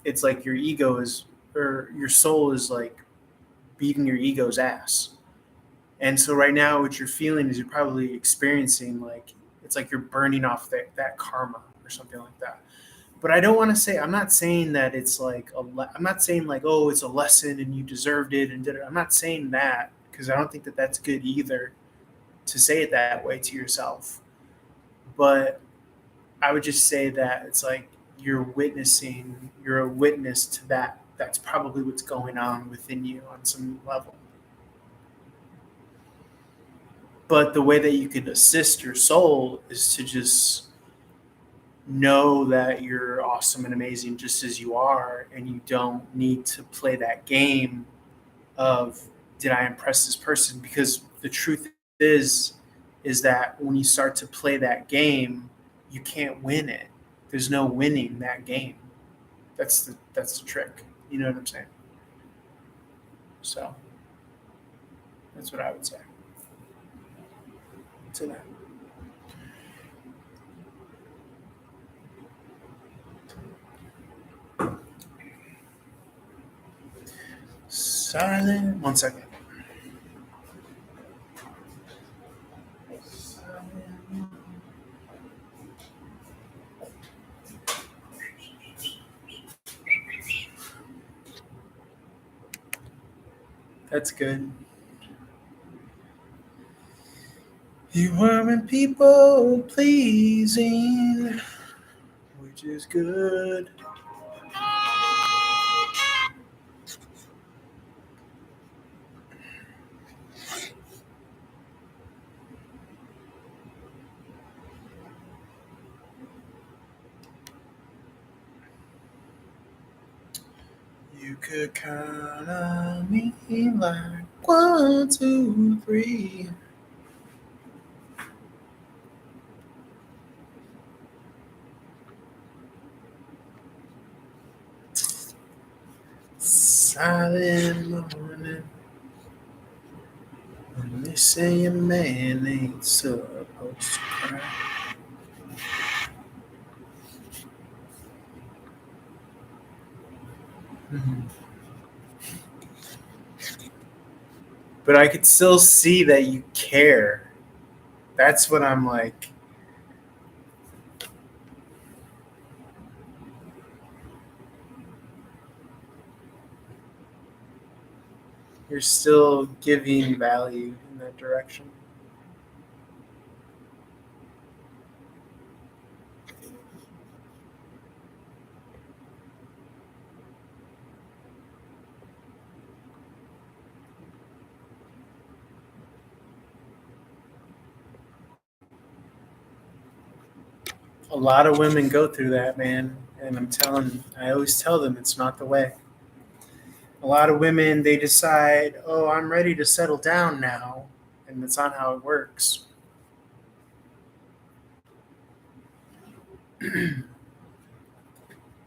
it's like your ego is, or your soul is like beating your ego's ass. And so right now what you're feeling is you're probably experiencing like, it's like you're burning off that karma or something like that. But I don't want to say, I'm not saying that it's like, I'm not saying like, oh, it's a lesson and you deserved it and did it. I'm not saying that because I don't think that that's good either to say it that way to yourself. But I would just say that it's like you're a witness to that. That's probably what's going on within you on some level. But the way that you could assist your soul is to just know that you're awesome and amazing just as you are, and you don't need to play that game of did I impress this person? Because the truth is that when you start to play that game, you can't win it. There's no winning that game. That's the trick. You know what I'm saying? So that's what I would say to that. Silent. 1 second. That's good. You weren't people pleasing, which is good. You could count on me like 1, 2, 3. Silent morning. When they say a man ain't supposed to cry. Mm-hmm. But I could still see that you care. That's what I'm like. You're still giving value in that direction. A lot of women go through that, man. And I always tell them it's not the way. A lot of women, they decide, oh, I'm ready to settle down now. And that's not how it works. You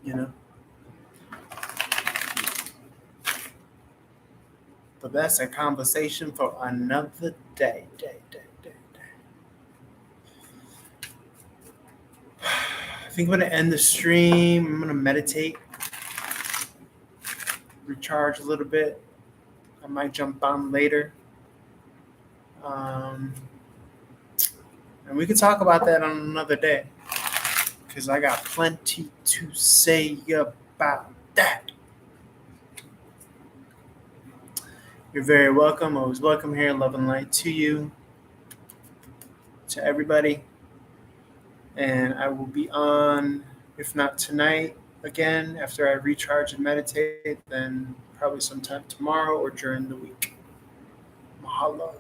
know? But that's a conversation for another day. I think I'm going to end the stream. I'm going to meditate. recharge a little bit. I might jump on later. And we can talk about that on another day because I got plenty to say about that. You're very welcome. Always welcome here. Love and light to you, to everybody. And I will be on, if not tonight, again, after I recharge and meditate, then probably sometime tomorrow or during the week. Mahalo.